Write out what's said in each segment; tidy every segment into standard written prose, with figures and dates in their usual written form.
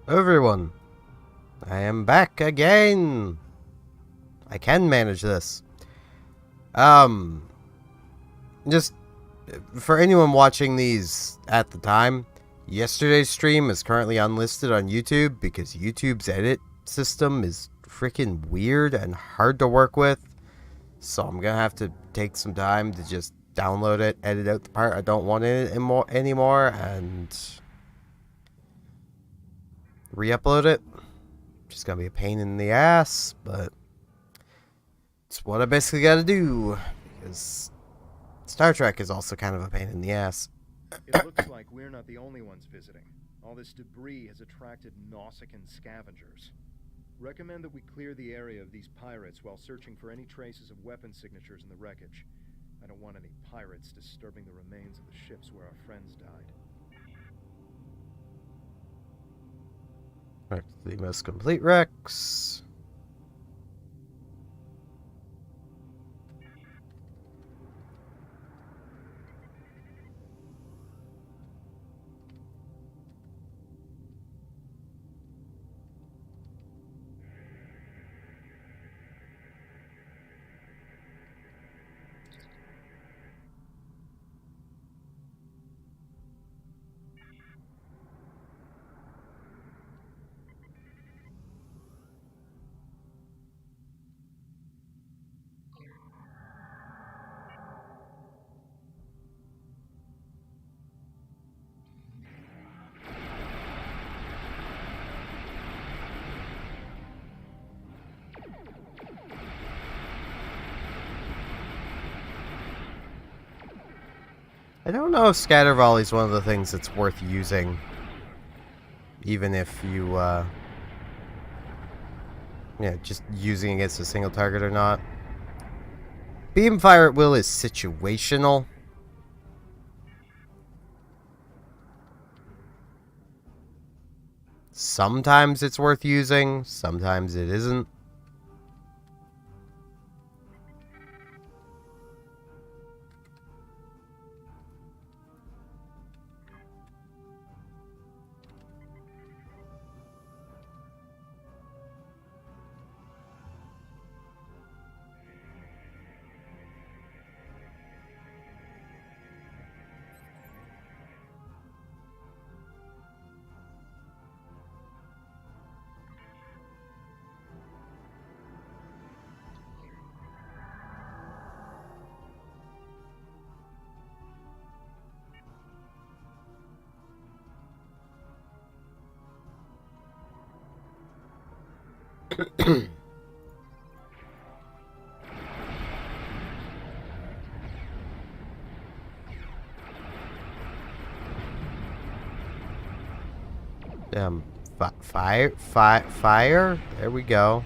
Everyone, I am back again. I can manage this. Um, just for anyone watching these at the time, yesterday's stream is currently unlisted on YouTube because YouTube's edit system is freaking weird and hard to work with. So I'm gonna have to take some time to just download it, edit out the part I don't want in it anymore, and re-upload it. Just gonna be a pain in the ass, but it's what I basically gotta do, because Star Trek is also kind of a pain in the ass. It looks like we're not the only ones visiting. All this debris has attracted Nausicaan scavengers. Recommend that we clear the area of these pirates while searching for any traces of weapon signatures in the wreckage. I don't want any pirates disturbing the remains of the ships where our friends died. Right, the most complete wrecks. I don't know if scatter volley is one of the things that's worth using, even if you, just using against a single target or not. Beam fire at will is situational. Sometimes it's worth using, sometimes it isn't. Fire? There we go.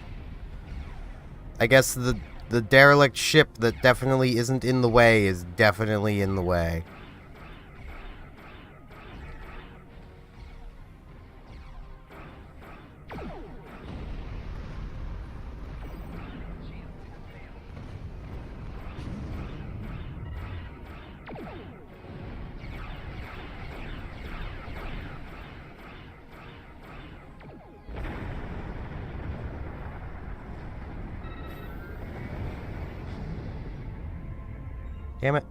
I guess the derelict ship that definitely isn't in the way is definitely in the way. Damn it.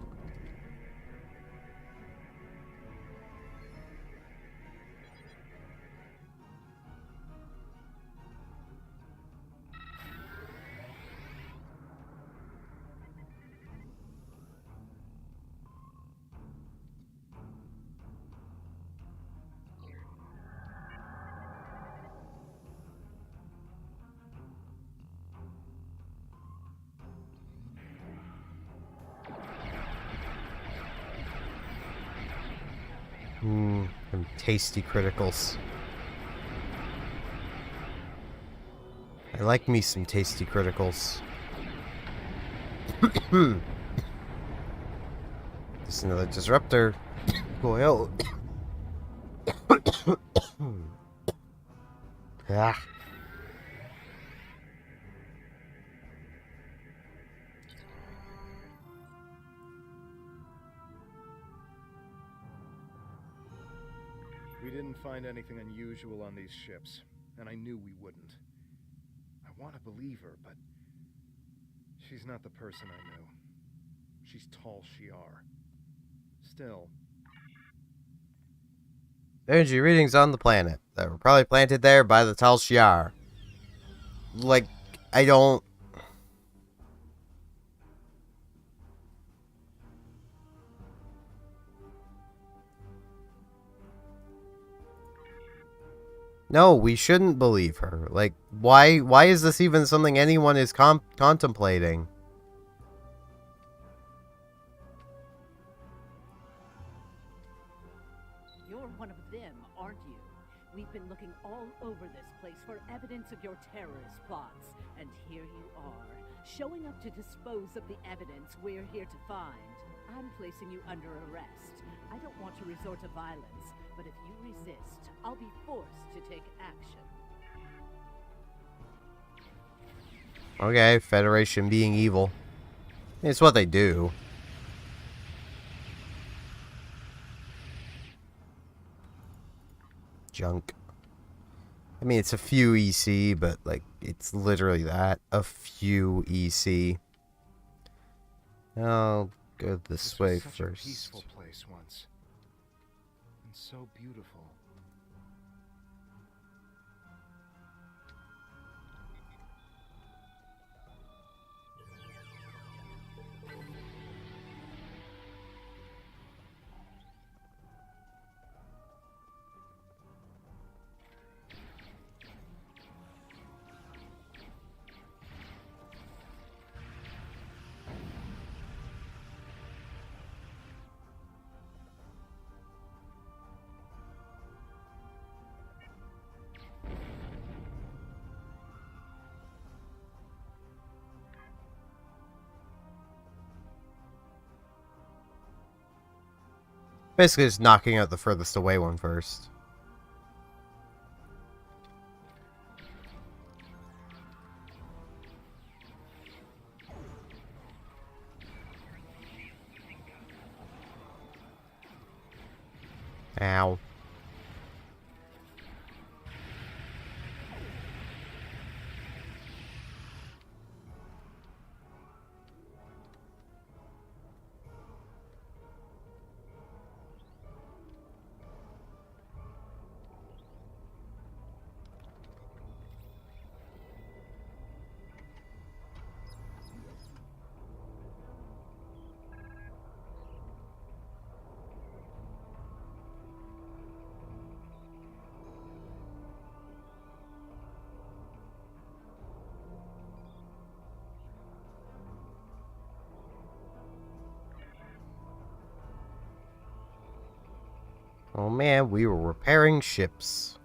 Some tasty criticals. I like me some tasty criticals. Just another disruptor. Boy, oh. Ah. We We didn't find anything unusual on these ships, and I knew we wouldn't. I want to believe her, but she's not the person I knew. She's tall Shi'ar. Still, energy readings on the planet that were probably planted there by the Tal Shiar. Like, I don't... No, we shouldn't believe her. Like, why is this even something anyone is contemplating? You're one of them, aren't you? We've been looking all over this place for evidence of your terrorist plots, and here you are, showing up to dispose of the evidence we're here to find. I'm placing you under arrest. I don't want to resort to violence, but if you resist, I'll be forced to take action. Okay, Federation being evil. It's what they do. Junk. I mean, it's a few EC, but, like, it's literally that. A few EC. I'll go this way was such first. a peaceful place once, and so beautiful. Basically just knocking out the furthest away one first. Ow. Oh man, we were repairing ships.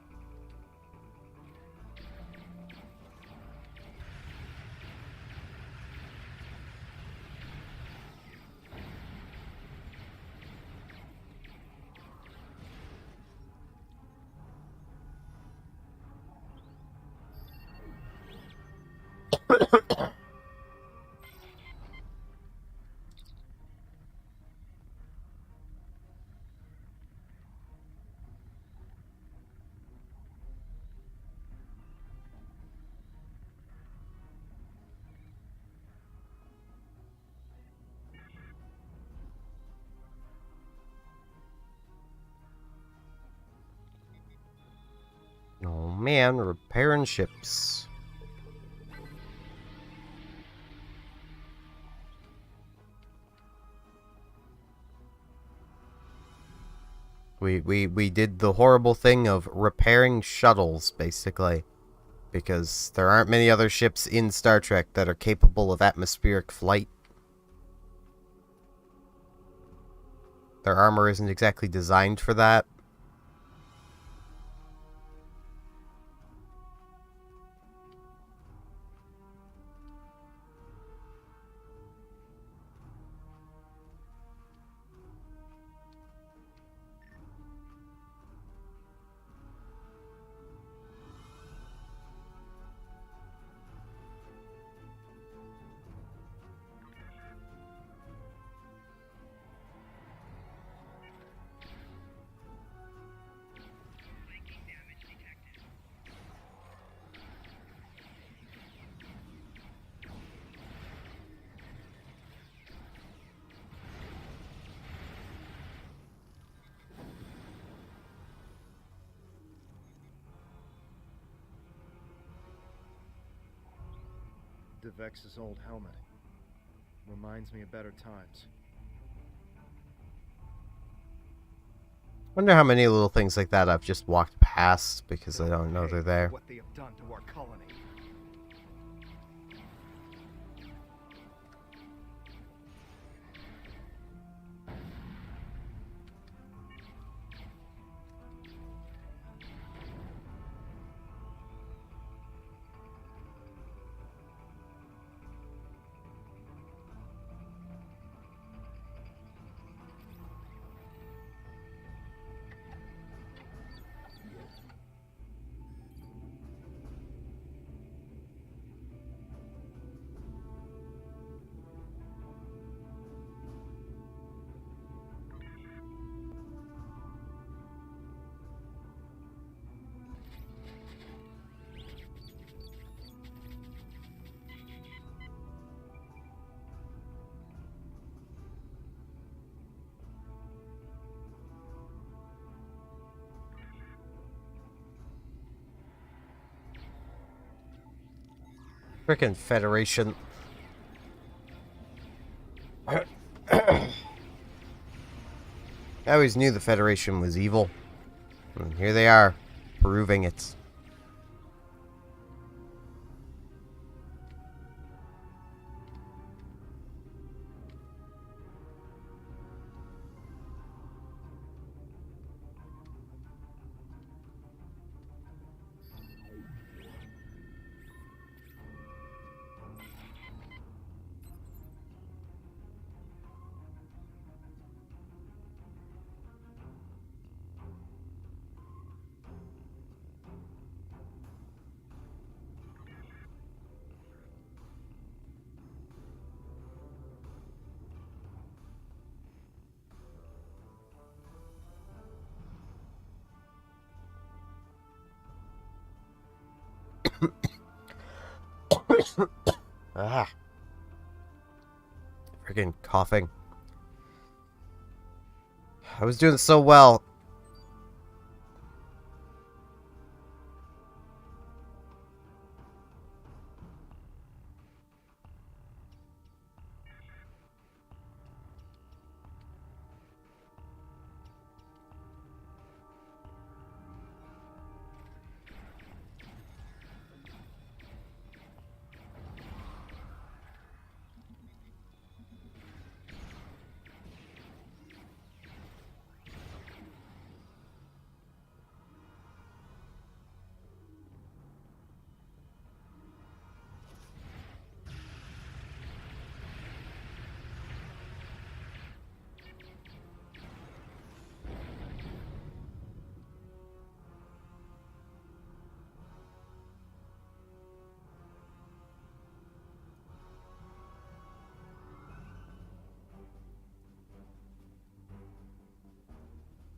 Oh man, repairing ships. We did the horrible thing of repairing shuttles, basically. Because there aren't many other ships in Star Trek that are capable of atmospheric flight. Their armor isn't exactly designed for that. DeVex's old helmet. Reminds me of better times. Wonder how many little things like that I've just walked past because I don't know they're there. What they have done to our colony. Frickin' Federation. I always knew the Federation was evil. And here they are, proving it. Ah. Friggin' coughing. I was doing so well.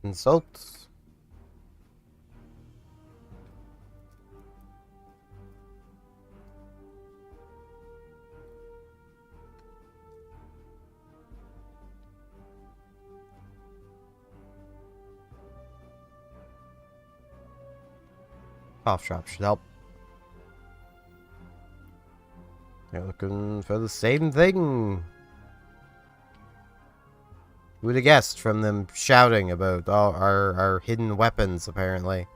Insult. Cough drop should help. They're looking for the same thing. Who would have guessed from them shouting about all our hidden weapons, apparently.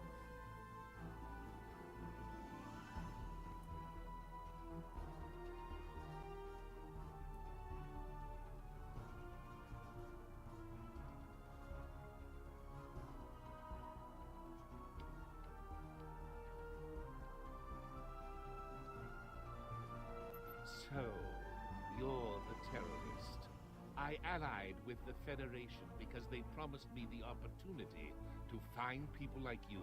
So, you're the terrorist. I allied with the Federation because they promised me the opportunity to find people like you.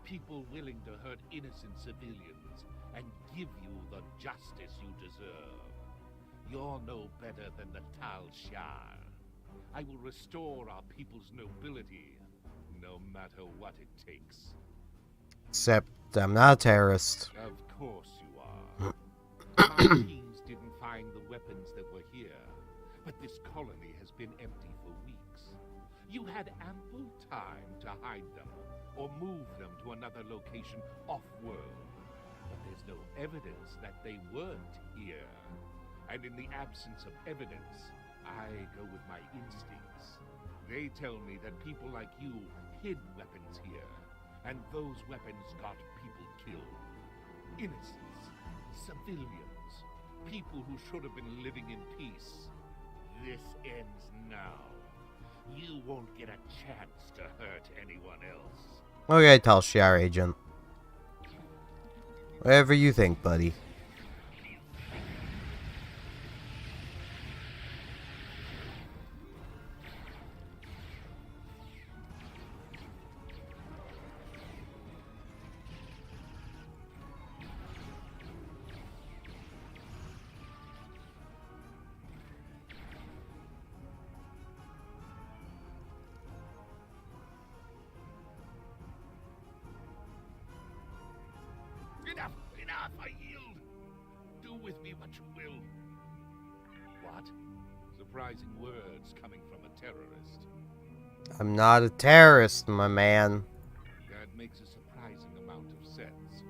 People willing to hurt innocent civilians and give you the justice you deserve. You're no better than the Tal Shar. I will restore our people's nobility, no matter what it takes. Except I'm not a terrorist. Of course you are. My teams didn't find the weapons that were here, but this colony has been empty for weeks. You had ample time to hide them, or move them to another location off-world. But there's There's no evidence that they weren't here. And in the absence of evidence, I go with my instincts. They tell me that people like you hid weapons here, and those weapons got people killed. Innocents, civilians, people who should have been living in peace. This ends now. You won't get a chance to hurt anyone else. Okay, Talshar agent. Whatever you think, buddy. Enough, I yield. Do with me what you will. What? Surprising words coming from a terrorist. I'm not a terrorist, my man. That makes a surprising amount of sense.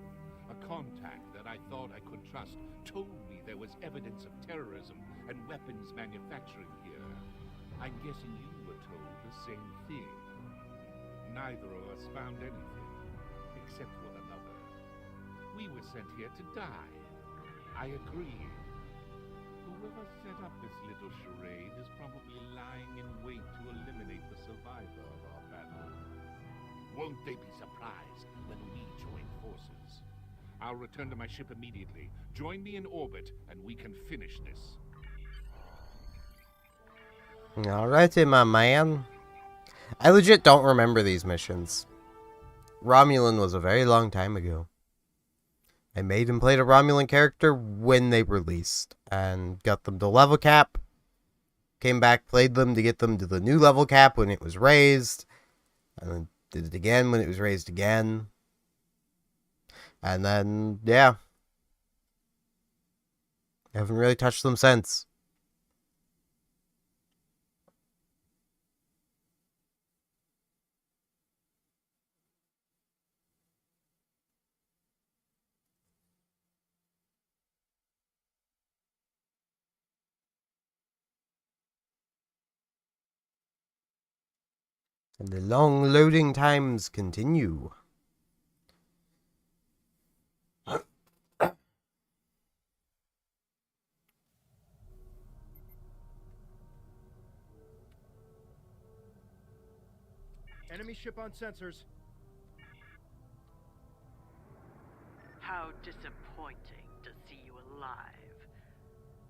A contact that I thought I could trust told me there was evidence of terrorism and weapons manufacturing here. I'm guessing you were told the same thing. Neither of us found anything, except one another. We were sent here to die. I agree. Whoever set up this little charade is probably lying in wait to eliminate the survivor of our battle. Won't they be surprised when we join forces? I'll return to my ship immediately. Join me in orbit, and we can finish this. Alrighty, my man. I legit don't remember these missions. Romulan was a very long time ago. I made and played a Romulan character when they released, and got them to level cap. Came back, played them to get them to the new level cap when it was raised, and then did it again when it was raised again. And then, yeah. I haven't really touched them since. And the long loading times continue. Enemy ship on sensors. How disappointing to see you alive.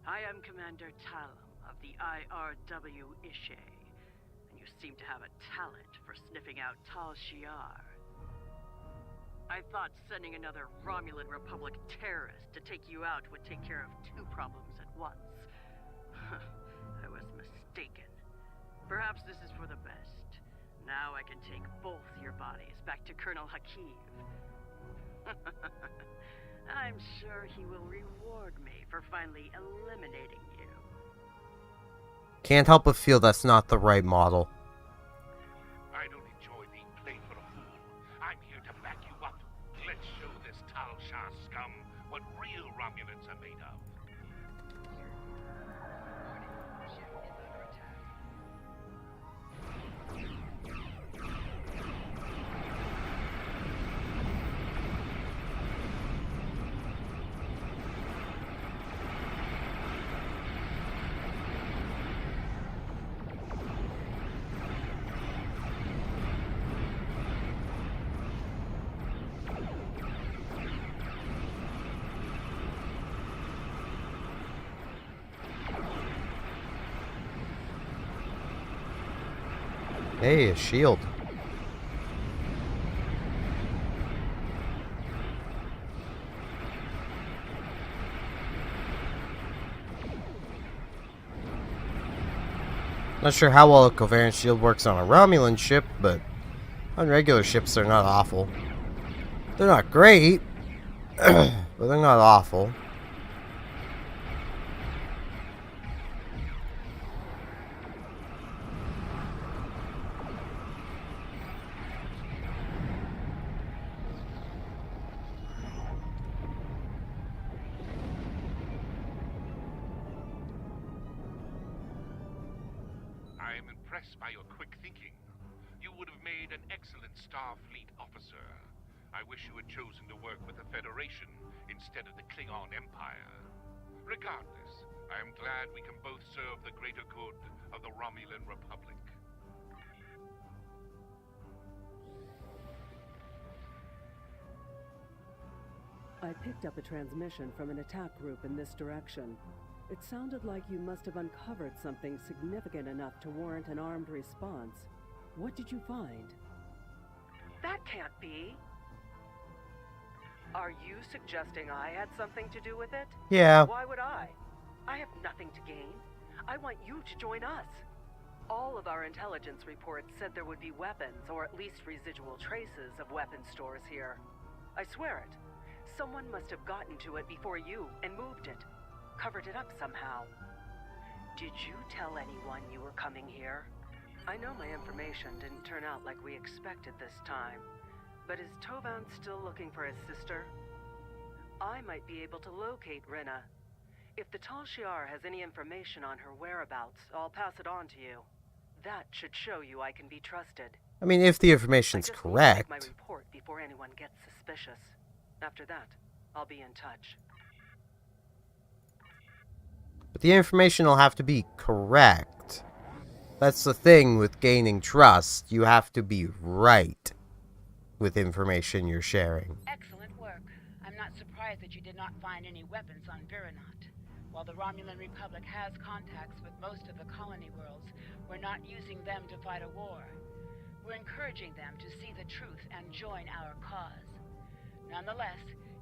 I am Commander Talum of the IRW Ishe, and you seem to have a talent for sniffing out Tal Shiar. I thought sending another Romulan Republic terrorist to take you out would take care of two problems at once. I was mistaken. Perhaps this is for the best. Now I can take both your bodies back to Colonel Hakeem. I'm sure he will reward me for finally eliminating you. Can't help but feel that's not the right model. I don't enjoy being played for a fool. I'm here to back you up. Let's show this Tal Shah scum what real Romulans are made of. Hey, a shield. Not sure how well a covalent shield works on a Romulan ship, but on regular ships they're not awful. They're not great, but they're not awful. am impressed by your quick thinking. You would have made an excellent Starfleet officer. I wish you had chosen to work with the Federation instead of the Klingon Empire. Regardless, I am glad we can both serve the greater good of the Romulan Republic. I picked up a transmission from an attack group in this direction. It sounded like you must have uncovered something significant enough to warrant an armed response. What did you find? That can't be. Are you suggesting I had something to do with it? Yeah. Why would I? I have nothing to gain. I want you to join us. All of our intelligence reports said there would be weapons, or at least residual traces of weapon stores here. I swear it. Someone must have gotten to it before you and moved it. Covered it up somehow. Did you tell anyone you were coming here? I know my information didn't turn out like we expected this time, but is Tovan still looking for his sister? I might be able to locate Rinna. If the Tal Shiar has any information on her whereabouts, I'll pass it on to you. That should show you I can be trusted. I mean, if the information's I just need to make correct. my report before anyone gets suspicious. After that, I'll be in touch. But the information will have to be correct. That's the thing with gaining trust. You have to be right with information you're sharing. Excellent work. I'm not surprised that you did not find any weapons on Viranot. While the Romulan Republic has contacts with most of the colony worlds, we're not using them to fight a war. We're encouraging them to see the truth and join our cause. Nonetheless,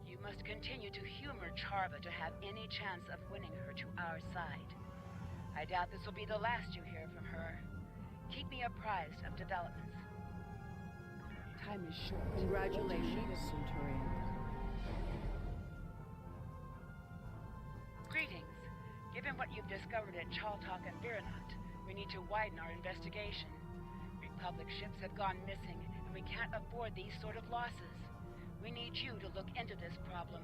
you must continue to humor Charva to have any chance of winning her to our side. I doubt this will be the last you hear from her. Keep me apprised of developments. Time is short. Congratulations, Centurion. Greetings. Given what you've discovered at Chaltok and Viranot, we need to widen our investigation. Republic ships have gone missing, and we can't afford these sort of losses. We need you to look into this problem.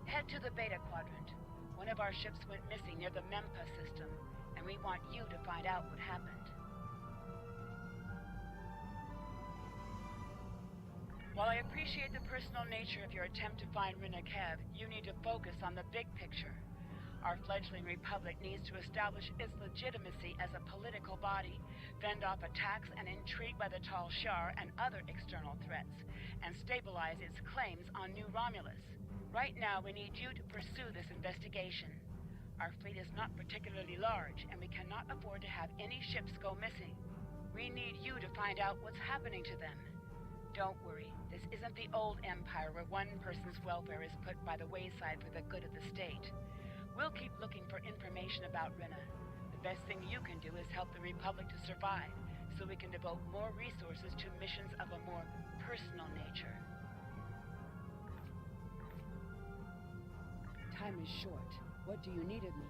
Head to the Beta Quadrant. One of our ships went missing near the Mempa system, and we want you to find out what happened. While I appreciate the personal nature of your attempt to find Rinna Kev, you need to focus on the big picture. Our fledgling republic needs to establish its legitimacy as a political body, fend off attacks and intrigue by the Tal Shiar and other external threats, and stabilize its claims on New Romulus. Right now, we need you to pursue this investigation. Our fleet is not particularly large, and we cannot afford to have any ships go missing. We need you to find out what's happening to them. Don't worry, this isn't the old Empire where one person's welfare is put by the wayside for the good of the state. We'll keep looking for information about Rinna. The best thing you can do is help the Republic to survive, so we can devote more resources to missions of a more personal nature. Time is short. What do you need of me?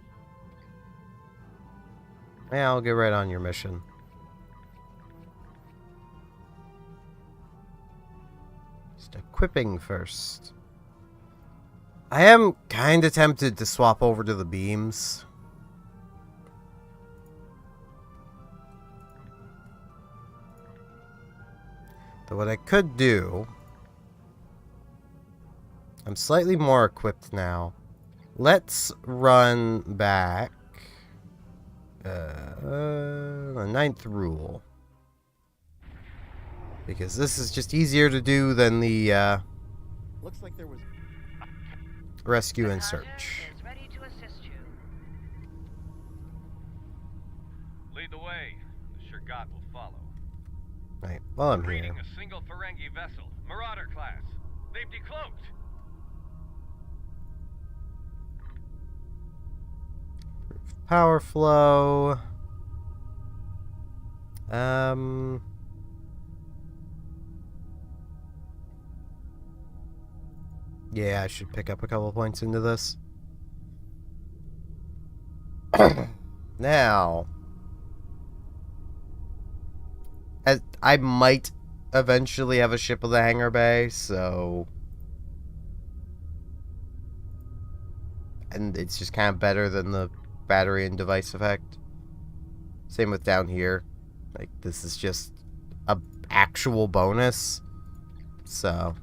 Yeah, I'll get right on your mission. Just equipping first. I am kind of tempted to swap over to the beams. But what I could do... I'm slightly more equipped now. Let's run back... the 9th rule. Because this is just easier to do than the, Looks like there was... rescue and search. Is ready to assist you. Lead the way. The Shurgat will follow. Right, well, I'm Reading here. a single Ferengi vessel. Marauder class. They've decloaked. Power flow. Yeah, I should pick up a couple points into this. Now, as I might eventually have a ship with a hangar bay, so... And it's just kind of better than the battery and device effect. Same with down here. Like, this is just a actual bonus. So...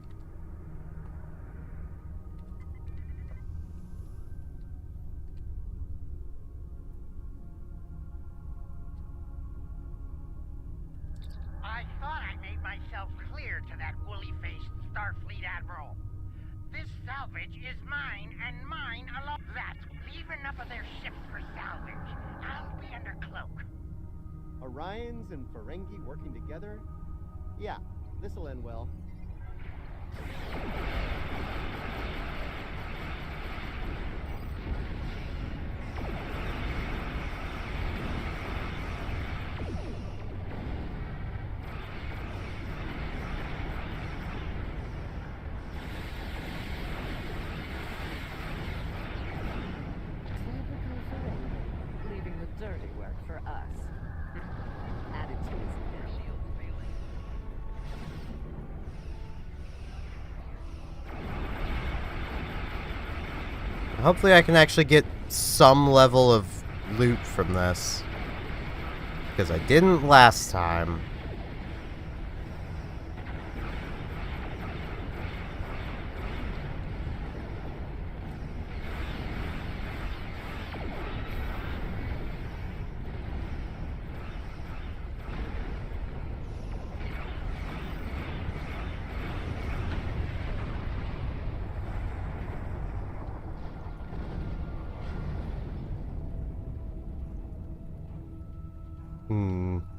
I thought I made myself clear to that woolly-faced Starfleet Admiral. This salvage is mine and mine alone. That, leave enough of their ships for salvage. I'll be under cloak. Orions and Ferengi working together? Yeah, this'll end well. Leaving the dirty work for us. Attitudes and shield failing. Hopefully I can actually get some level of loot from this. Because I didn't last time.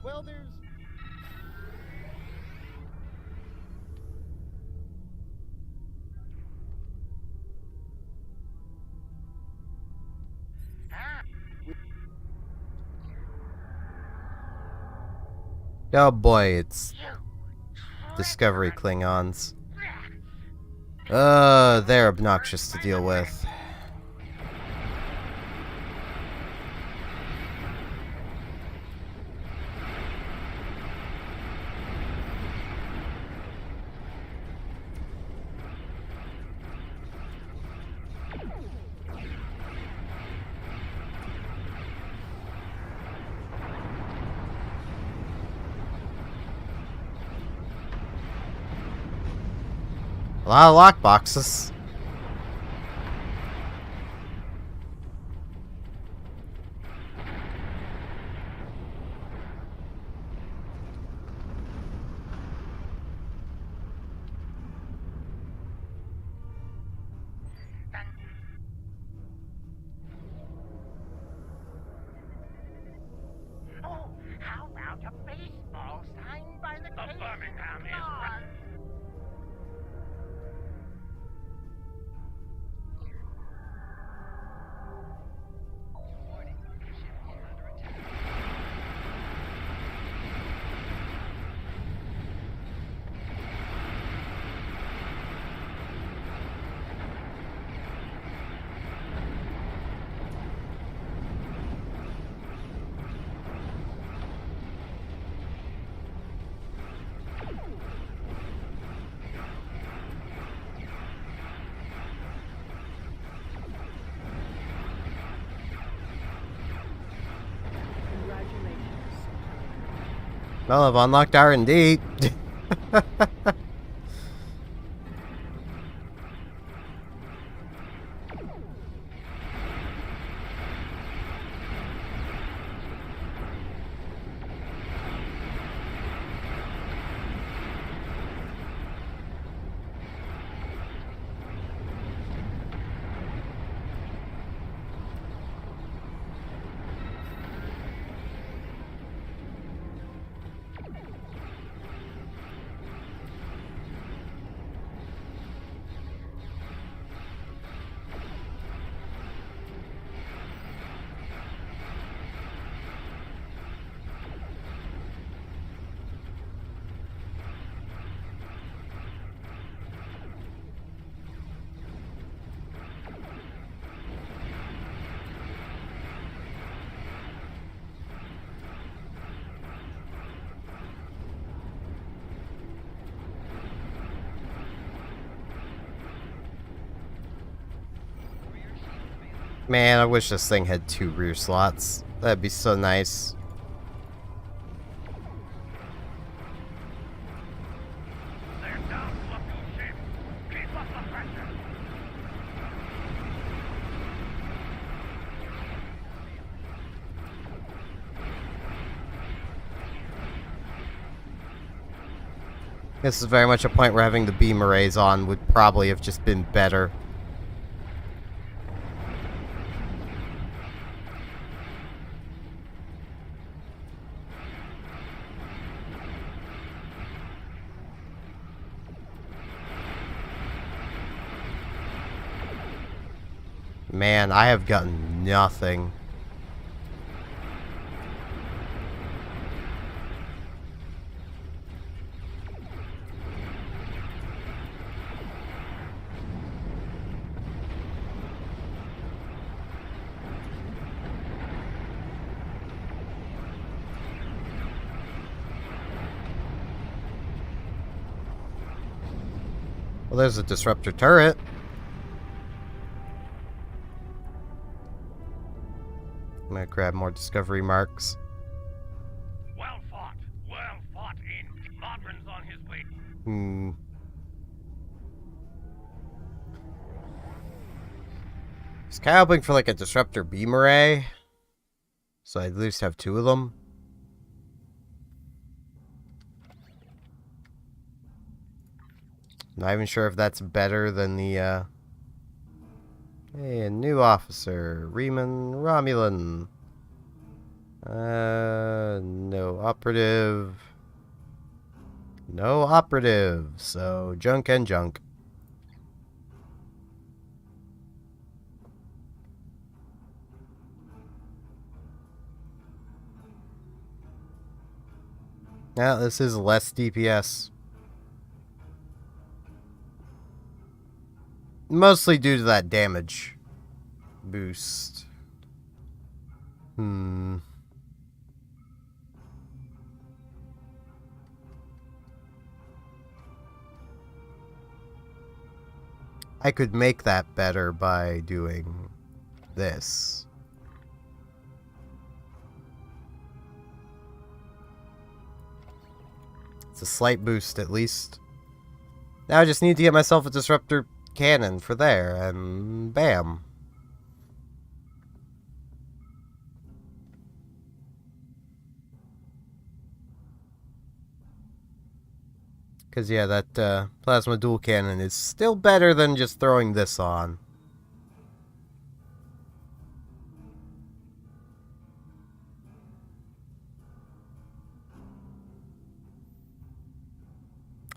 Well, there's... Oh boy, it's Discovery Klingons. They're obnoxious to deal with. A lot of lockboxes. Oh, how about a baseball signed by the Birmingham is right. Well, I've unlocked R&D. Man, I wish this thing had 2 rear slots. That'd be so nice. This is very much a point where having the beam arrays on would probably have just been better. Man, I have gotten nothing. Well, there's a disruptor turret. I'm gonna grab more discovery marks. Well fought in. Modron's on his way. Just kind of hoping for like a disruptor beam array, so I at least have 2 of them. Not even sure if that's better than the, Hey, a new officer. Riemann Romulan. No operative. No operative. So, junk and junk. Yeah, this is less DPS. Mostly due to that damage boost. I could make that better by doing this. It's a slight boost at least. Now I just need to get myself a disruptor cannon for there, and bam. Because, yeah, that plasma dual cannon is still better than just throwing this on.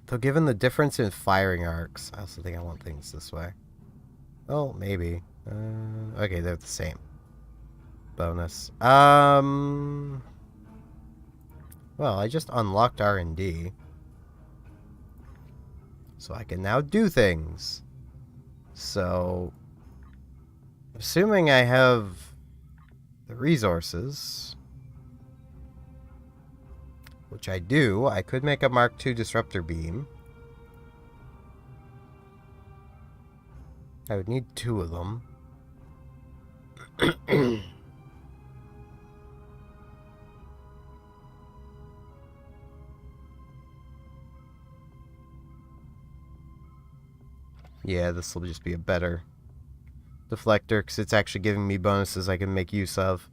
Though given the difference in firing arcs, I also think I want things this way. Oh, maybe. Okay, they're the same. Bonus. Well, I just unlocked R&D. So I can now do things. So, assuming I have the resources, which I do, I could make a Mark II disruptor beam. I would need 2 of them. Yeah, this will just be a better deflector, because it's actually giving me bonuses I can make use of.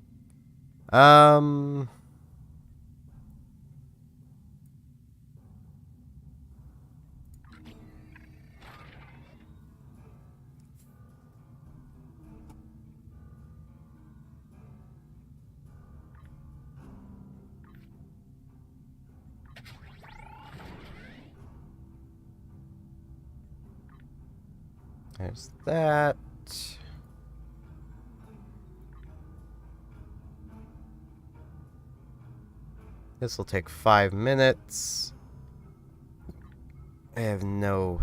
There's that. This will take 5 minutes. I have no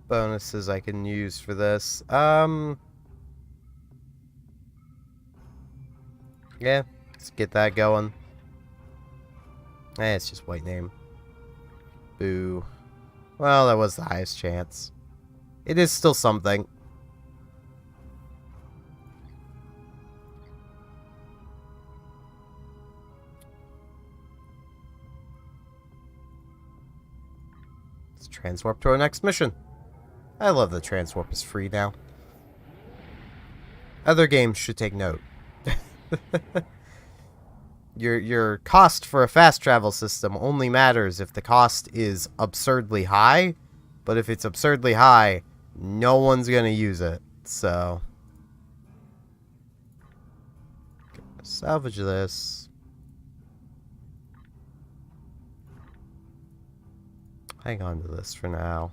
bonuses I can use for this. Yeah, let's get that going. It's just white name. Boo. Well, that was the highest chance. It is still something. Let's transwarp to our next mission. I love that transwarp is free now. Other games should take note. your cost for a fast travel system only matters if the cost is absurdly high, but if it's absurdly high, no one's gonna use it. So salvage this. Hang on to this for now.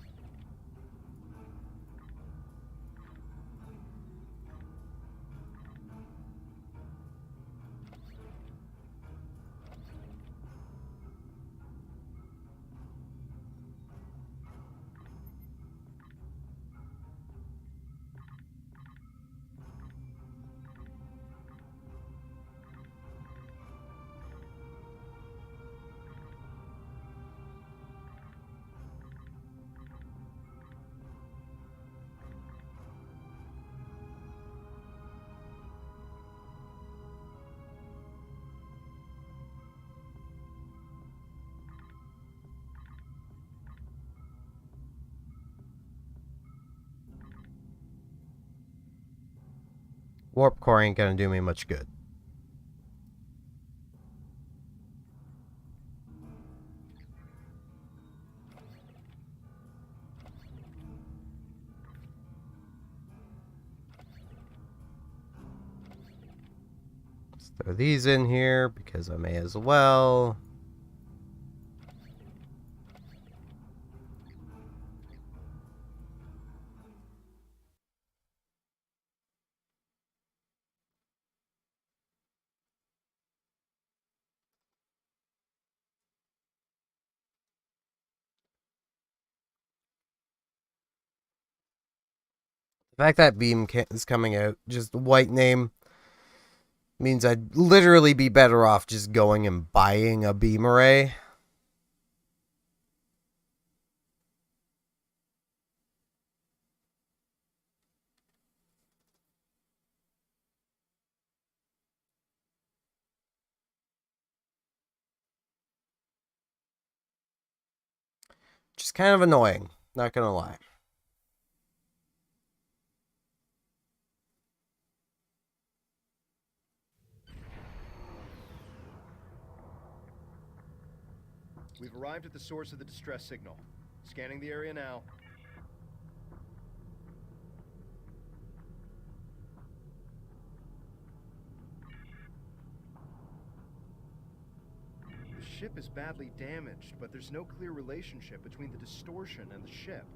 Warp core ain't gonna do me much good. Let's throw these in here because I may as well. The fact that beam is coming out, just white name, means I'd literally be better off just going and buying a beam array. Just kind of annoying, not gonna lie. We've arrived at the source of the distress signal. Scanning the area now. The ship is badly damaged, but there's no clear relationship between the distortion and the ship.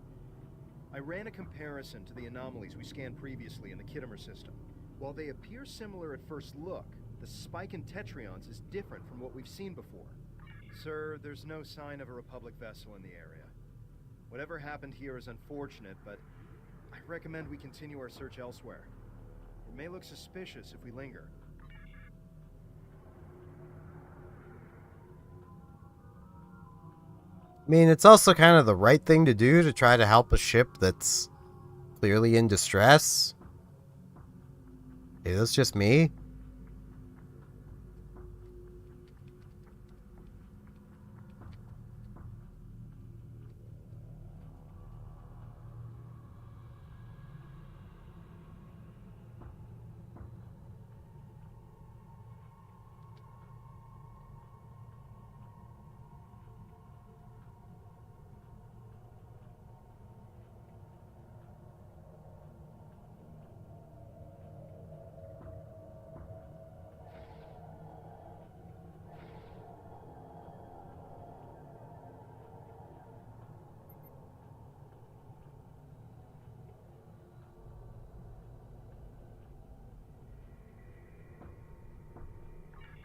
I ran a comparison to the anomalies we scanned previously in the Kittimer system. While they appear similar at first look, the spike in tetrions is different from what we've seen before. Sir, there's no sign of a Republic vessel in the area. Whatever happened here is unfortunate, but I recommend we continue our search elsewhere. It may look suspicious if we linger. I mean, it's also kind of the right thing to do to try to help a ship that's clearly in distress. Hey, that's just me.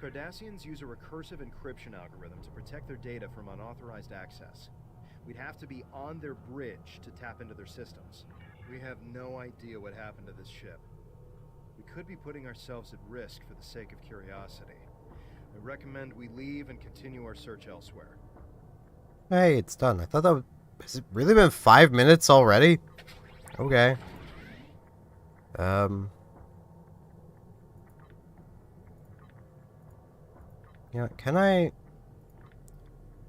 Cardassians use a recursive encryption algorithm to protect their data from unauthorized access. We'd have to be on their bridge to tap into their systems. We have no idea what happened to this ship. We could be putting ourselves at risk for the sake of curiosity. I recommend we leave and continue our search elsewhere. Hey, it's done. I thought that was... Has it really been 5 minutes already? Okay. Yeah, can I...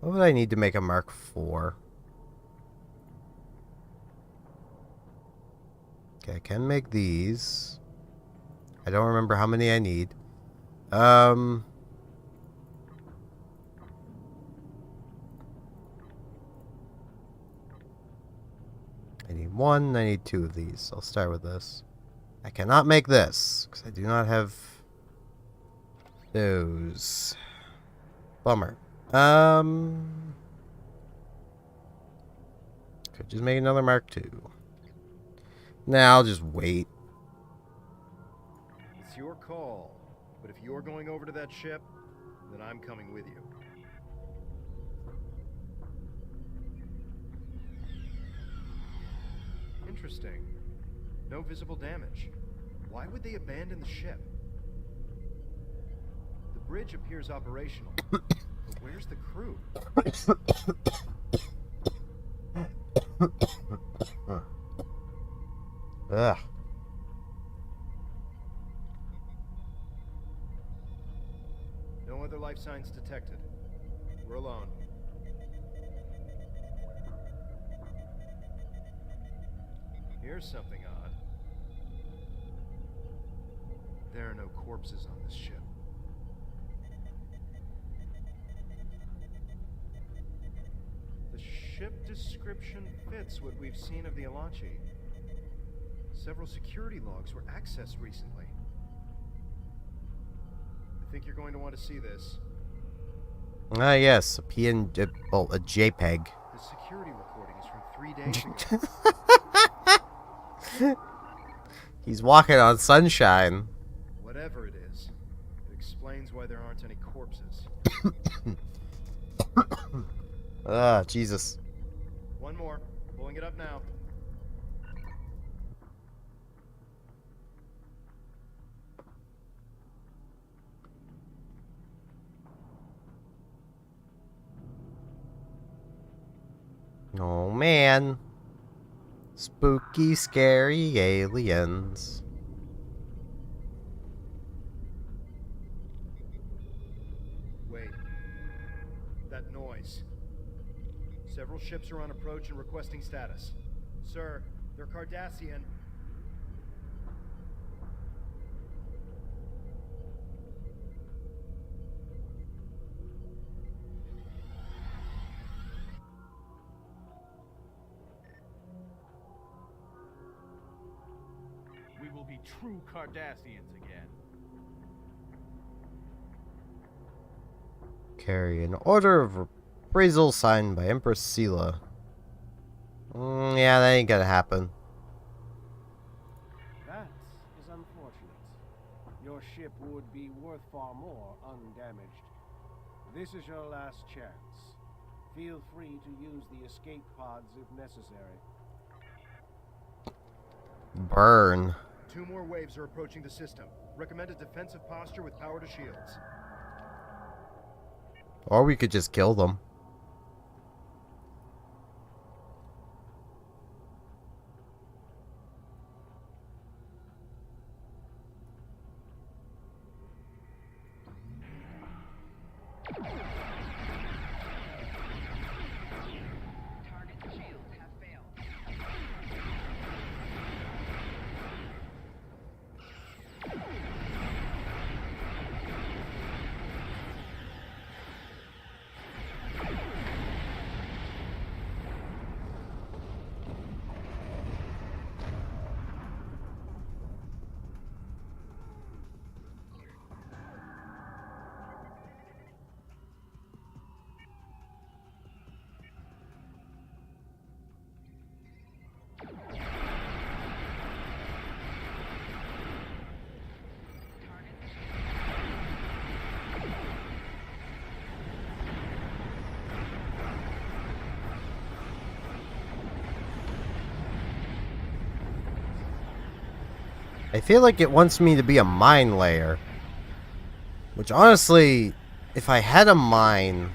What would I need to make a Mark IV? Okay, I can make these. I don't remember how many I need. one. I need 2 of these. I'll start with this. I cannot make this, because I do not have those. Bummer. Could just make another Mark II. Nah, I'll just wait. It's your call, but if you're going over to that ship, then I'm coming with you. Interesting. No visible damage. Why would they abandon the ship? The bridge appears operational. But where's the crew? Ugh. No other life signs detected. We're alone. Here's something odd. There are no corpses on this ship. The ship description fits what we've seen of the Alachi. Several security logs were accessed recently. I think you're going to want to see this. Ah, yes, a JPEG. The security recording is from 3 days ago. He's walking on sunshine. Whatever it is, it explains why there aren't any corpses. Ah, Jesus. One more. Pulling it up now. Oh, man. Spooky, scary aliens. Wait. That noise. Several ships are on approach and requesting status. Sir, they're Cardassian. We will be true Cardassians again. Carry an order of appraisal signed by Empress Sela. Yeah, that ain't gonna happen. That is unfortunate. Your ship would be worth far more undamaged. This is your last chance. Feel free to use the escape pods if necessary. Burn. 2 more waves are approaching the system. Recommend a defensive posture with power to shields. Or we could just kill them. I feel like it wants me to be a mine layer. Which honestly, if I had a mine,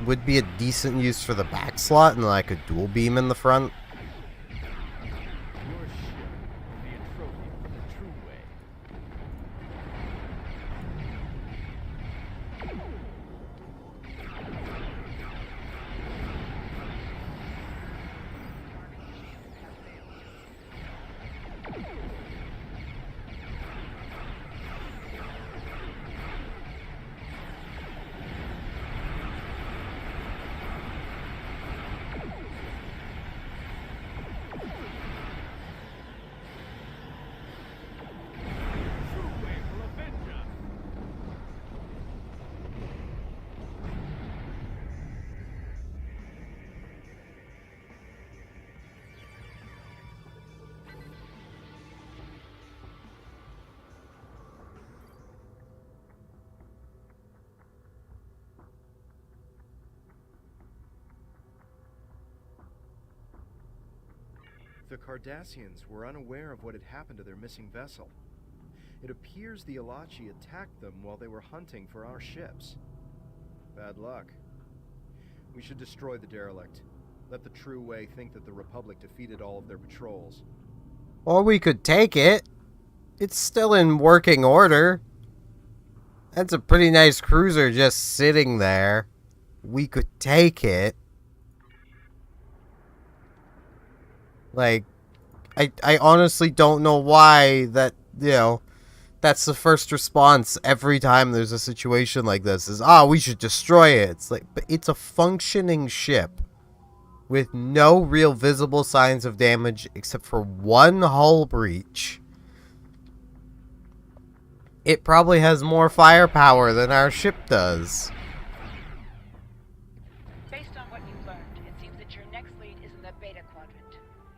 would be a decent use for the back slot, and then I could dual beam in the front. Your ship will be a trophy for the true way. the Cardassians were unaware of what had happened to their missing vessel. It appears the Alachi attacked them while they were hunting for our ships. Bad luck. We should destroy the derelict. Let the True Way think that the Republic defeated all of their patrols. Or we could take it. It's still in working order. That's a pretty nice cruiser just sitting there. We could take it. Like, I honestly don't know why that, that's the first response every time there's a situation like this is, we should destroy it. It's like, but it's a functioning ship with no real visible signs of damage except for one hull breach. It probably has more firepower than our ship does. Based on what you've learned, it seems that your next lead is in the Beta Quadrant.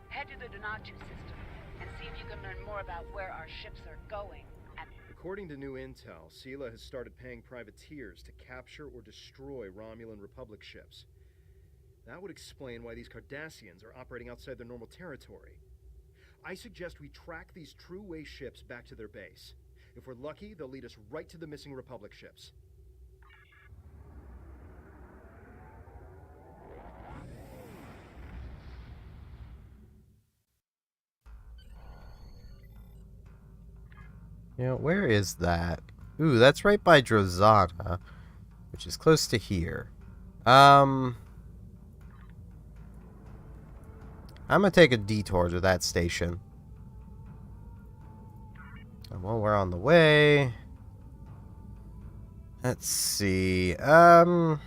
Head to the Donatu system and see if you can learn more about where our ships are going. According to new intel, Sela has started paying privateers to capture or destroy Romulan Republic ships. That would explain why these Cardassians are operating outside their normal territory. I suggest we track these True Way ships back to their base. If we're lucky, they'll lead us right to the missing Republic ships. Where is that? Ooh, that's right by Drozana, which is close to here. I'm gonna take a detour to that station. And while we're on the way, let's see. I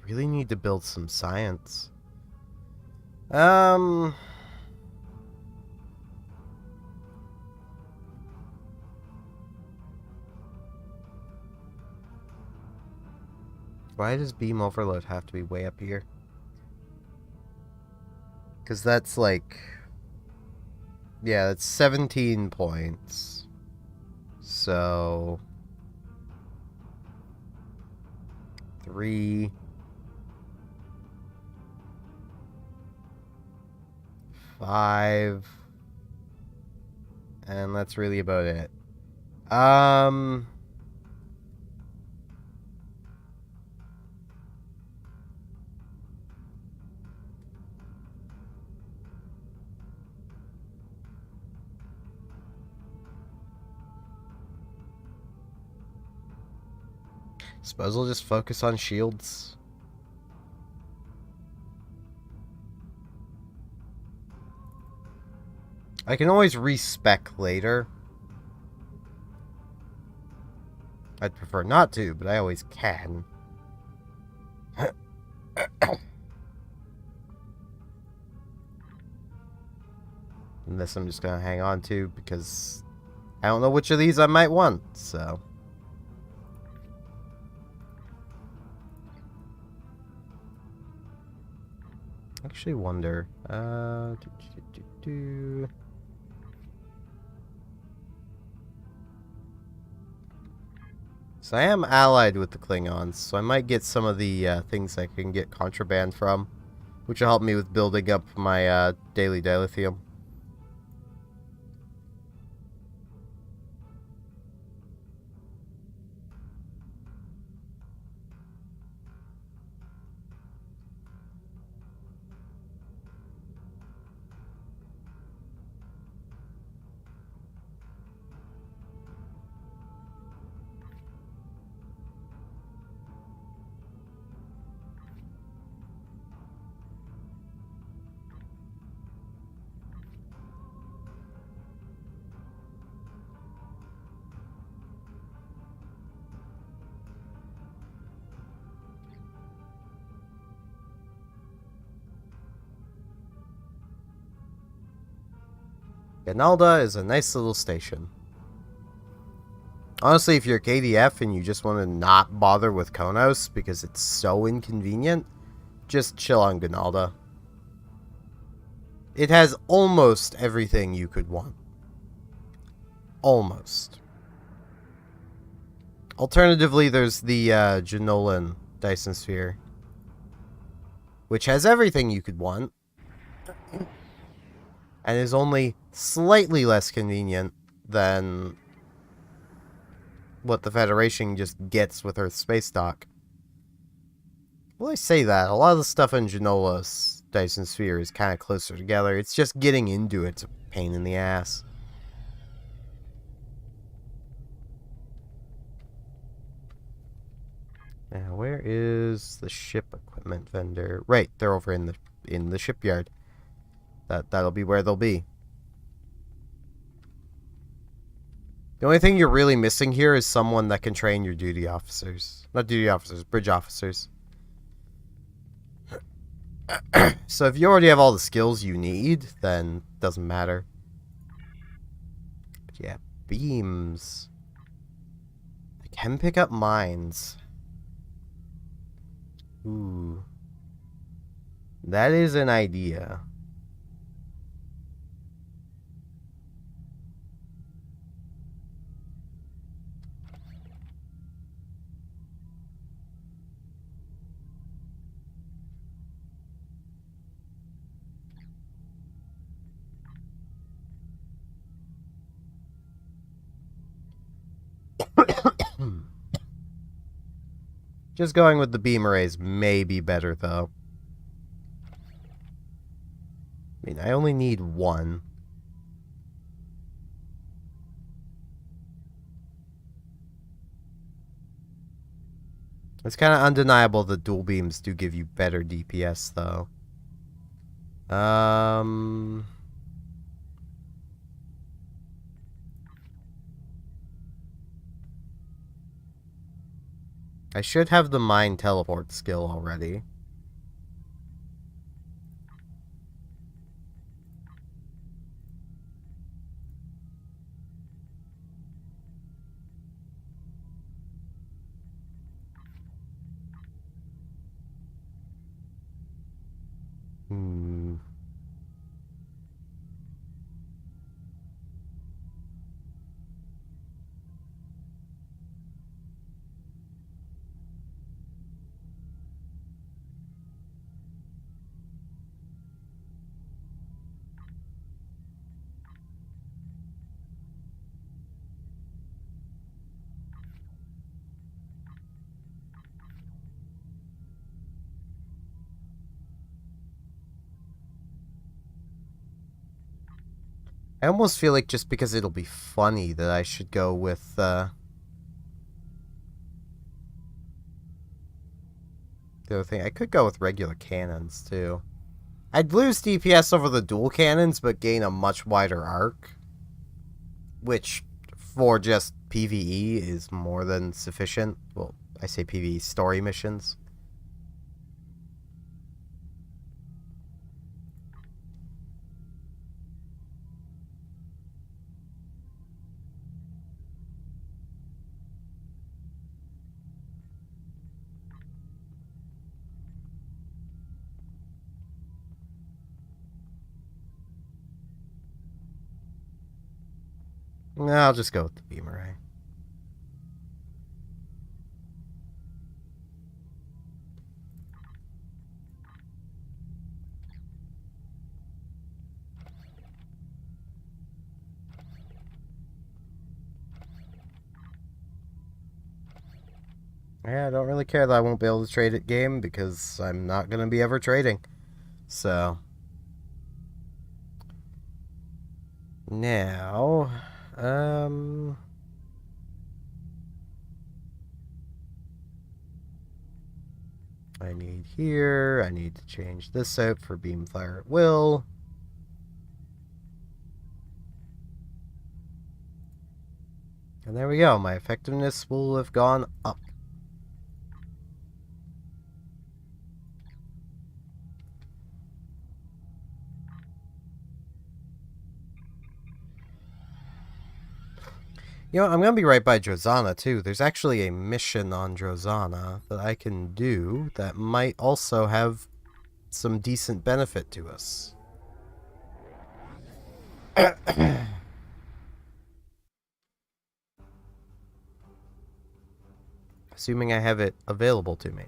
really need to build some science. Why does beam overload have to be way up here? Because that's like... yeah, that's 17 points. So... 3... 5... and that's really about it. Suppose we'll just focus on shields. I can always respec later. I'd prefer not to, but I always can. And this I'm just gonna hang on to because I don't know which of these I might want, so... actually wonder, So I am allied with the Klingons, so I might get some of the things I can get contraband from, which will help me with building up my daily dilithium. Ganalda is a nice little station. Honestly, if you're KDF and you just want to not bother with Konos because it's so inconvenient, just chill on Ganalda. It has almost everything you could want. Almost. Alternatively, there's the Janolan Dyson Sphere, which has everything you could want, and is only slightly less convenient than what the Federation just gets with Earth Space Dock. Well, I say that, a lot of the stuff in Janola's Dyson Sphere is kind of closer together. It's just getting into it's a pain in the ass. Now, where is the ship equipment vendor? Right, they're over in the shipyard. That'll be where they'll be. The only thing you're really missing here is someone that can train your duty officers. Not duty officers, bridge officers. So if you already have all the skills you need, then it doesn't matter. But yeah, beams. I can pick up mines. Ooh. That is an idea. Just going with the beam arrays may be better, though. I mean, I only need one. It's kind of undeniable that dual beams do give you better DPS, though. I should have the mine teleport skill already. I almost feel like just because it'll be funny that I should go with, the other thing. I could go with regular cannons, too. I'd lose DPS over the dual cannons, but gain a much wider arc. Which, for just PvE, is more than sufficient. Well, I say PvE story missions. I'll just go with the beam array. Yeah, I don't really care that I won't be able to trade at game because I'm not going to be ever trading. So. Now, I need here, I need to change this out for beam fire at will. And there we go, my effectiveness will have gone up. You know, I'm going to be right by Drozana, too. There's actually a mission on Drozana that I can do that might also have some decent benefit to us. Assuming I have it available to me.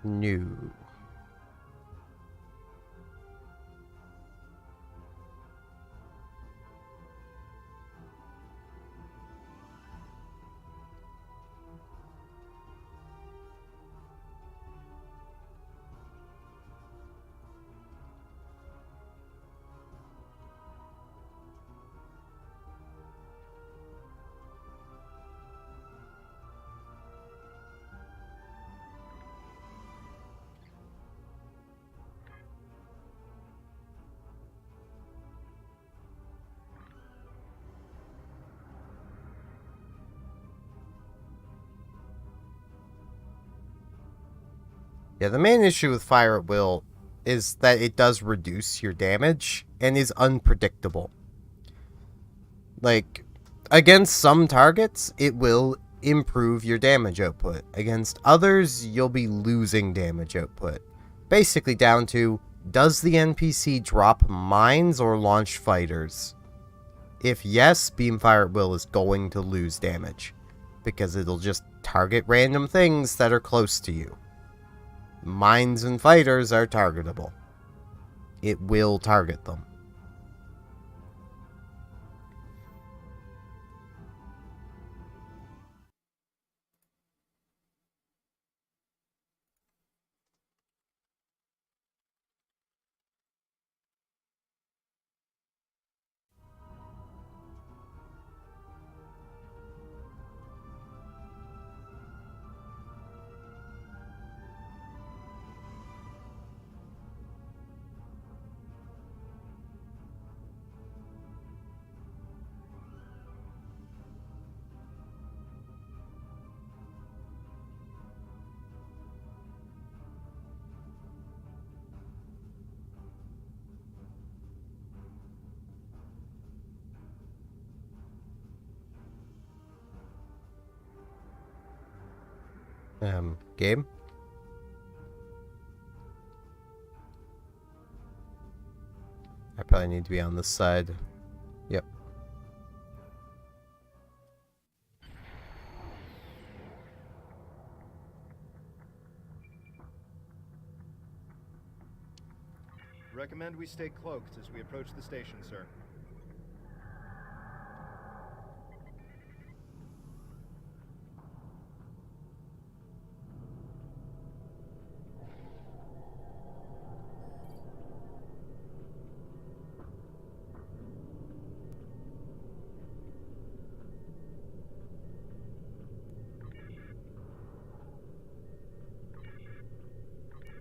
No. Yeah, the main issue with Fire at Will is that it does reduce your damage and is unpredictable. Like, against some targets, it will improve your damage output. Against others, you'll be losing damage output. Basically down to, does the NPC drop mines or launch fighters? If yes, Beamfire at Will is going to lose damage, because it'll just target random things that are close to you. Mines and fighters are targetable. It will target them. Game? I probably need to be on this side. Yep. Recommend we stay cloaked as we approach the station, sir.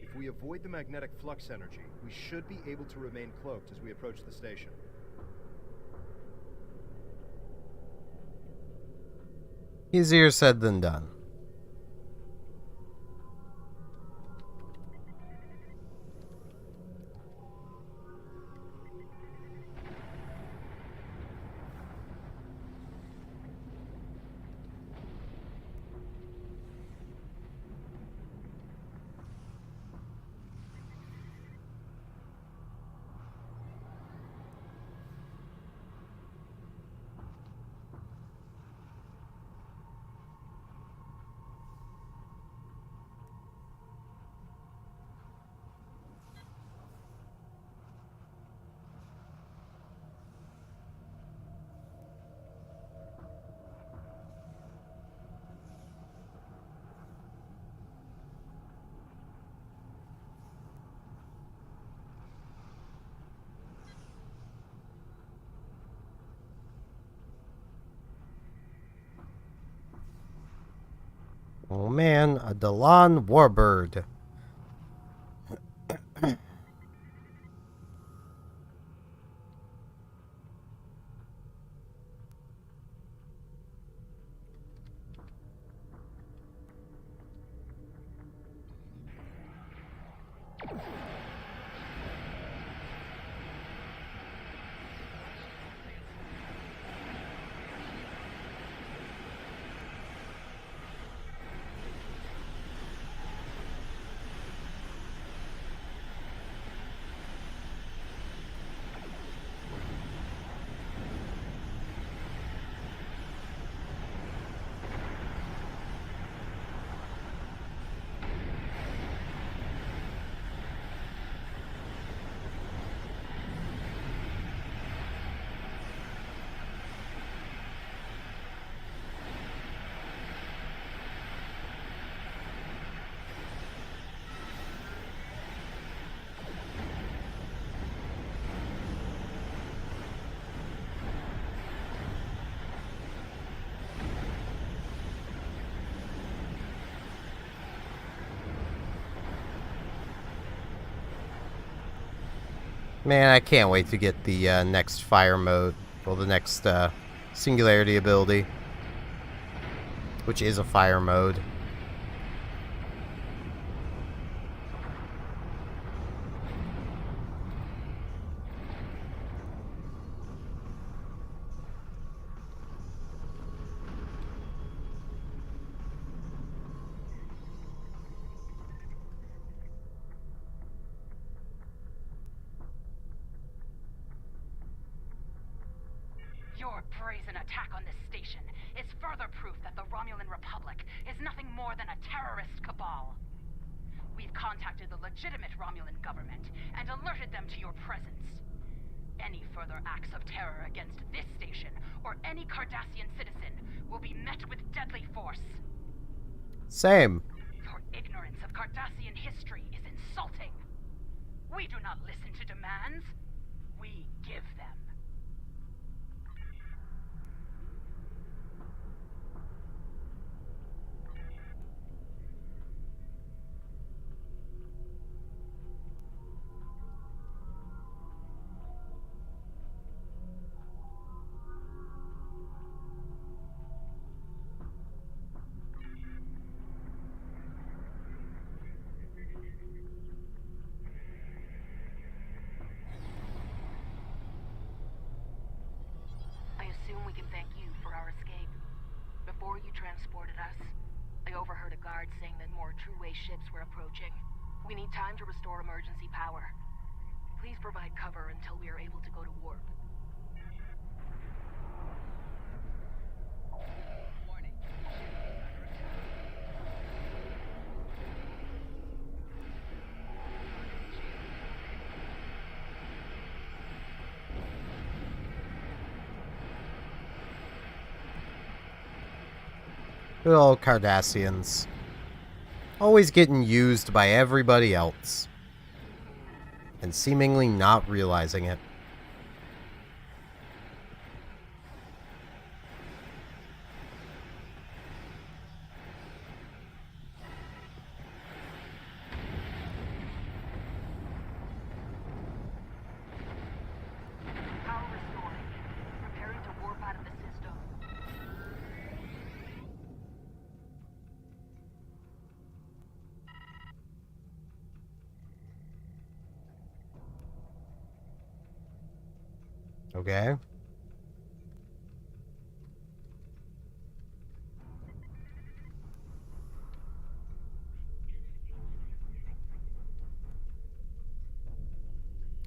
If we avoid the magnetic flux energy, we should be able to remain cloaked as we approach the station. Easier said than done. Oh man, a Delon warbird. Man, I can't wait to get the next fire mode. Well, the next singularity ability. Which is a fire mode. Your brazen attack on this station is further proof that the Romulan Republic is nothing more than a terrorist cabal. We've contacted the legitimate Romulan government and alerted them to your presence. Any further acts of terror against this station or any Cardassian citizen will be met with deadly force. Same. Your ignorance of Cardassian history is insulting. We do not listen to demands. We give them. We can thank you for our escape. Before you transported us, I overheard a guard saying that more True-Way ships were approaching. We need time to restore emergency power. Please provide cover until we are able to go to warp. Warning. Good old Cardassians. Always getting used by everybody else. And seemingly not realizing it. Power restored. Preparing to warp out of the system. Okay.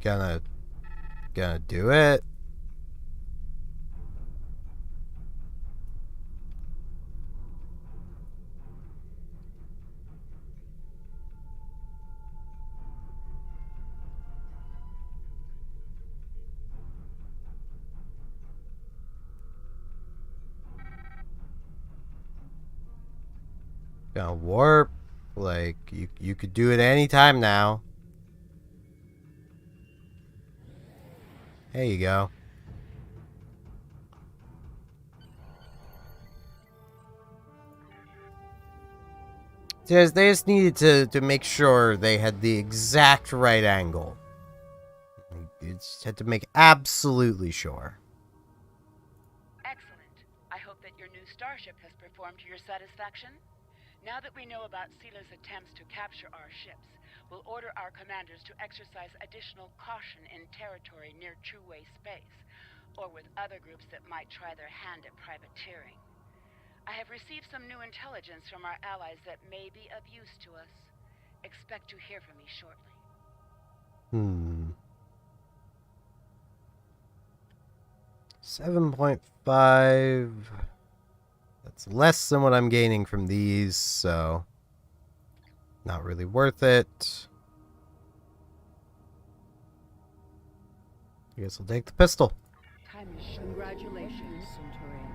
Gonna do it. Gonna warp. Like, you could do it anytime now. There you go. They just needed to make sure they had the exact right angle. You just had to make absolutely sure. Excellent. I hope that your new starship has performed to your satisfaction. Now that we know about Sila's attempts to capture our ships, we'll order our commanders to exercise additional caution in territory near True-Way space, or with other groups that might try their hand at privateering. I have received some new intelligence from our allies that may be of use to us. Expect to hear from me shortly. 7.5. That's less than what I'm gaining from these, so not really worth it. I guess I'll take the pistol. Congratulations, Centurion.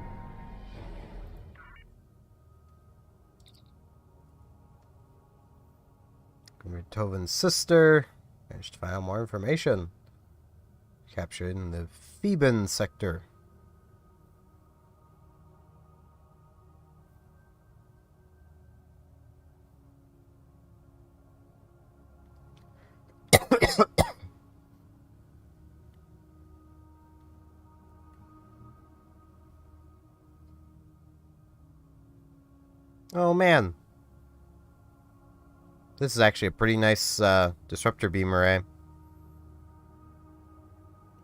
Tovin's sister. Managed to find out more information. Captured in the Theban sector. Oh, man. This is actually a pretty nice disruptor beam array.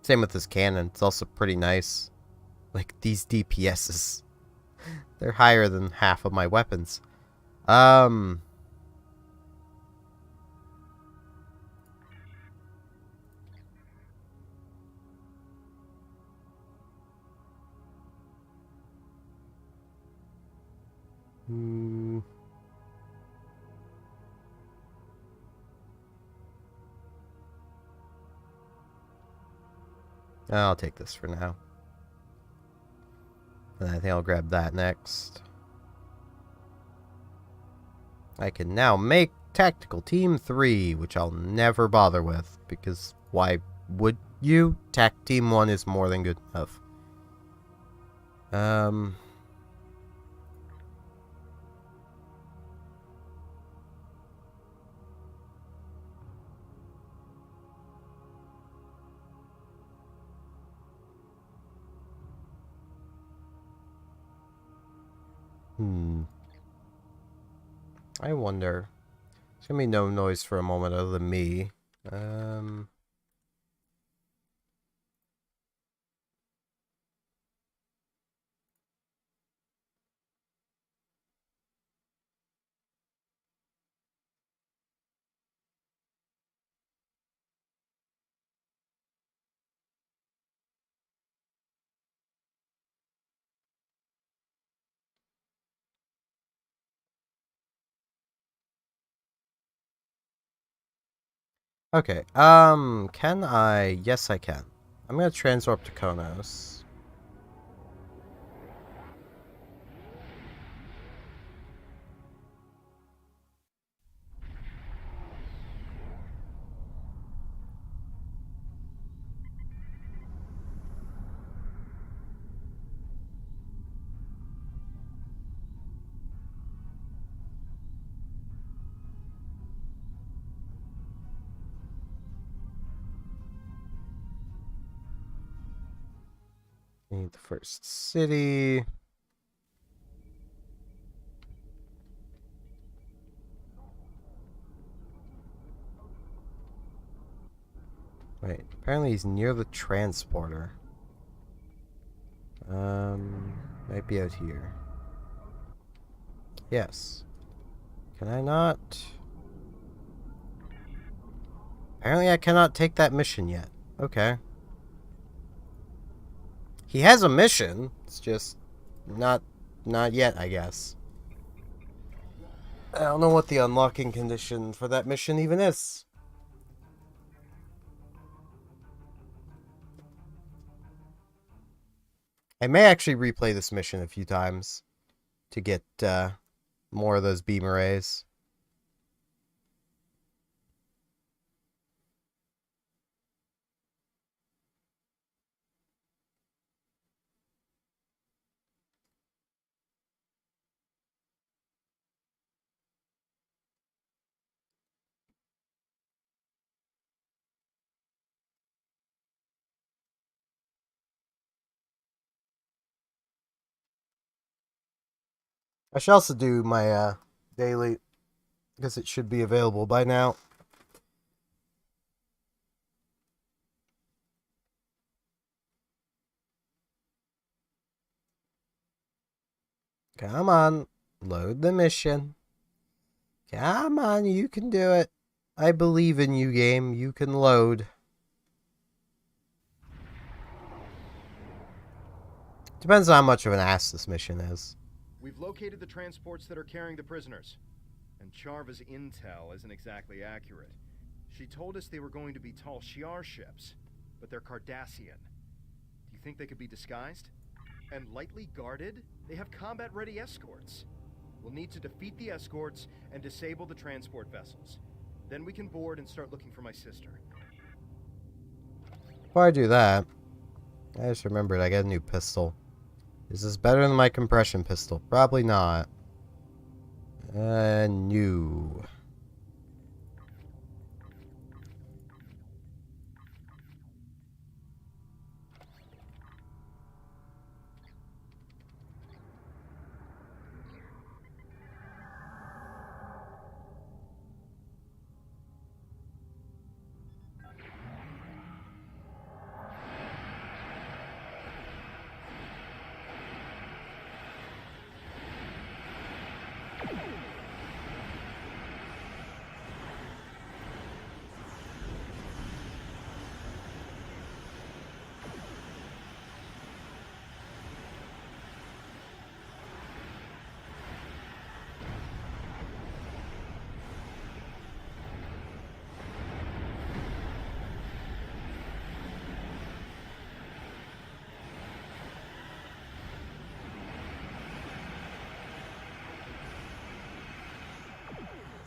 Same with this cannon. It's also pretty nice. Like, these DPSs. They're higher than half of my weapons. I'll take this for now. And I think I'll grab that next. I can now make Tactical Team 3, which I'll never bother with, because why would you? Tac Team 1 is more than good enough. I wonder. There's gonna be no noise for a moment other than me. Okay, can I? Yes, I can. I'm gonna transwarp to Konos. Need the first city. Wait, apparently he's near the transporter. Might be out here. Yes. Can I not? Apparently I cannot take that mission yet. Okay. He has a mission. It's just not yet, I guess. I don't know what the unlocking condition for that mission even is. I may actually replay this mission a few times to get more of those beam arrays. I should also do my daily, because it should be available by now. Come on, load the mission. Come on, you can do it. I believe in you, game. You can load. Depends on how much of an ass this mission is. We've located the transports that are carrying the prisoners. And Charva's intel isn't exactly accurate. She told us they were going to be tall Shi'ar ships, but they're Cardassian. Do you think they could be disguised? And lightly guarded? They have combat-ready escorts. We'll need to defeat the escorts and disable the transport vessels. Then we can board and start looking for my sister. Before I do that, I just remembered I got a new pistol. Is this better than my compression pistol? Probably not. New.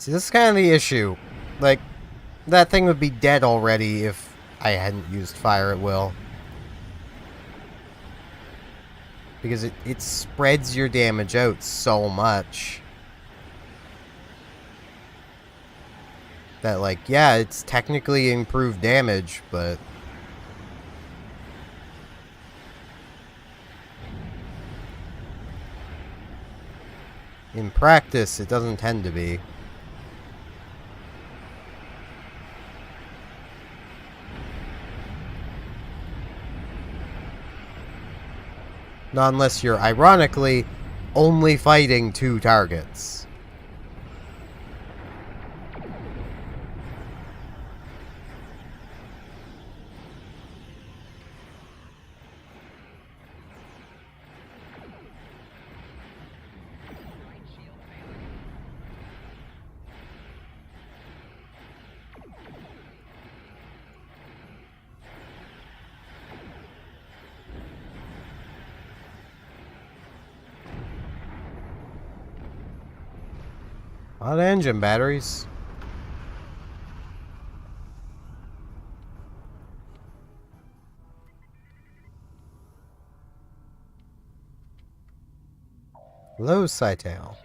See, this is kind of the issue. Like, that thing would be dead already if I hadn't used fire at will. Because it spreads your damage out so much. That, like, yeah, it's technically improved damage, but... in practice, it doesn't tend to be. Not unless you're, ironically, only fighting 2 targets. A lot of engine batteries. Low Scytale.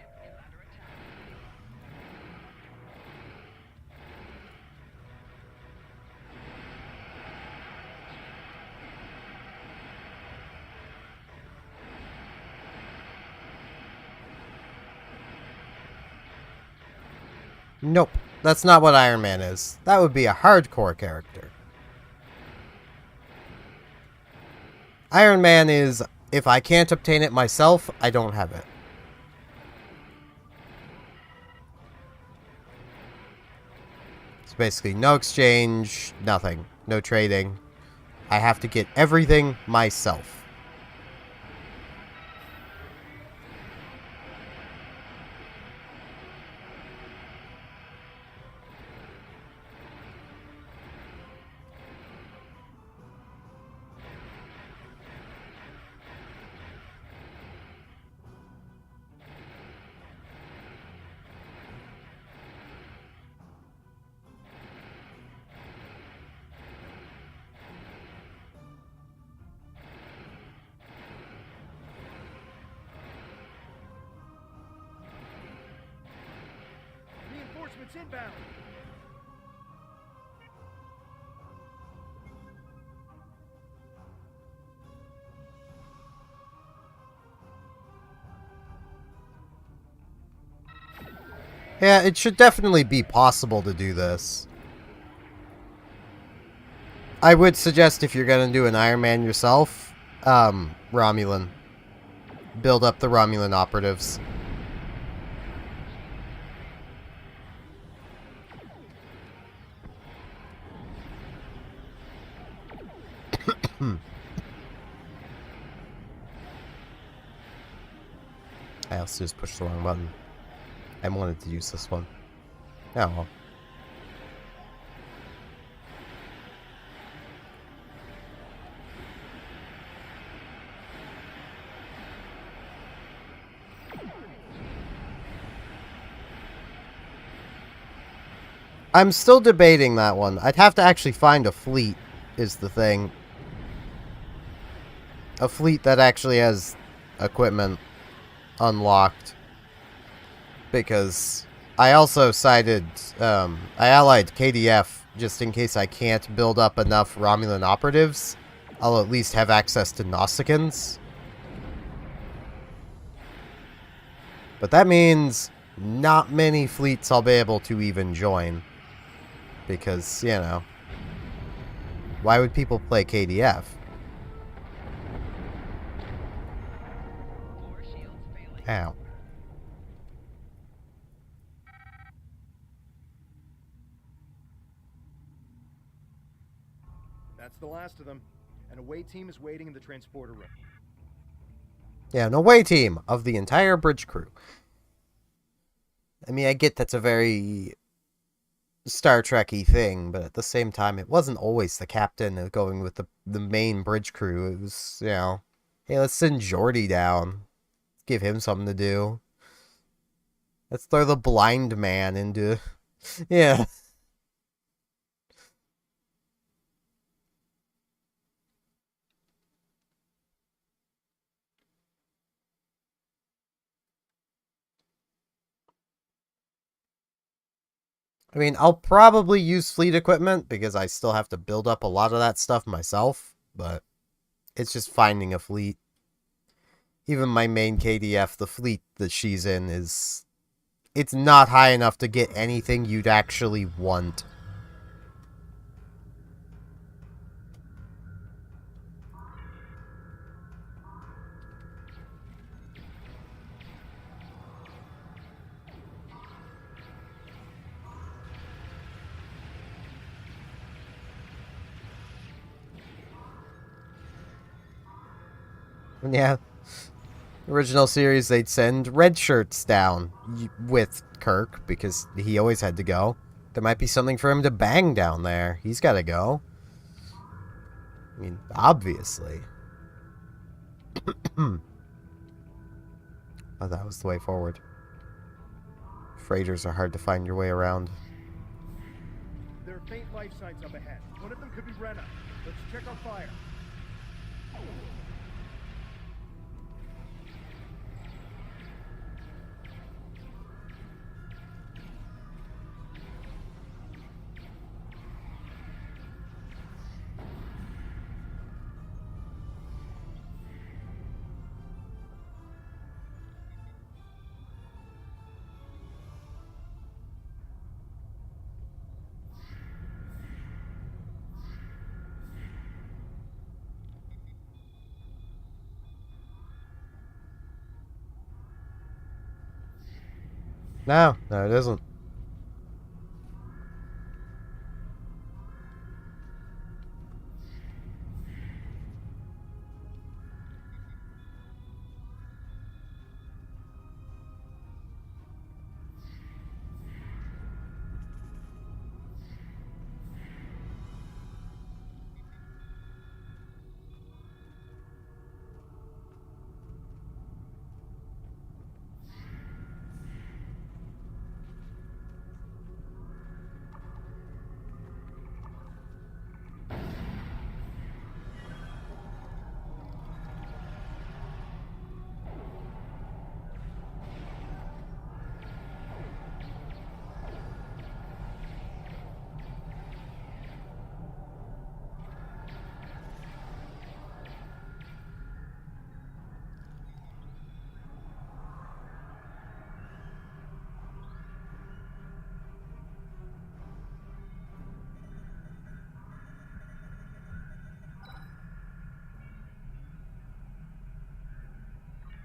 Nope, that's not what Iron Man is. That would be a hardcore character. Iron Man is, if I can't obtain it myself, I don't have it. It's basically no exchange, nothing. No trading. I have to get everything myself. Reinforcements inbound. Yeah, it should definitely be possible to do this. I would suggest if you're going to do an Iron Man yourself, Romulan. Build up the Romulan operatives. I also just pushed the wrong button. I wanted to use this one. Oh well. I'm still debating that one. I'd have to actually find a fleet, is the thing. A fleet that actually has equipment unlocked. Because I also cited, I allied KDF just in case I can't build up enough Romulan operatives. I'll at least have access to Nausicaans. But that means not many fleets I'll be able to even join. Because, you know, why would people play KDF? Ow. That's the last of them. An away team is waiting in the transporter room. Yeah, an away team of the entire bridge crew. I mean, I get that's a very Star Trek-y thing, but at the same time, it wasn't always the captain going with the main bridge crew. It was, you know, hey, let's send Geordi down. Give him something to do. Let's throw the blind man into... Yeah. I mean, I'll probably use fleet equipment because I still have to build up a lot of that stuff myself, but it's just finding a fleet. Even my main KDF, the fleet that she's in, is... It's not high enough to get anything you'd actually want. Yeah. Original series, they'd send red shirts down with Kirk because he always had to go. There might be something for him to bang down there. He's got to go. I mean, obviously. Oh, that was the way forward. Freighters are hard to find your way around. There are faint life signs up ahead. One of them could be Rena. Let's check our fire. No, it isn't.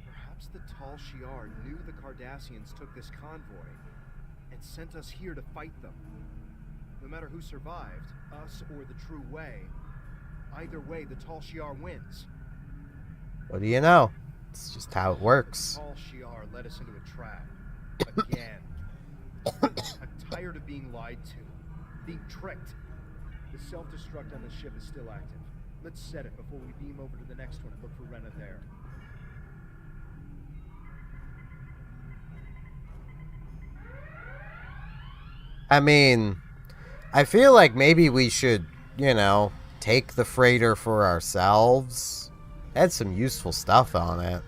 Perhaps the Tal Shiar knew the Cardassians took this convoy and sent us here to fight them. No matter who survived, us or the True Way, either way the Tal Shiar wins. What do you know? It's just how it works. The Tal Shiar led us into a trap. Again. I'm tired of being lied to. Being tricked. The self-destruct on this ship is still active. Let's set it before we beam over to the next one and look for Rena there. I mean, I feel like maybe we should, take the freighter for ourselves. Had some useful stuff on it.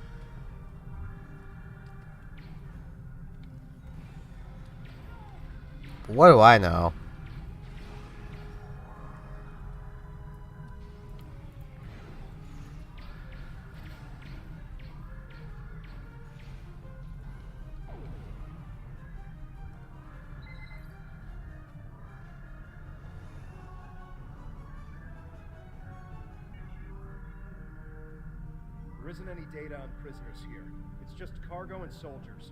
What do I know? There isn't any data on prisoners here. It's just cargo and soldiers.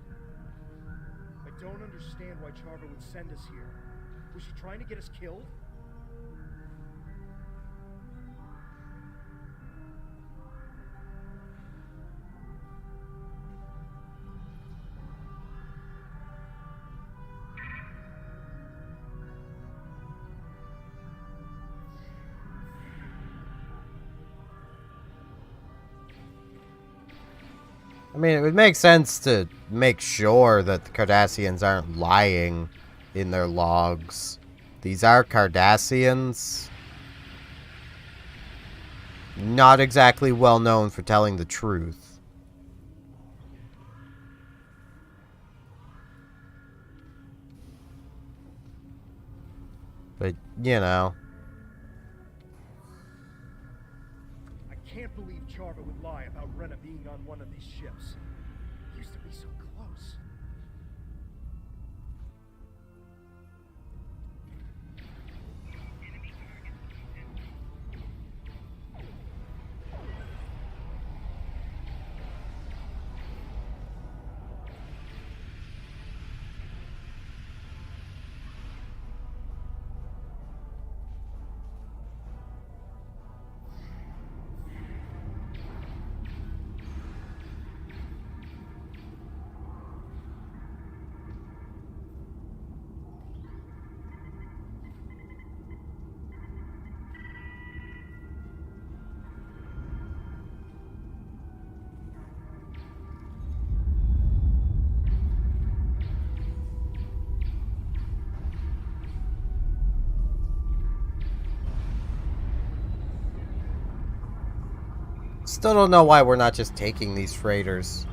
I don't understand why Charver would send us here. Was she trying to get us killed? I mean, it would make sense to make sure that the Cardassians aren't lying in their logs. These are Cardassians. Not exactly well known for telling the truth. But, you know. I can't believe Charva would lie about Rena being on one of these ships. Used to be so close. Still don't know why we're not just taking these freighters.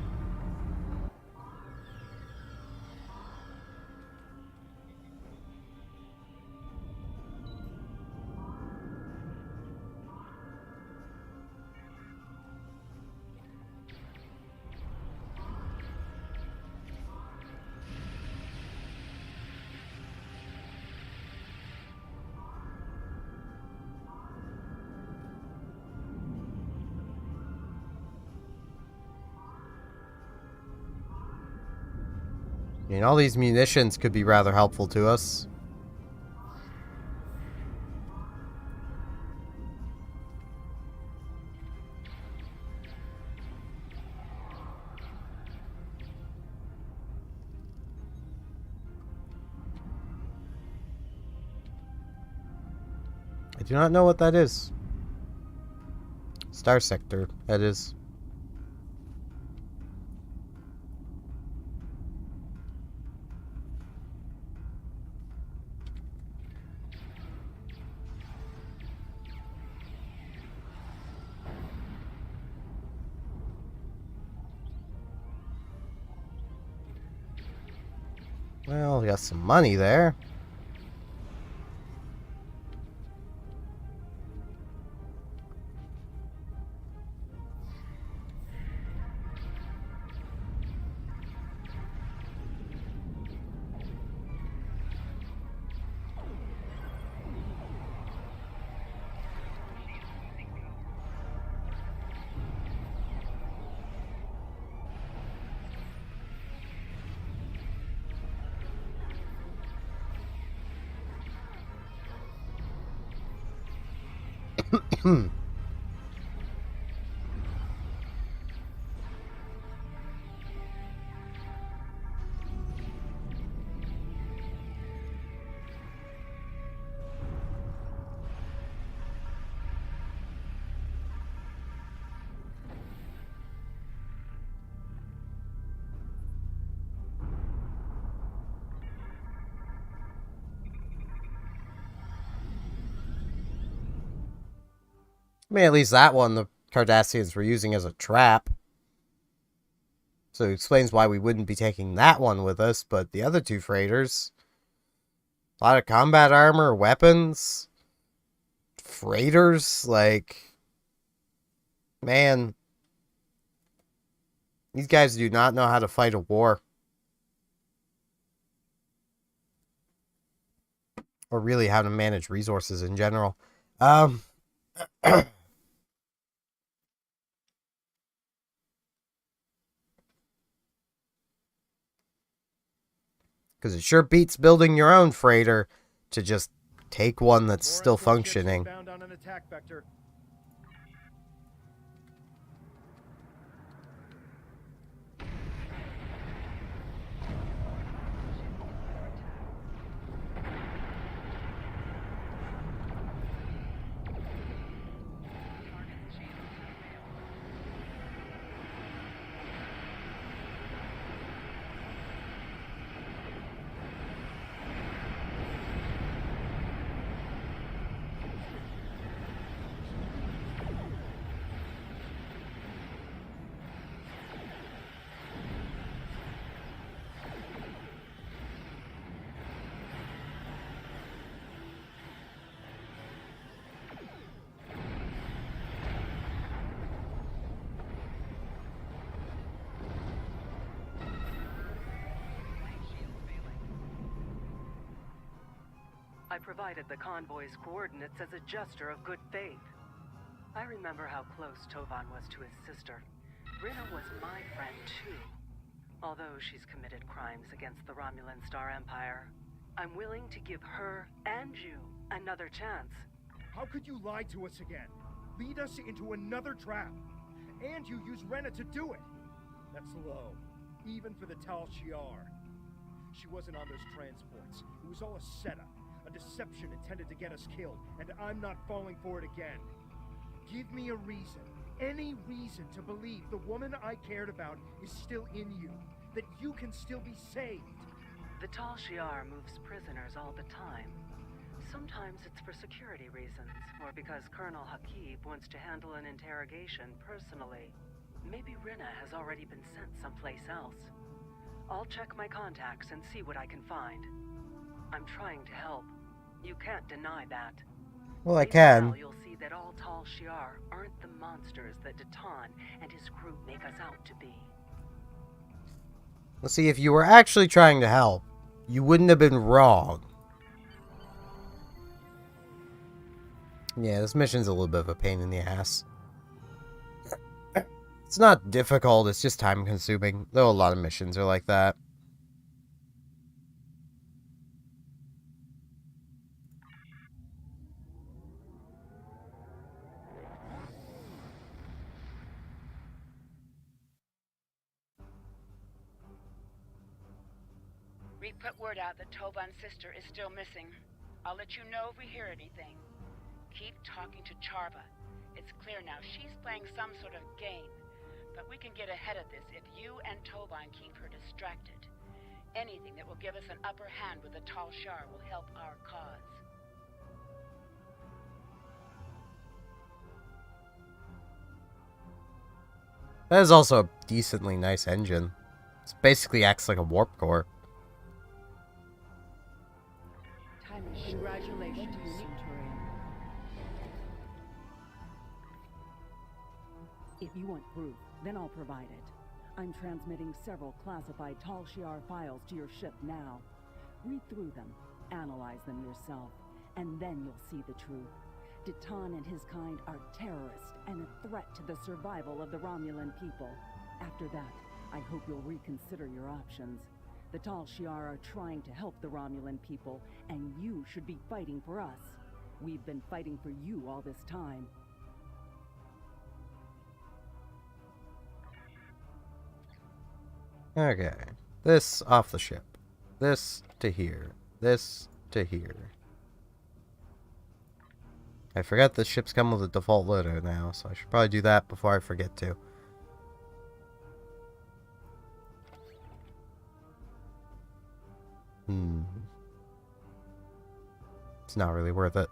I mean, all these munitions could be rather helpful to us. I do not know what that is. Star Sector, that is. Well, we got some money there. I mean, at least that one the Cardassians were using as a trap. So it explains why we wouldn't be taking that one with us, but the other two freighters... A lot of combat armor, weapons... Freighters, like... Man... These guys do not know how to fight a war. Or really how to manage resources in general. Because it sure beats building your own freighter to just take one that's still functioning. Bound on an attack vector. I provided the convoy's coordinates as a gesture of good faith. I remember how close Tovan was to his sister. Rina was my friend too. Although she's committed crimes against the Romulan Star Empire, I'm willing to give her and you another chance. How could you lie to us again? Lead us into another trap. And you use Rena to do it. That's low, even for the Tal Shiar. She wasn't on those transports. It was all a setup, a deception intended to get us killed, and I'm not falling for it again. Give me a reason, any reason to believe the woman I cared about is still in you, that you can still be saved. The Tal Shiar moves prisoners all the time. Sometimes it's for security reasons, or because Colonel Hakib wants to handle an interrogation personally. Maybe Rina has already been sent someplace else. I'll check my contacts and see what I can find. I'm trying to help. You can't deny that. Well, I can. Now you'll see that all Tal Shiar aren't the monsters that Datan and his crew make us out to be. Let's see, if you were actually trying to help, you wouldn't have been wrong. Yeah, this mission's a little bit of a pain in the ass. It's not difficult, it's just time consuming. Though a lot of missions are like that. We put word out that Tovan's sister is still missing. I'll let you know if we hear anything. Keep talking to Charva. It's clear now she's playing some sort of game. But we can get ahead of this if you and Tovan keep her distracted. Anything that will give us an upper hand with the Tal Shiar will help our cause. That is also a decently nice engine. It basically acts like a warp core. Congratulations, Centurion. If you want proof, then I'll provide it. I'm transmitting several classified Tal Shiar files to your ship now. Read through them, analyze them yourself, and then you'll see the truth. Datan and his kind are terrorists and a threat to the survival of the Romulan people. After that, I hope you'll reconsider your options. The Tal Shiar are trying to help the Romulan people, and you should be fighting for us. We've been fighting for you all this time. Okay. This off the ship. This to here. This to here. I forgot the ships come with a default loader now, so I should probably do that before I forget to. It's not really worth it.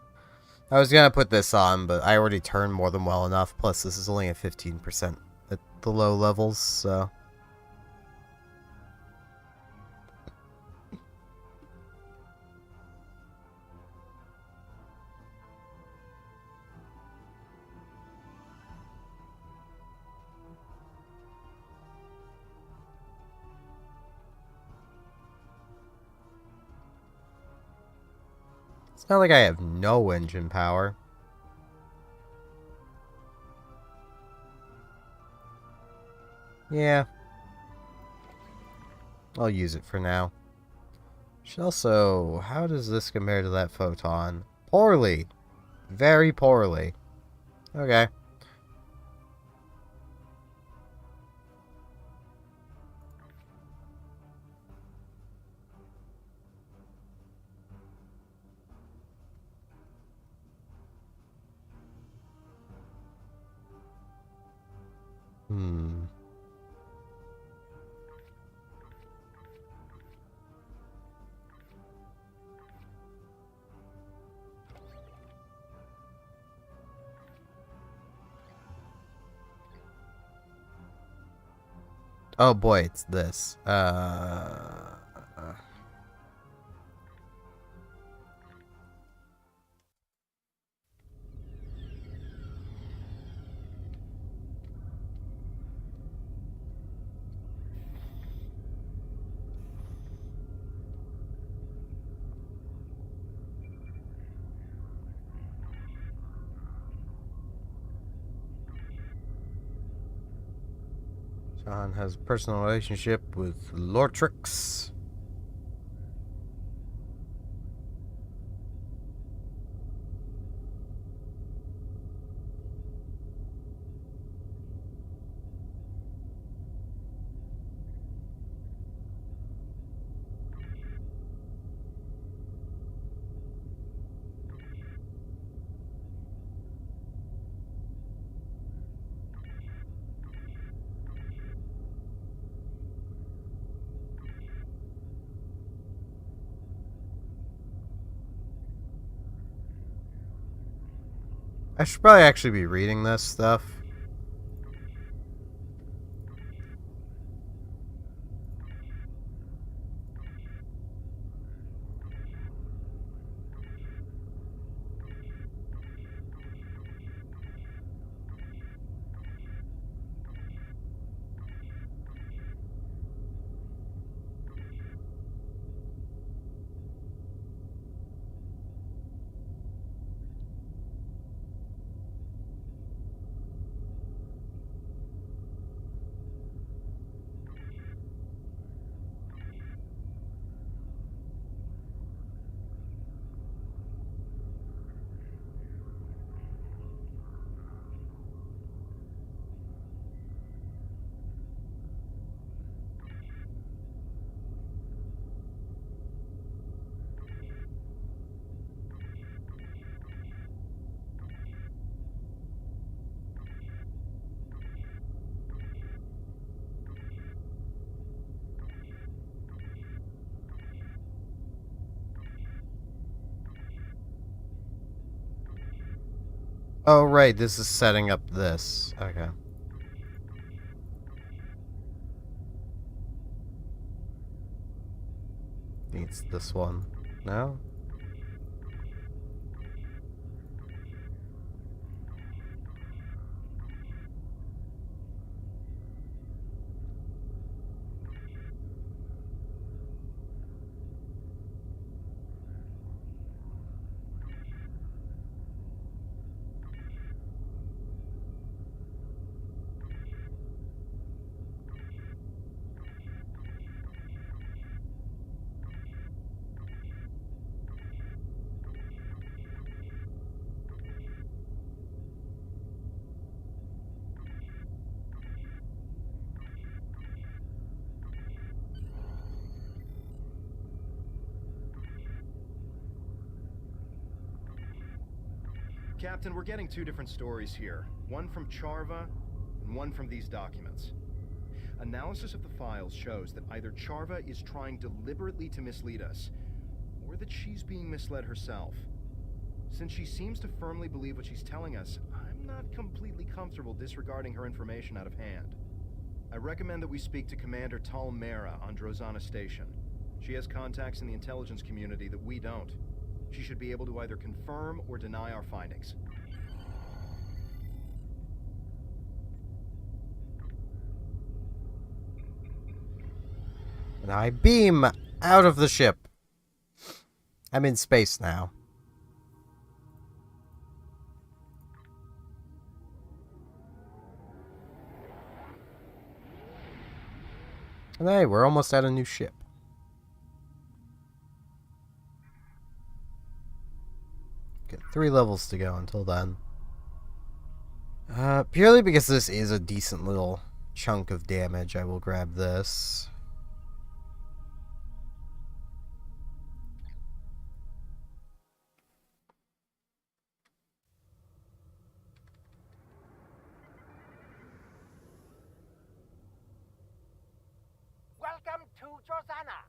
I was gonna put this on, but I already turned more than well enough, plus this is only at 15% at the low levels, so... It's not like I have no engine power. Yeah. I'll use it for now. Should also, how does this compare to that photon? Poorly. Very poorly. Okay. Oh boy, it's this. John has a personal relationship with Lortrix. I should probably actually be reading this stuff. Oh, right, this is setting up this. Okay. I think it's this one. No? Captain, we're getting two different stories here. One from Charva, and one from these documents. Analysis of the files shows that either Charva is trying deliberately to mislead us, or that she's being misled herself. Since she seems to firmly believe what she's telling us, I'm not completely comfortable disregarding her information out of hand. I recommend that we speak to Commander Tal Mera on Drozana Station. She has contacts in the intelligence community that we don't. She should be able to either confirm or deny our findings. And I beam out of the ship. I'm in space now. And hey, we're almost at a new ship. Got 3 levels to go until then. Purely because this is a decent little chunk of damage, I will grab this. Welcome to Drozana.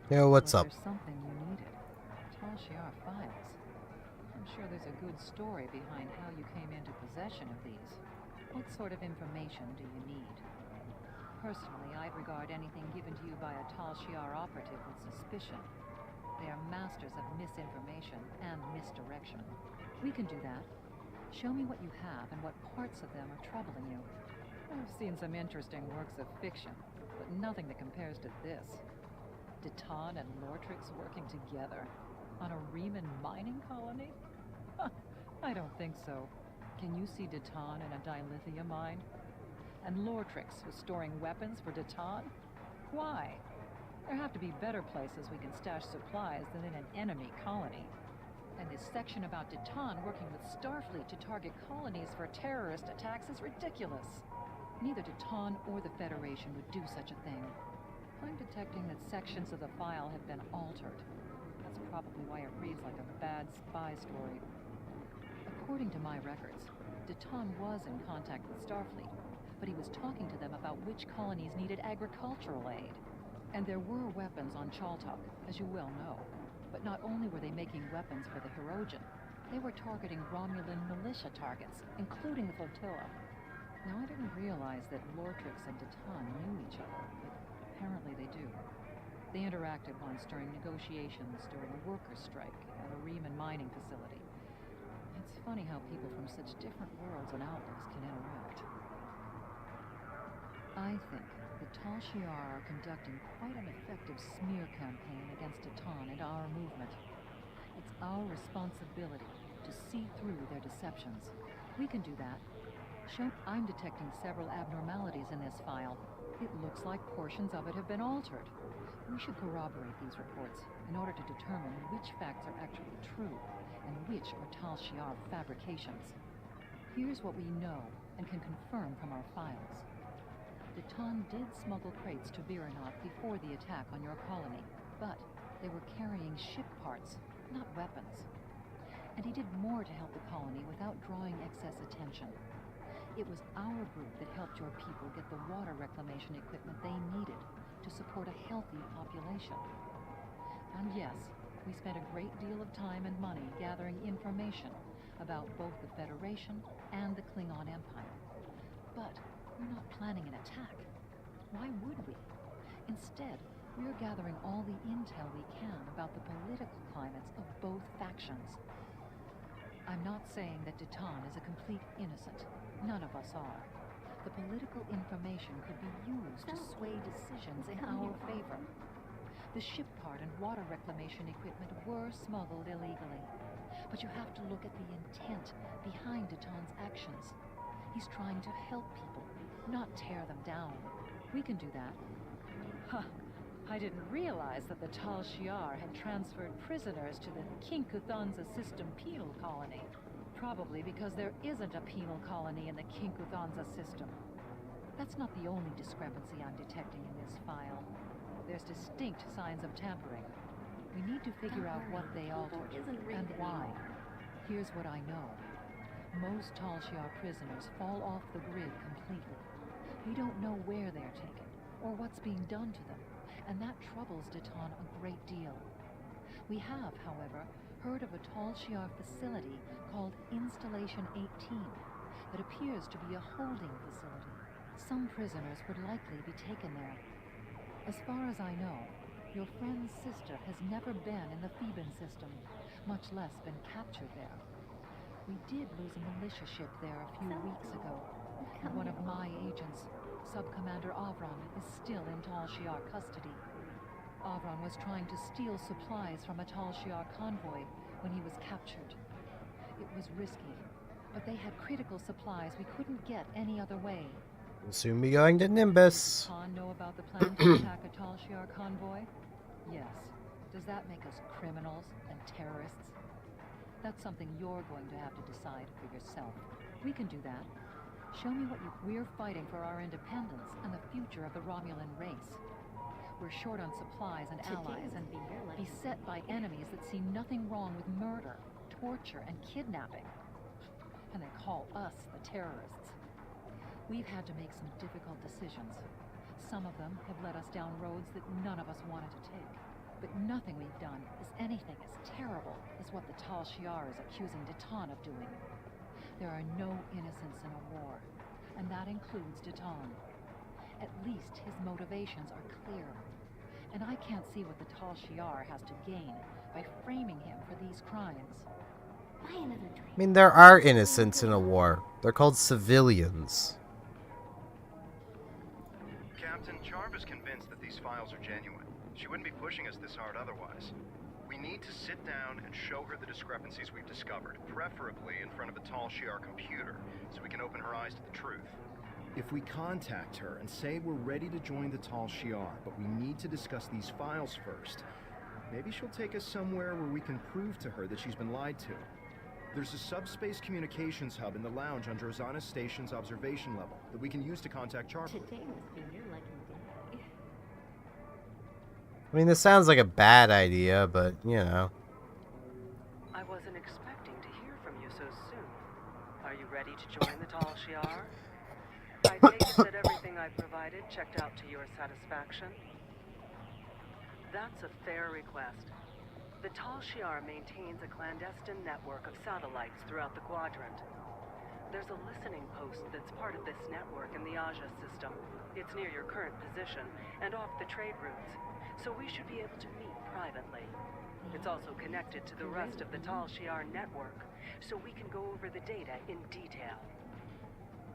Yo, what's up? There's something you needed. Tal Shiar files. I'm sure there's a good story behind how you came into possession of these. What sort of information do you need? Personally, I'd regard anything given to you by a Tal Shiar operative with suspicion. They are masters of misinformation and misdirection. We can do that. Show me what you have and what parts of them are troubling you. I've seen some interesting works of fiction, but nothing that compares to this. Deton and Lortrix working together on a Riemann mining colony? I don't think so. Can you see Deton in a dilithium mine? And Lortrix was storing weapons for Deton? Why? There have to be better places we can stash supplies than in an enemy colony. And this section about Deton working with Starfleet to target colonies for terrorist attacks is ridiculous. Neither Deton or the Federation would do such a thing. I'm detecting that sections of the file have been altered. That's probably why it reads like a bad spy story. According to my records, Deton was in contact with Starfleet, but he was talking to them about which colonies needed agricultural aid. And there were weapons on Chaltok, as you well know. But not only were they making weapons for the Hirogen, they were targeting Romulan militia targets, including the flotilla. Now, I didn't realize that Lortrix and Deton knew each other, but apparently they do. They interacted once during negotiations during a workers' strike at a Riemann mining facility. It's funny how people from such different worlds and outlooks can interact. I think the Tal Shiar are conducting quite an effective smear campaign against Deton and our movement. It's our responsibility to see through their deceptions. We can do that. I'm detecting several abnormalities in this file. It looks like portions of it have been altered. We should corroborate these reports in order to determine which facts are actually true and which are Tal Shiar fabrications. Here's what we know and can confirm from our files. Deton did smuggle crates to Viranov before the attack on your colony, but they were carrying ship parts, not weapons. And he did more to help the colony without drawing excess attention. It was our group that helped your people get the water reclamation equipment they needed to support a healthy population. And yes, we spent a great deal of time and money gathering information about both the Federation and the Klingon Empire. But we're not planning an attack. Why would we? Instead, we're gathering all the intel we can about the political climates of both factions. I'm not saying that Deton is a complete innocent. None of us are. The political information could be used to sway decisions in our favor. The ship part and water reclamation equipment were smuggled illegally. But you have to look at the intent behind Deton's actions. He's trying to help people, not tear them down. We can do that. Huh. I didn't realize that the Tal Shiar had transferred prisoners to the Kinkuthanza system penal colony. Probably because there isn't a penal colony in the Kinkuthanza system. That's not the only discrepancy I'm detecting in this file. There's distinct signs of tampering. We need to figure out what they altered and why. Here's what I know. Most Tal Shiar prisoners fall off the grid completely. We don't know where they're taken or what's being done to them, and that troubles Deton a great deal. We have, however, heard of a Tal Shiar facility called Installation 18 that appears to be a holding facility. Some prisoners would likely be taken there. As far as I know, your friend's sister has never been in the Theban system, much less been captured there. We did lose a militia ship there a few weeks ago, and one of my agents, Sub-Commander Avron, is still in Tal Shiar custody. Avron was trying to steal supplies from a Tal Shiar convoy when he was captured. It was risky, but they had critical supplies we couldn't get any other way. We'll soon be going to Nimbus. Does Khan know about the plan to attack a Tal Shiar convoy? Yes. Does that make us criminals and terrorists? That's something you're going to have to decide for yourself. We can do that. Show me what we're fighting for our independence and the future of the Romulan race. We're short on supplies and allies and beset by enemies that see nothing wrong with murder, torture, and kidnapping. And they call us the terrorists. We've had to make some difficult decisions. Some of them have led us down roads that none of us wanted to take. But nothing we've done is anything as terrible as what the Tal Shiar is accusing Deton of doing. There are no innocents in a war, and that includes Deton. At least his motivations are clear. And I can't see what the Tal Shiar has to gain by framing him for these crimes. I mean, there are innocents in a war. They're called civilians. Captain, Jarva's convinced that these files are genuine. She wouldn't be pushing us this hard otherwise. We need to sit down and show her the discrepancies we've discovered, preferably in front of a Tal Shiar computer, so we can open her eyes to the truth. If we contact her and say we're ready to join the Tal Shiar, but we need to discuss these files first, maybe she'll take us somewhere where we can prove to her that she's been lied to. There's a subspace communications hub in the lounge on Drozana Station's observation level that we can use to contact Charlie. Today must be your lucky day. I mean, this sounds like a bad idea, but, you know. I wasn't expecting to hear from you so soon. Are you ready to join the Tal Shiar? I take it that everything I provided checked out to your satisfaction? That's a fair request. The Tal Shiar maintains a clandestine network of satellites throughout the quadrant. There's a listening post that's part of this network in the Aja system. It's near your current position and off the trade routes, so we should be able to meet privately. It's also connected to the rest of the Tal Shiar network, so we can go over the data in detail.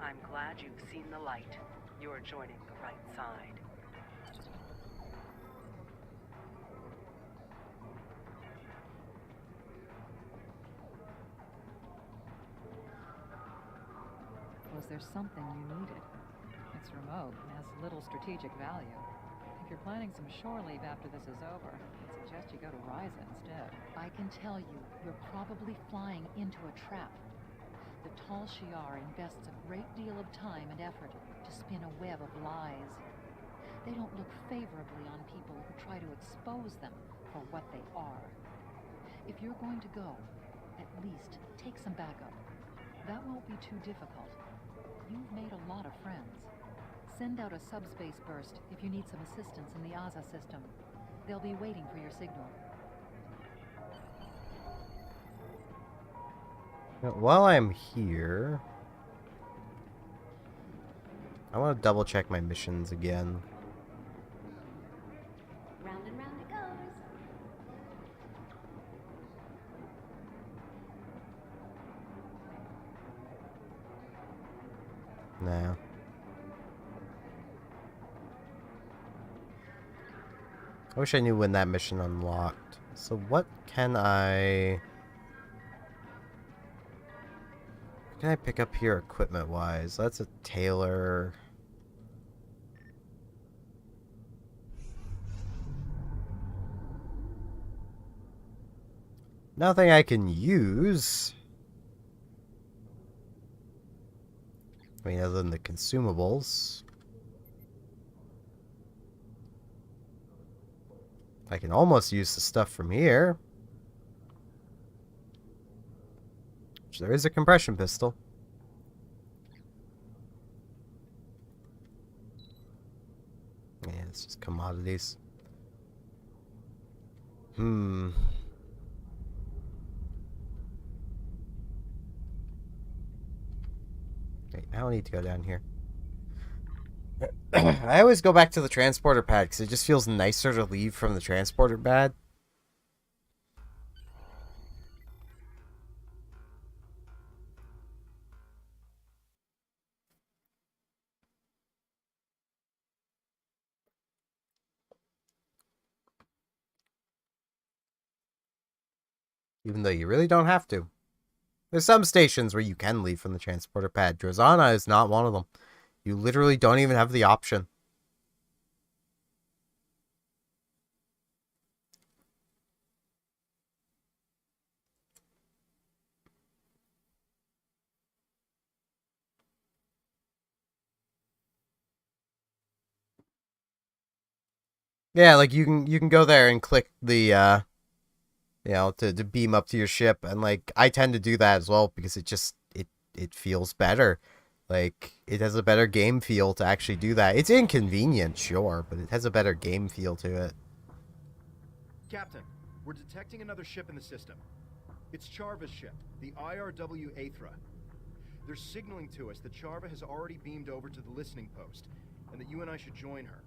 I'm glad you've seen the light. You're joining the right side. Was there something you needed? It's remote and has little strategic value. If you're planning some shore leave after this is over, I'd suggest you go to Ryza instead. I can tell you, you're probably flying into a trap. The Tal Shiar invests a great deal of time and effort to spin a web of lies. They don't look favorably on people who try to expose them for what they are. If you're going to go, at least take some backup. That won't be too difficult. You've made a lot of friends. Send out a subspace burst if you need some assistance in the Aza system. They'll be waiting for your signal. While I'm here, I want to double check my missions again. Round and round it goes. No. I wish I knew when that mission unlocked. So what can I pick up here equipment-wise? That's a tailor. Nothing I can use. I mean, other than the consumables. I can almost use the stuff from here. There is a compression pistol. Yeah, it's just commodities. Wait, I don't need to go down here. I always go back to the transporter pad because it just feels nicer to leave from the transporter pad. Even though you really don't have to. There's some stations where you can leave from the transporter pad. Drozana is not one of them. You literally don't even have the option. Yeah, like you can go there and click the you know, to beam up to your ship, and like I tend to do that as well because it feels better. Like it has a better game feel to actually do that. It's inconvenient, sure, but it has a better game feel to it. Captain, we're detecting another ship in the system. It's Charva's ship, the IRW Aethra. They're signaling to us that Charva has already beamed over to the listening post, and that you and I should join her.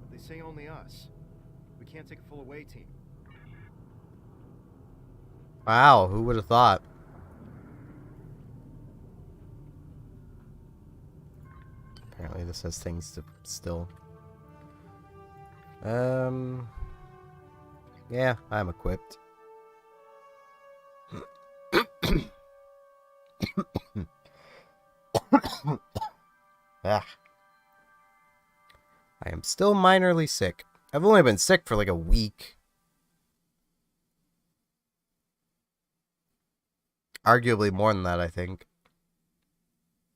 But they say only us. We can't take a full away team. Wow, who would have thought? Apparently this has things to still. Yeah, I'm equipped. Ah. I am still minorly sick. I've only been sick for like a week. Arguably more than that, I think.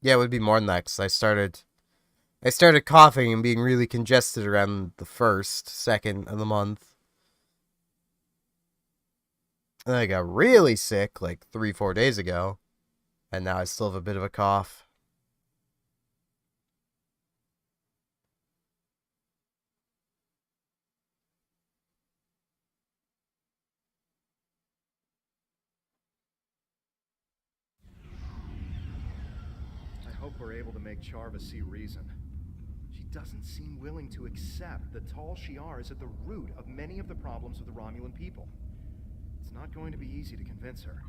Yeah, it would be more than that, because I started coughing and being really congested around the 1st, 2nd of the month. And I got really sick like 3-4 days ago. And now I still have a bit of a cough. I hope we're able to make Charva see reason. She doesn't seem willing to accept that Tal Shiar is at the root of many of the problems of the Romulan people. It's not going to be easy to convince her.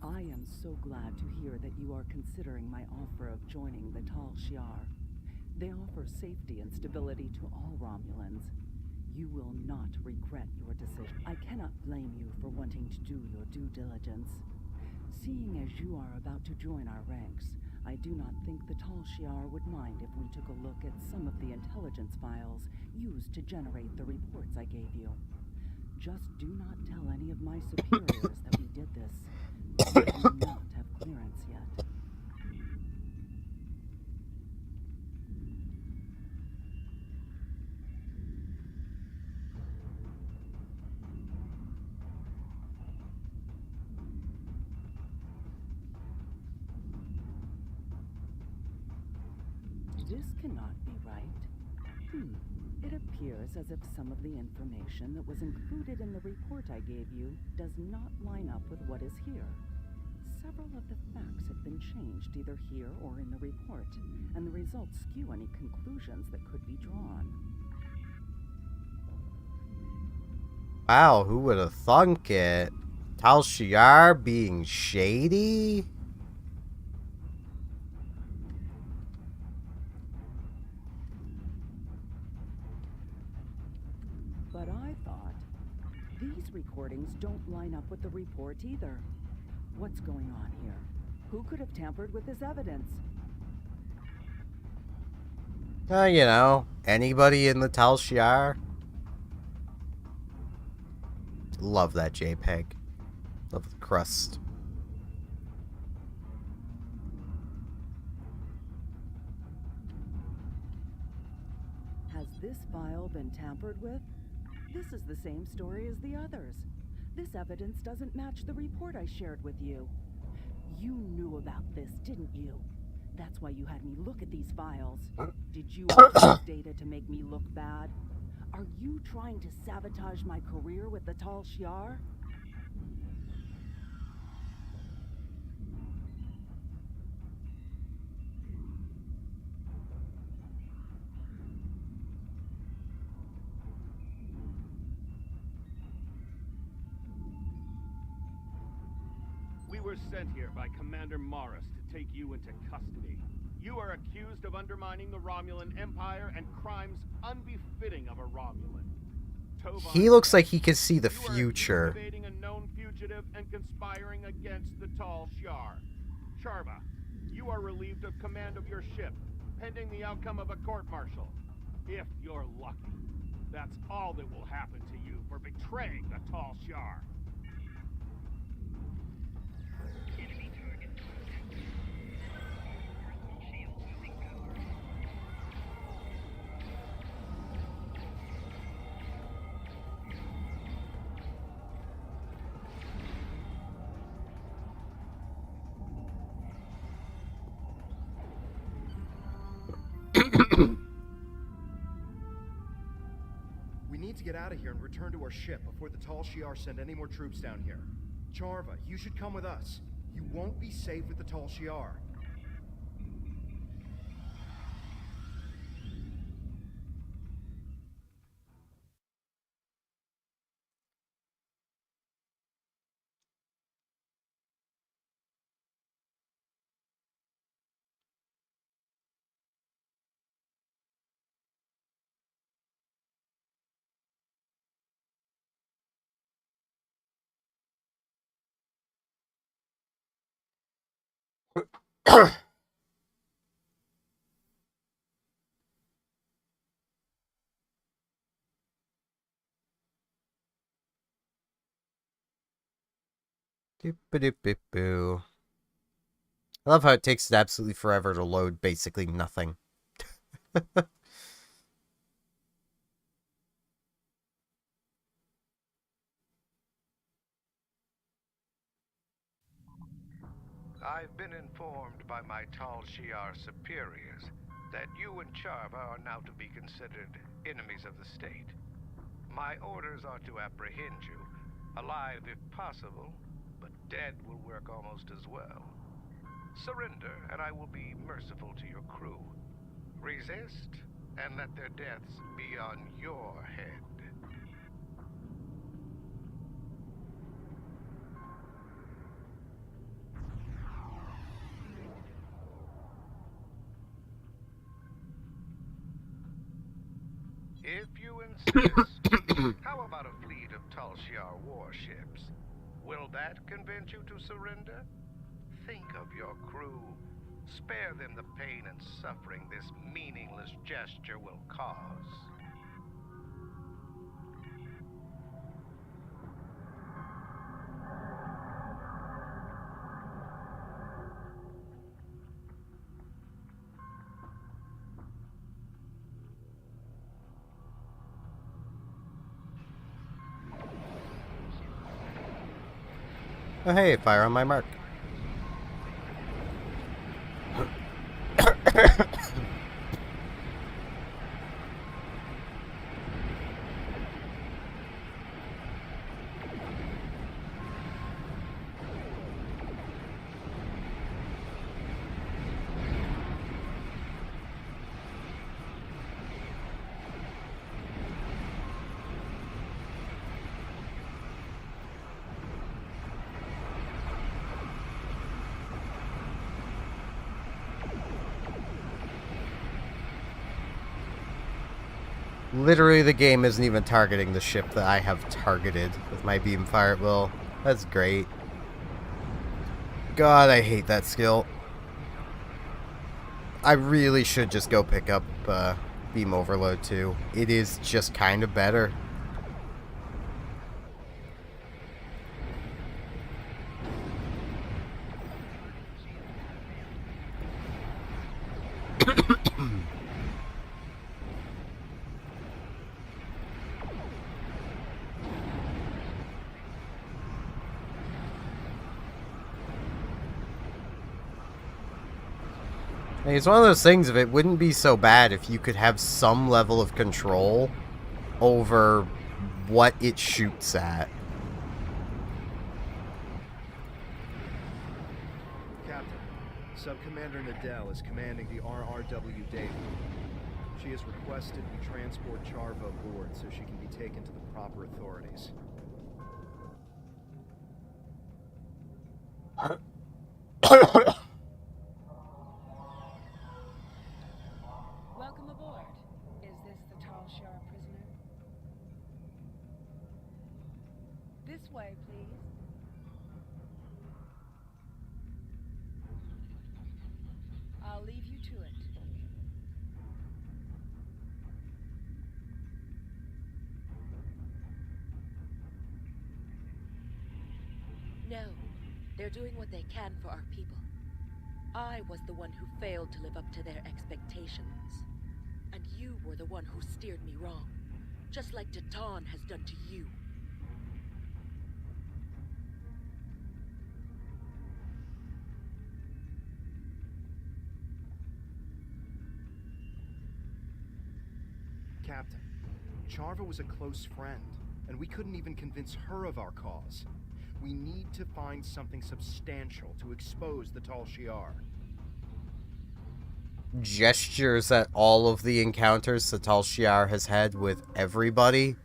I am so glad to hear that you are considering my offer of joining the Tal Shiar. They offer safety and stability to all Romulans. You will not regret your decision. I cannot blame you for wanting to do your due diligence. Seeing as you are about to join our ranks, I do not think the Tal Shiar would mind if we took a look at some of the intelligence files used to generate the reports I gave you. Just do not tell any of my superiors that we did this. We do not have clearance yet. This cannot be right. It appears as if some of the information that was included in the report I gave you does not line up with what is here. Several of the facts have been changed either here or in the report, and the results skew any conclusions that could be drawn. Wow, who would have thunk it? Tal Shiar being shady? But I thought, these recordings don't line up with the report either. What's going on here? Who could have tampered with this evidence? You know, anybody in the Tal Shiar? Love that JPEG. Love the crust. Has this file been tampered with? This is the same story as the others. This evidence doesn't match the report I shared with you. You knew about this, didn't you? That's why you had me look at these files. Did you want this data to make me look bad? Are you trying to sabotage my career with the Tal Shiar? We were sent here by Commander Morris to take you into custody. You are accused of undermining the Romulan Empire and crimes unbefitting of a Romulan. He looks like he can see the future. You are evading a known fugitive and conspiring against the Tal Shiar. Charva, you are relieved of command of your ship, pending the outcome of a court-martial. If you're lucky, that's all that will happen to you for betraying the Tal Shiar. We need to get out of here and return to our ship before the Tal Shiar send any more troops down here. Charva, you should come with us. You won't be safe with the Tal Shiar. Doop-a-doop-a-boo. I love how it takes it absolutely forever to load basically nothing. I've been informed by my Tal Shiar superiors that you and Charva are now to be considered enemies of the state. My orders are to apprehend you, alive if possible, but dead will work almost as well. Surrender, and I will be merciful to your crew. Resist, and let their deaths be on your head. If you insist, how about a fleet of Tal Shiar warships? Will that convince you to surrender? Think of your crew. Spare them the pain and suffering this meaningless gesture will cause. Oh hey, fire on my mark. Literally, the game isn't even targeting the ship that I have targeted with my beam fire at will. That's great. God, I hate that skill. I really should just go pick up beam overload too. It is just kind of better. It's one of those things, if it wouldn't be so bad if you could have some level of control over what it shoots at. Captain, Sub-Commander Nadell is commanding the RRW Dave. She has requested we transport Charva aboard so she can be taken to the proper authorities. Welcome aboard. Is this the Tal Shiar prisoner? This way, please. I'll leave you to it. No. They're doing what they can for our people. I was the one who failed to live up to their expectations. And you were the one who steered me wrong. Just like Datan has done to you. Captain, Charva was a close friend, and we couldn't even convince her of our cause. We need to find something substantial to expose the Tal Shiar. Gestures at all of the encounters the Tal Shiar has had with everybody.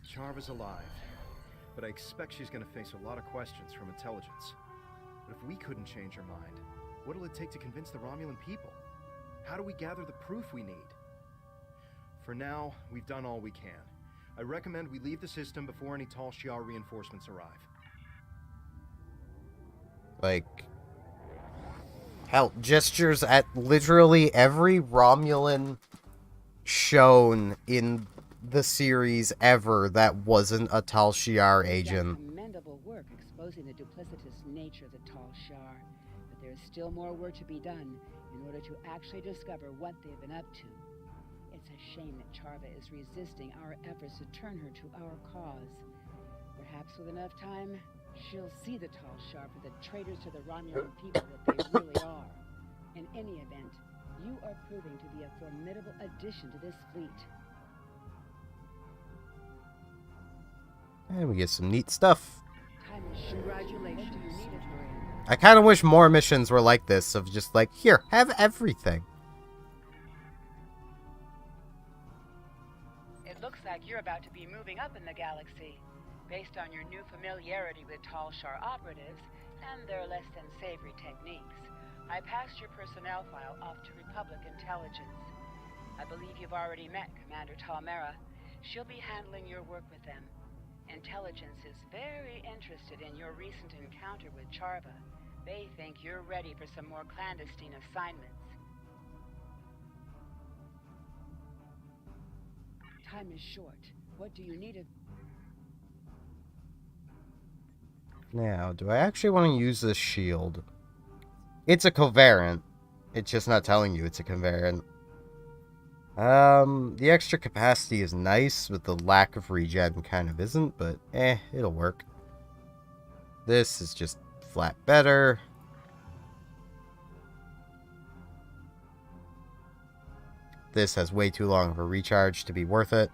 Charva's alive, but I expect she's going to face a lot of questions from intelligence. But if we couldn't change her mind, what'll it take to convince the Romulan people? How do we gather the proof we need? For now, we've done all we can. I recommend we leave the system before any Tal Shiar reinforcements arrive. Like, Hell, gestures at literally every Romulan shown in the series ever that wasn't a Tal Shiar agent. Commendable work exposing the duplicitous nature of the Tal Shiar, but there is still more work to be done in order to actually discover what they've been up to. It's a shame that Charva is resisting our efforts to turn her to our cause. Perhaps with enough time, she'll see the Tal Shiar for the traitors to the Romulan people that they really are. In any event, you are proving to be a formidable addition to this fleet. And we get some neat stuff. Congratulations. I kind of wish more missions were like this, of just like, here, have everything. It looks like you're about to be moving up in the galaxy. Based on your new familiarity with Tal Shiar operatives and their less than savory techniques, I passed your personnel file off to Republic Intelligence. I believe you've already met Commander Talmera. She'll be handling your work with them. Intelligence is very interested in your recent encounter with Charva. They think you're ready for some more clandestine assignments. Time is short. What do you need of... Now, do I actually want to use this shield? It's a covariant. It's just not telling you it's a covariant. The extra capacity is nice, but the lack of regen kind of isn't, but it'll work. This is just flat better. This has way too long of a recharge to be worth it.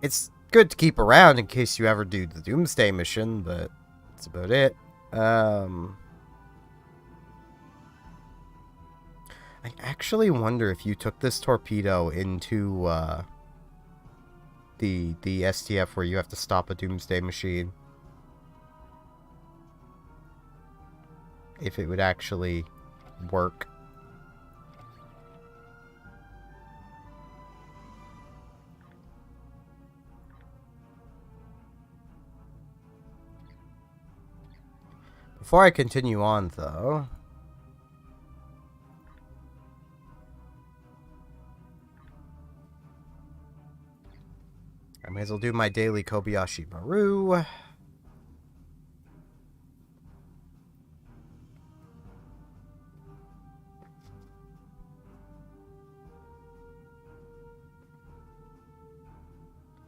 It's good to keep around in case you ever do the Doomsday mission, but that's about it. I actually wonder if you took this torpedo into the STF where you have to stop a Doomsday machine, if it would actually work. Before I continue on, though, I may as well do my daily Kobayashi Maru.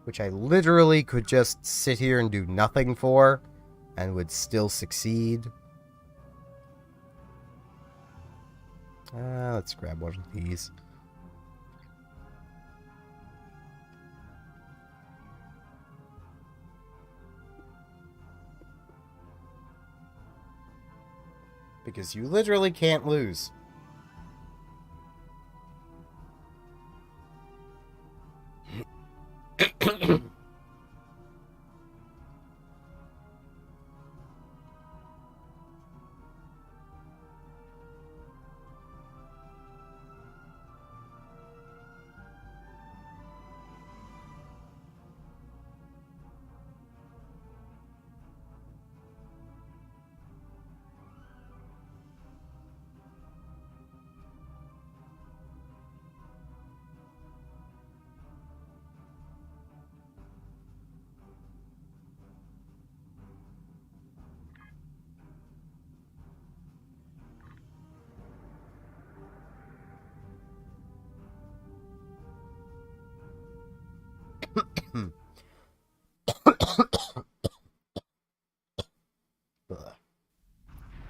Which I literally could just sit here and do nothing for, and would still succeed. Let's grab one of these. Because you literally can't lose.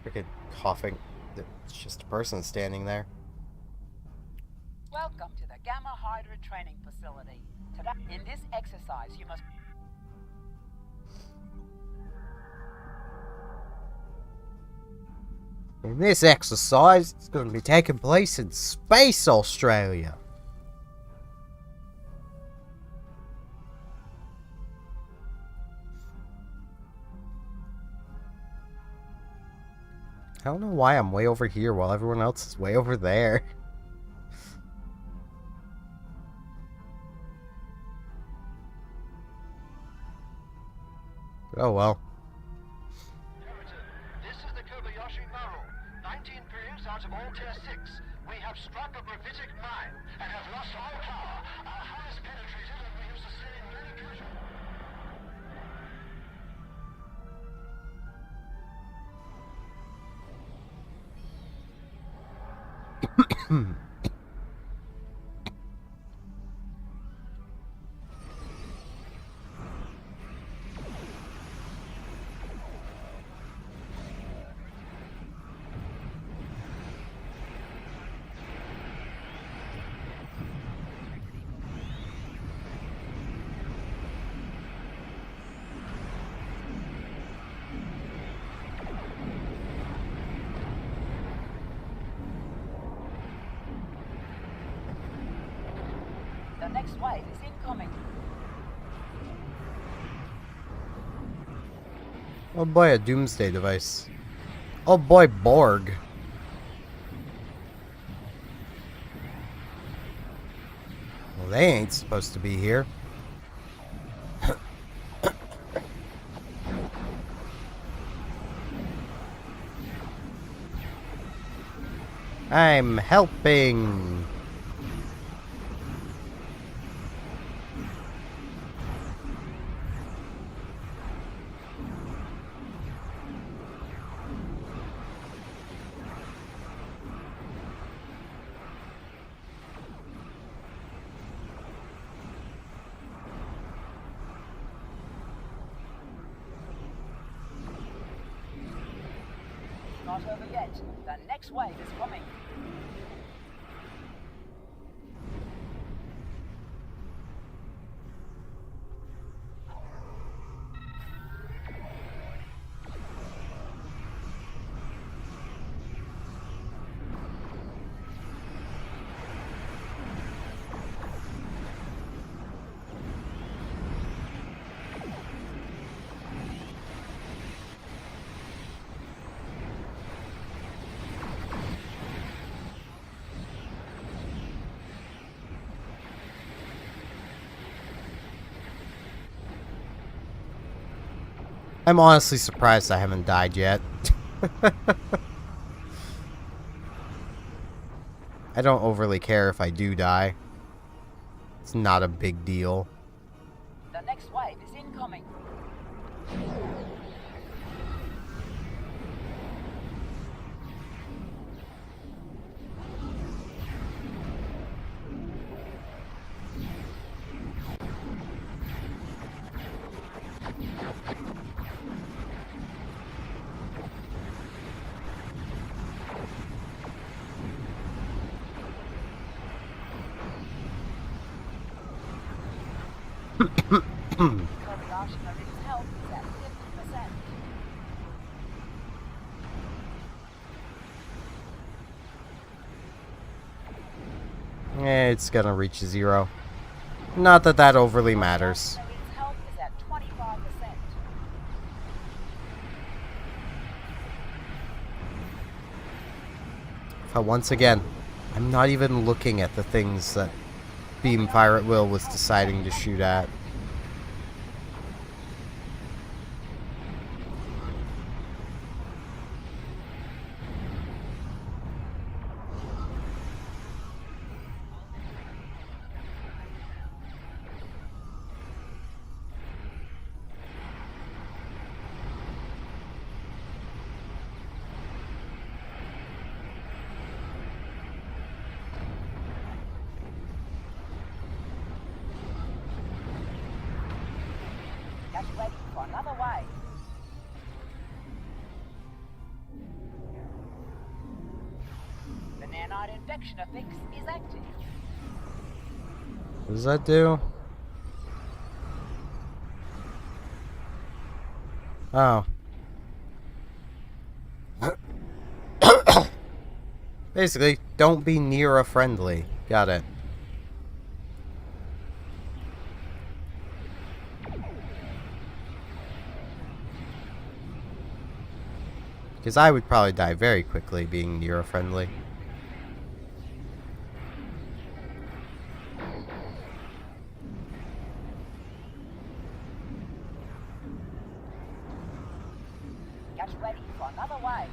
Freaking coughing. It's just a person standing there. Welcome to the Gamma Hydra training facility. Today, in this exercise, you must... In this exercise, it's going to be taking place in Space Australia. I don't know why I'm way over here while everyone else is way over there. Oh well. This is the Kobayashi Maru. 19 periods charge of all Tier 6. We have struck a gravitic mine and have lost all power. Our hull is penetrated and we have sustained many casualties. The next wave is incoming. Oh boy, a doomsday device. Oh boy, Borg. Well, they ain't supposed to be here. I'm helping. Not over yet. The next wave is coming. I'm honestly surprised I haven't died yet. I don't overly care if I do die. It's not a big deal. The next wave is incoming. It's gonna reach 0. Not that that overly matters. But once again, I'm not even looking at the things that Beam Pirate Will was deciding to shoot at. Get ready for another wave. The nanite infection fix is active. What does that do? Oh. Basically, don't be near a friendly. Got it. Because I would probably die very quickly being near a friendly. Get ready for another wave.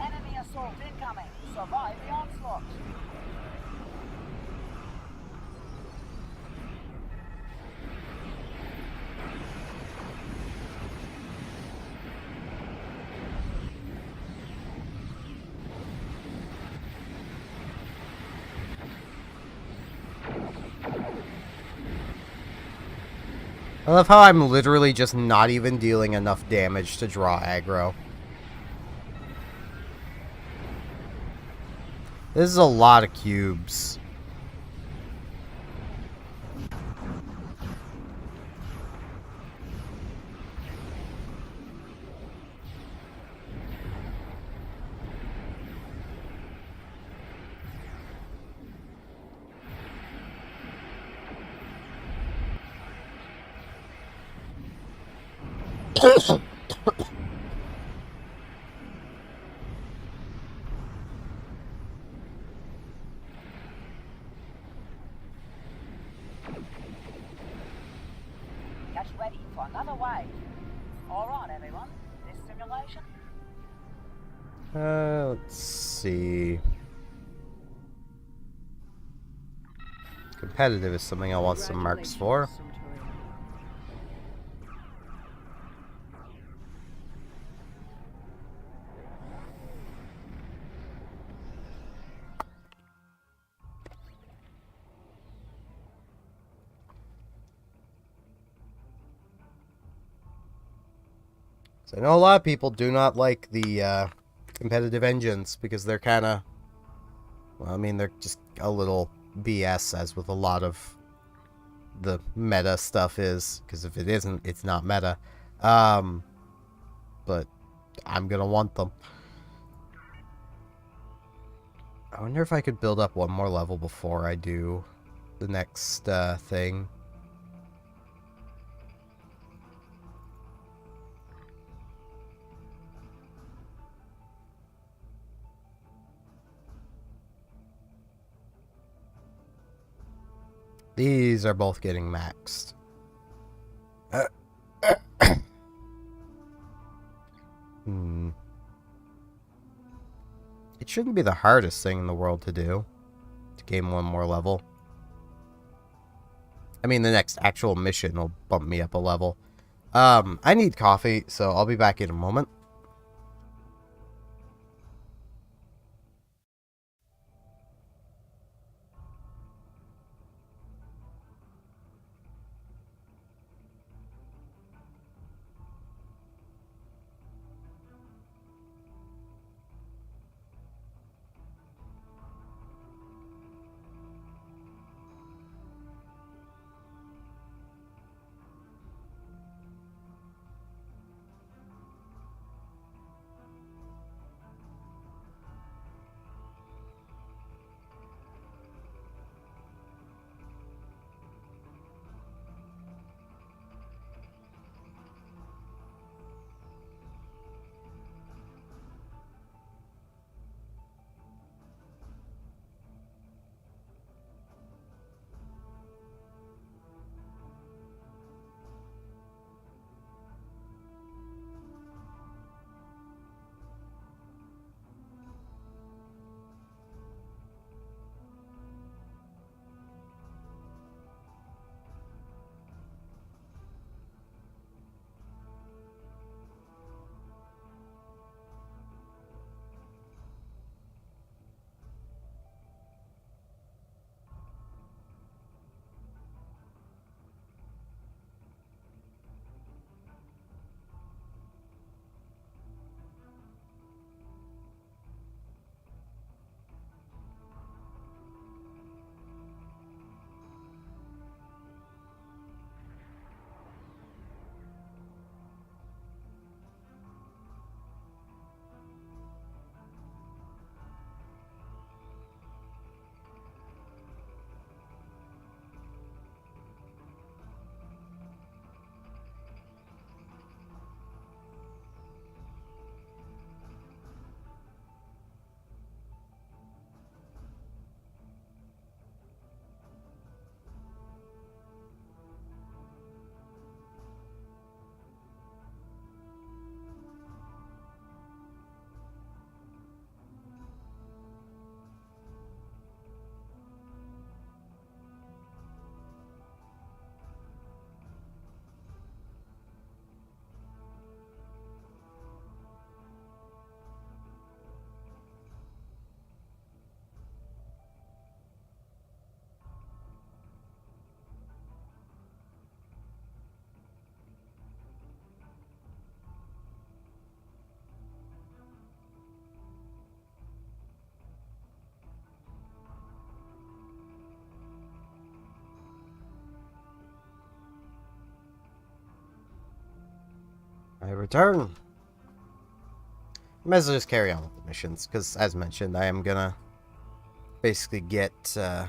Enemy assault incoming. Survive the onslaught. I love how I'm literally just not even dealing enough damage to draw aggro. This is a lot of cubes. Get ready for another wave. All right, everyone. This simulation. Let's see. Competitive is something I want some marks for. So I know a lot of people do not like the competitive engines because they're kind of, well, I mean, they're just a little BS, as with a lot of the meta stuff is, because if it isn't, it's not meta. But I'm gonna want them. I wonder if I could build up one more level before I do the next thing. These are both getting maxed. It shouldn't be the hardest thing in the world to do, to gain one more level. I mean, the next actual mission will bump me up a level. I need coffee, so I'll be back in a moment. I return. Might as well just carry on with the missions, because as mentioned, I am gonna basically get I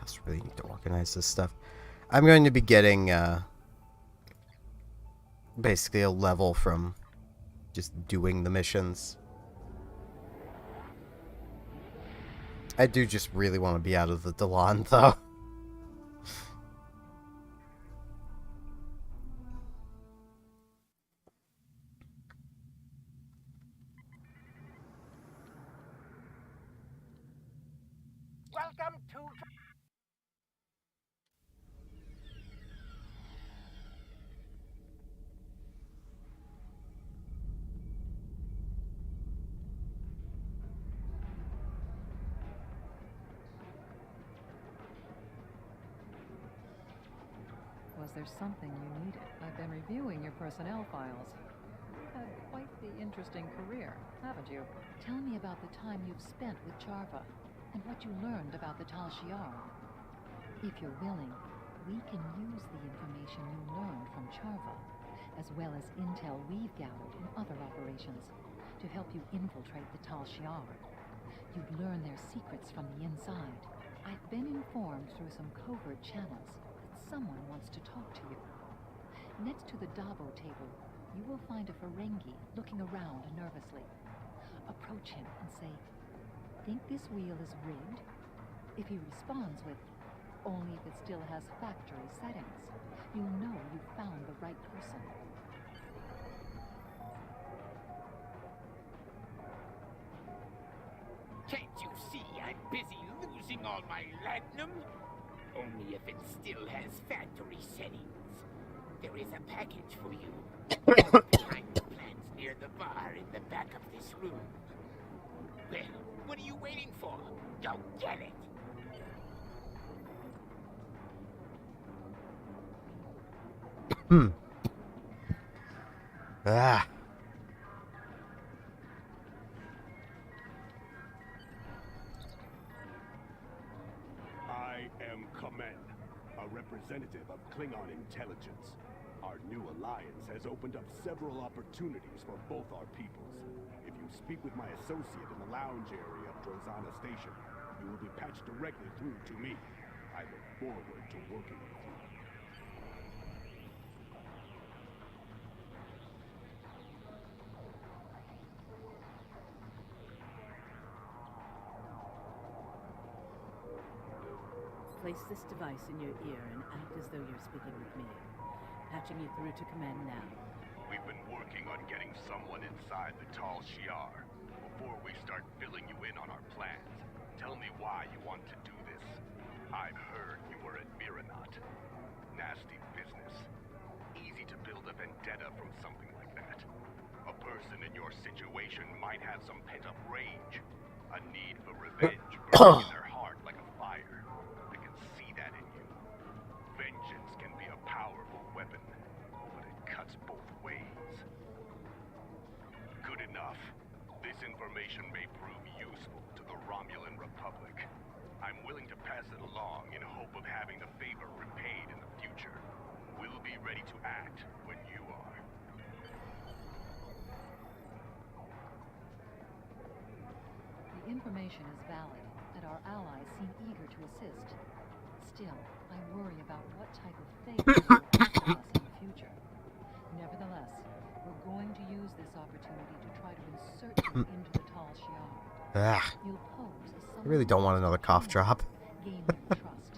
just really need to organize this stuff. I'm going to be getting basically a level from just doing the missions. I do just really want to be out of the Dalan, though. Welcome to... Was there something you needed? I've been reviewing your personnel files. You've had quite the interesting career, haven't you? Tell me about the time you've spent with Charva, and what you learned about the Tal Shiar. If you're willing, we can use the information you learned from Charva, as well as intel we've gathered in other operations, to help you infiltrate the Tal Shiar. You'd learn their secrets from the inside. I've been informed through some covert channels someone wants to talk to you. Next to the Dabo table, you will find a Ferengi looking around nervously. Approach him and say, "Think this wheel is rigged?" If he responds with, "Only if it still has factory settings," you'll know you've found the right person. Can't you see I'm busy losing all my latinum? Only if it still has factory settings. There is a package for you. Behind the plants near the bar in the back of this room. Well, what are you waiting for? Go get it! Ah. I am Command, a representative of Klingon intelligence. Our new alliance has opened up several opportunities for both our peoples. If you speak with my associate in the lounge area of Drozana Station, you will be patched directly through to me. I look forward to working with you. Place this device in your ear and act as though you're speaking with me. Patching you through to command now. We've been working on getting someone inside the Tal Shiar. Before we start filling you in on our plans, tell me why you want to do this. I've heard you were at Miranot. Nasty business. Easy to build a vendetta from something like that. A person in your situation might have some pent-up rage. A need for revenge burning in their heart like a fire. I can see that in you. Vengeance can be a powerful weapon, but it cuts both ways. Good enough. This information may prove useful to the Romulan Republic. I'm willing to pass it along in hope of having the favor repaid in the future. We'll be ready to act when you are. The information is valid, and our allies seem eager to assist. Still, I worry about what type of fate you will offer us in the future. Nevertheless, we're going to use this opportunity to try to insert you into the Tal Shiar. Ah. You'll pose as I really don't want another cough drop. gain their trust,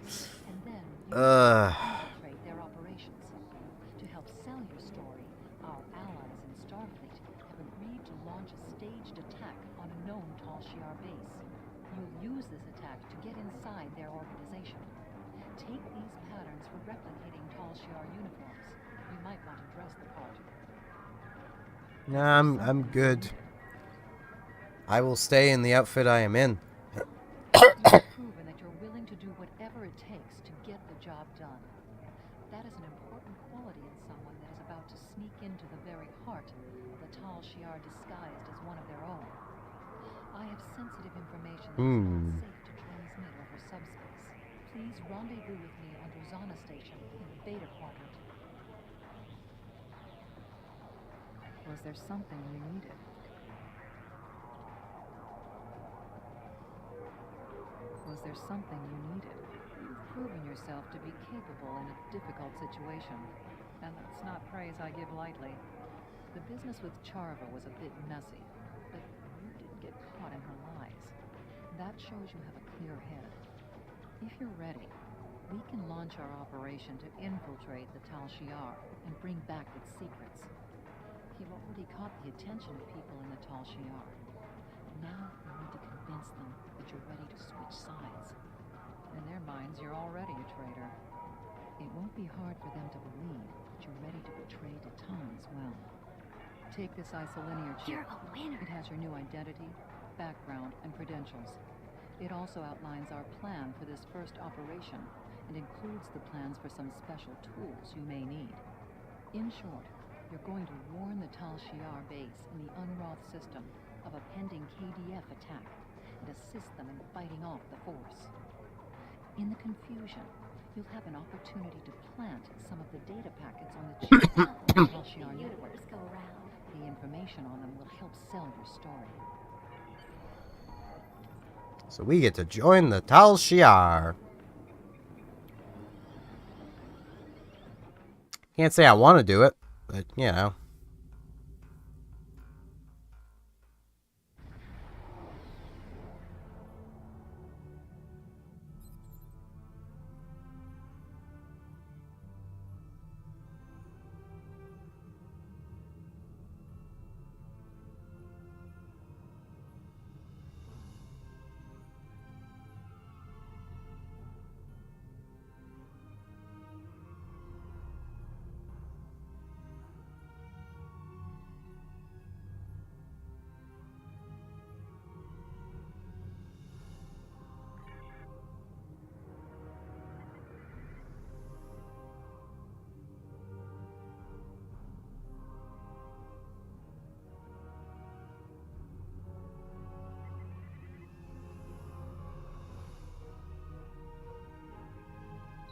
and then you infiltrate their operations. To help sell your story, our allies in Starfleet have agreed to launch a staged attack on a known Tal Shiar base. You'll use this attack to get inside their organization. Take these patterns for replicating Tal Shiar uniforms. You might want to dress the part. Nah, I'm good. I will stay in the outfit I am in. You've proven that you're willing to do whatever it takes to get the job done. That is an important quality in someone that is about to sneak into the very heart of the Tal Shiar disguised as one of their own. I have sensitive information that is not safe to transmit over subspace. Please rendezvous with me on Rosana Station in the Beta Quadrant. Was there something you needed? Was there something you needed? You've proven yourself to be capable in a difficult situation, and that's not praise I give lightly. The business with Charva was a bit messy, but you didn't get caught in her lies. That shows you have a clear head. If you're ready, we can launch our operation to infiltrate the Tal Shiar and bring back its secrets. You've already caught the attention of people in the Tal Shiar. Now you need to convince them that you're ready to switch sides. In their minds, you're already a traitor. It won't be hard for them to believe that you're ready to betray Titan as well. Take this isolinear chip. You're a winner. It has your new identity, background, and credentials. It also outlines our plan for this first operation and includes the plans for some special tools you may need. In short, you're going to warn the Tal Shiar base in the Unroth system of a pending KDF attack and assist them in fighting off the force. In the confusion, you'll have an opportunity to plant some of the data packets on the chip of the Tal Shiar network. Go around. The information on them will help sell your story. So we get to join the Tal Shiar. Can't say I want to do it, but you know.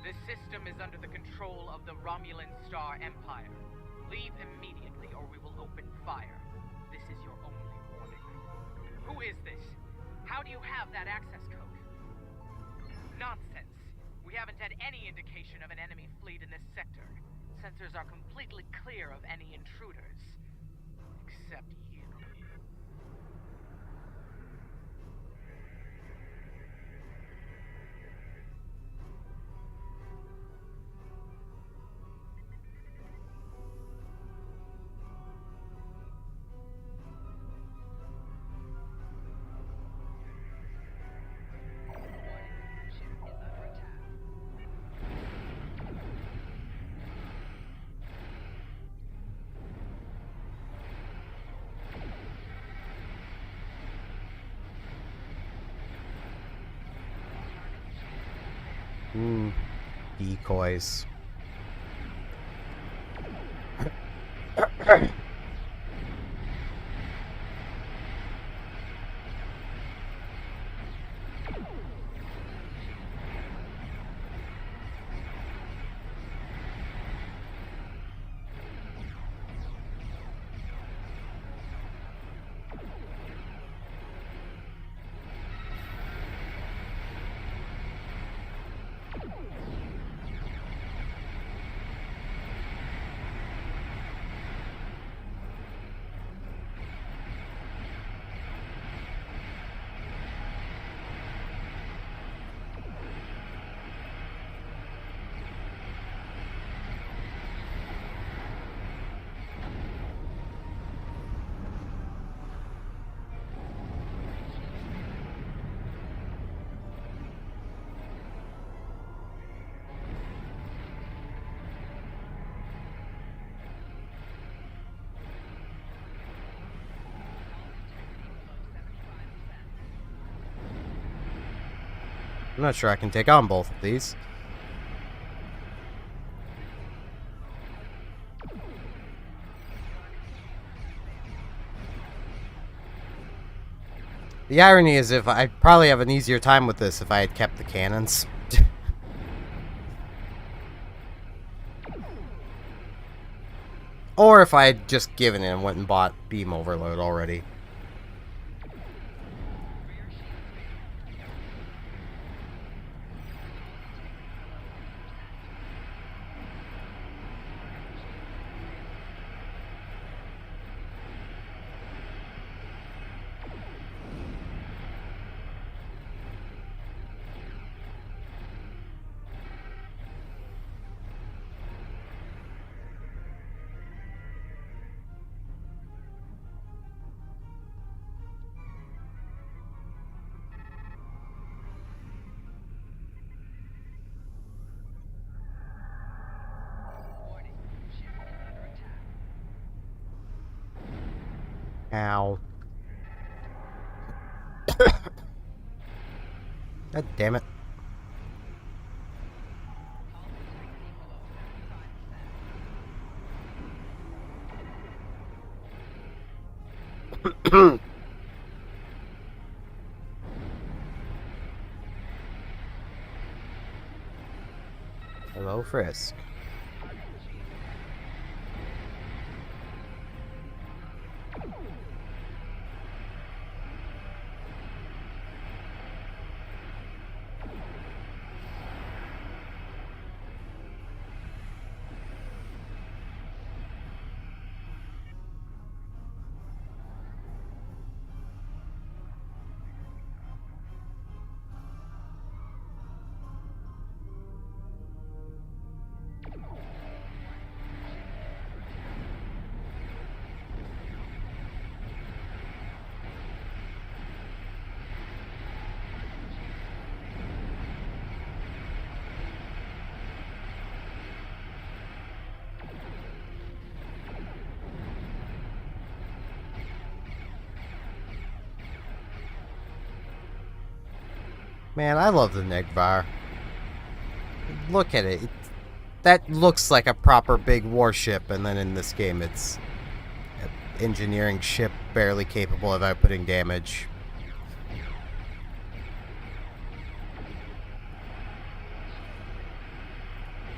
The system is under the control of the Romulan Star Empire. Leave immediately or we will open fire. This is your only warning. Who is this? How do you have that access code? Nonsense. We haven't had any indication of an enemy fleet in this sector. Sensors are completely clear of any intruders. Except you. Decoys. I'm not sure I can take on both of these. The irony is I'd probably have an easier time with this if I had kept the cannons. Or if I had just given in and went and bought beam overload already. Ow. God damn it. Hello, Frisk. Man, I love the Negvar. Look at it. That looks like a proper big warship, and then in this game it's an engineering ship barely capable of outputting damage.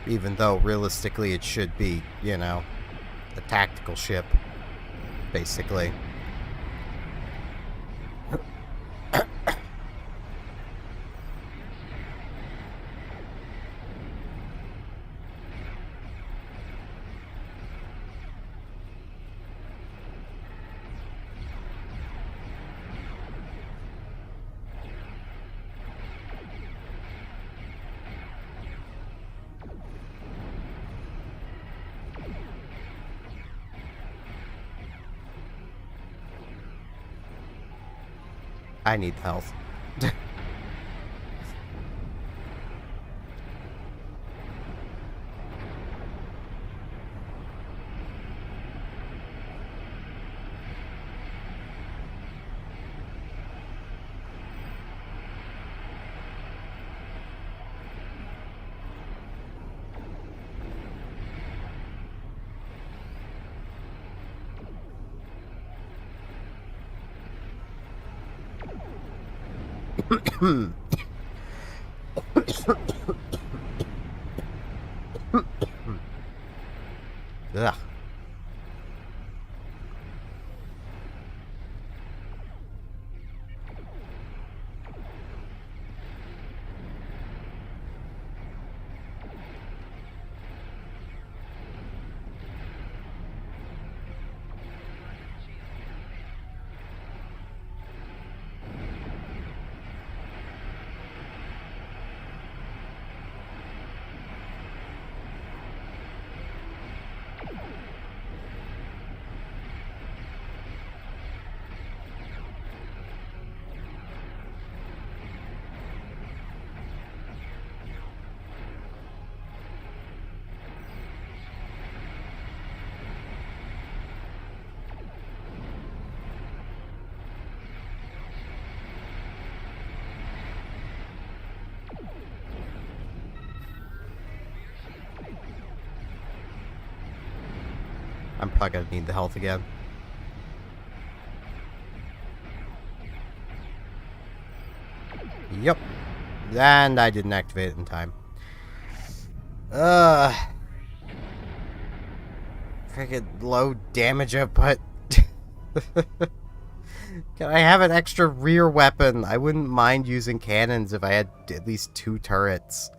Even though, realistically, it should be, you know, a tactical ship, basically. I need health. Ugh. I'm probably gonna need the health again. Yep. And I didn't activate it in time. freaking low damage output. Can I have an extra rear weapon? I wouldn't mind using cannons if I had at least 2 turrets.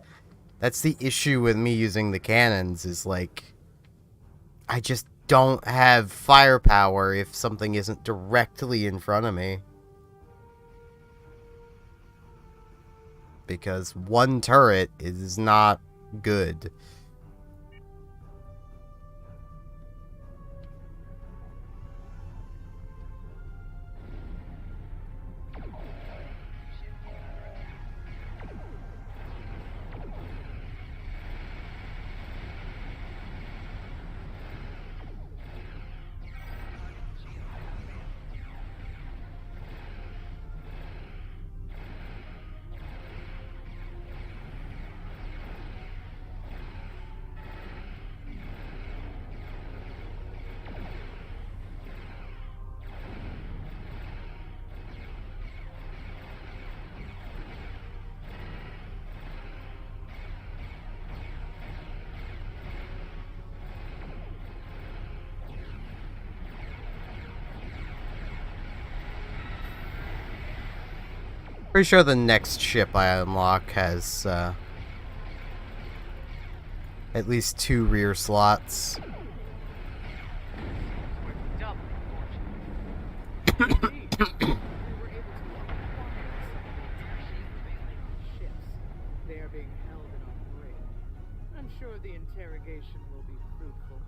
That's the issue with me using the cannons, is like, I just don't have firepower if something isn't directly in front of me. Because 1 turret is not good. Pretty sure the next ship I unlock has at least 2 rear slots. They are being held in our grave. I'm sure the interrogation will be fruitful.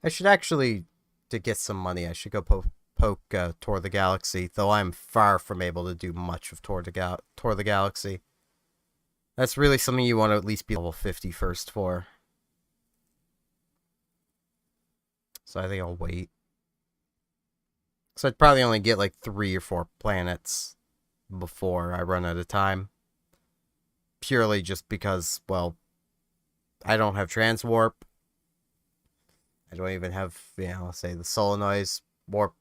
I should actually, to get some money, I should go poke Tour of the Galaxy, though I'm far from able to do much of Tour of the Galaxy. That's really something you want to at least be level 50 first for. So I think I'll wait. So I'd probably only get like 3 or 4 planets before I run out of time. Purely just because, well, I don't have transwarp. I don't even have, you know, say the Solenoise warp,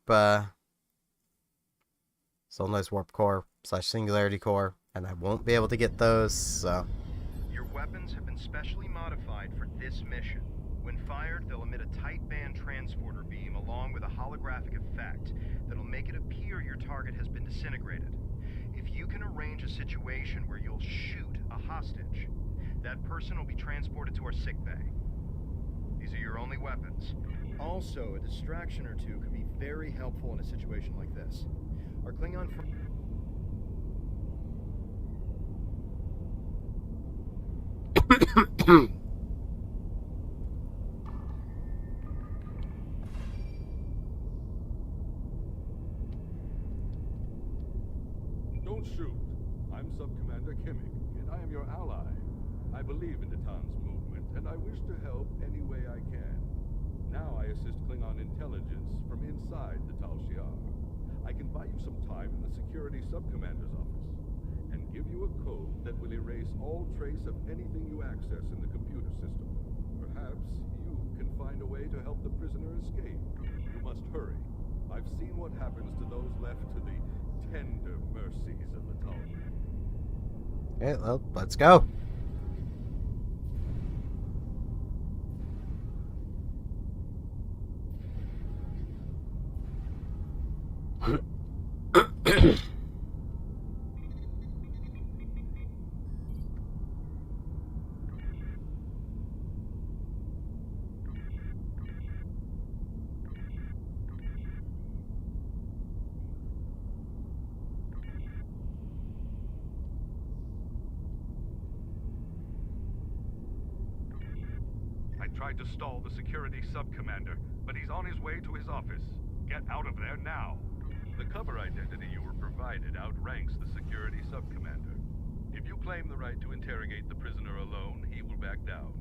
Solenoise warp core / singularity core, and I won't be able to get those, so. Your weapons have been specially modified for this mission. When fired, they'll emit a tight band transporter beam along with a holographic effect that'll make it appear your target has been disintegrated. If you can arrange a situation where you'll shoot a hostage, that person will be transported to our sickbay. These are your only weapons. Also, a distraction or 2 could be very helpful in a situation like this. Our Klingon Don't shoot. I'm Sub-Commander Kimmich, and I am your ally. I believe in Titan's movement, and I wish to help any way I can. Now I assist Klingon intelligence from inside the Tal Shiar. I can buy you some time in the Security Sub-Commander's office, and give you a code that will erase all trace of anything you access in the computer system. Perhaps you can find a way to help the prisoner escape. You must hurry. I've seen what happens to those left to the tender mercies of the Tal. Okay, well, let's go. I tried to stall the Security Sub-Commander, but he's on his way to his office. Get out of there now. The cover identity you were provided outranks the Security Sub-Commander. If you claim the right to interrogate the prisoner alone, he will back down.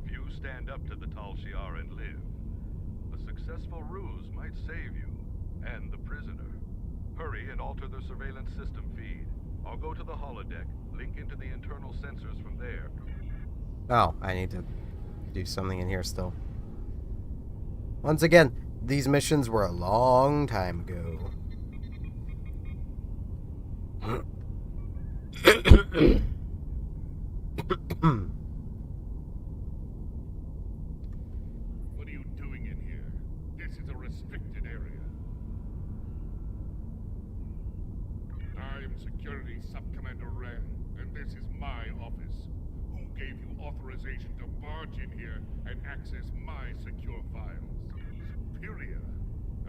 Few stand up to the Tal Shiar and live. successful ruse might save you, and the prisoner. Hurry and alter the surveillance system feed. I'll go to the holodeck, link into the internal sensors from there. Oh, I need to do something in here still. Once again, these missions were a long time ago. What are you doing in here? This is a restricted area. I am Security Sub-Commander Wren, and this is my office. Who gave you authorization to barge in here and access my secure files? Superior.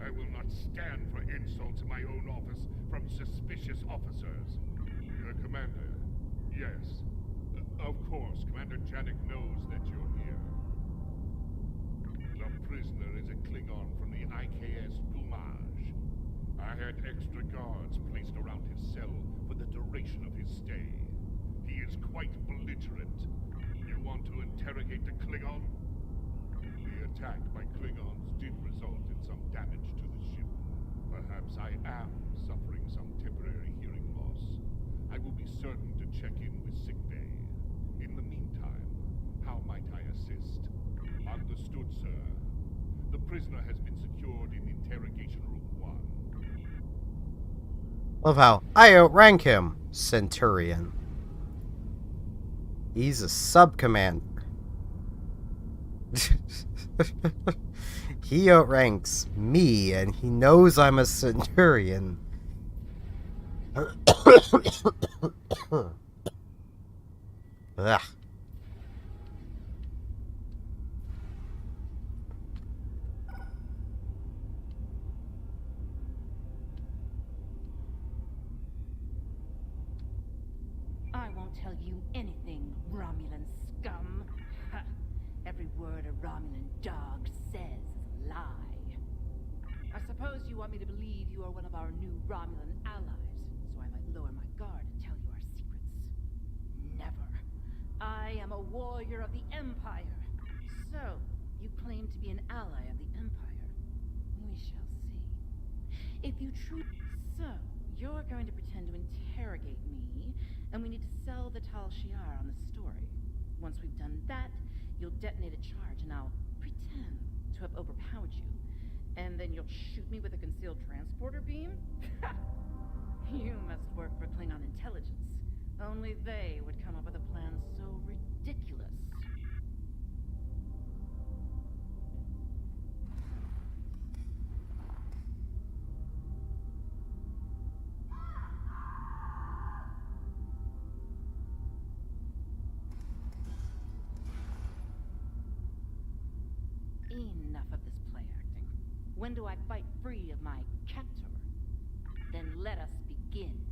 I will not stand for insults in my own office from suspicious officers. Commander, yes. Of course, Commander Janik knows that you're here. The prisoner is a Klingon from the IKS Dumage. I had extra guards placed around his cell for the duration of his stay. He is quite belligerent. You want to interrogate the Klingon? The attack by Klingons did result in some damage to the ship. Perhaps I am suffering some temporary hearing loss. I will be certain to check in with sickbay. In the meantime, how might I assist? Understood, sir. The prisoner has been secured in Interrogation Room 1. Love how I outrank him, Centurion. He's a sub-commander. He outranks me, and he knows I'm a Centurion. Ugh. I won't tell you anything, Romulan scum. Ha. Every word a Romulan dog says is a lie. I suppose you want me to believe you are one of our new Romulan allies, so I might lower my guard and tell you our secrets. Never. I am a warrior of the Empire. So, you claim to be an ally of the Empire. We shall see. If you truly... So, you're going to pretend to interrogate me, and we need to sell the Tal Shiar on the story. Once we've done that, you'll detonate a charge, and I'll pretend to have overpowered you. And then you'll shoot me with a concealed transporter beam? You must work for Klingon intelligence. Only they would come up with a plan so ridiculous. Enough of this play acting. When do I fight free of my captor? Then let us begin.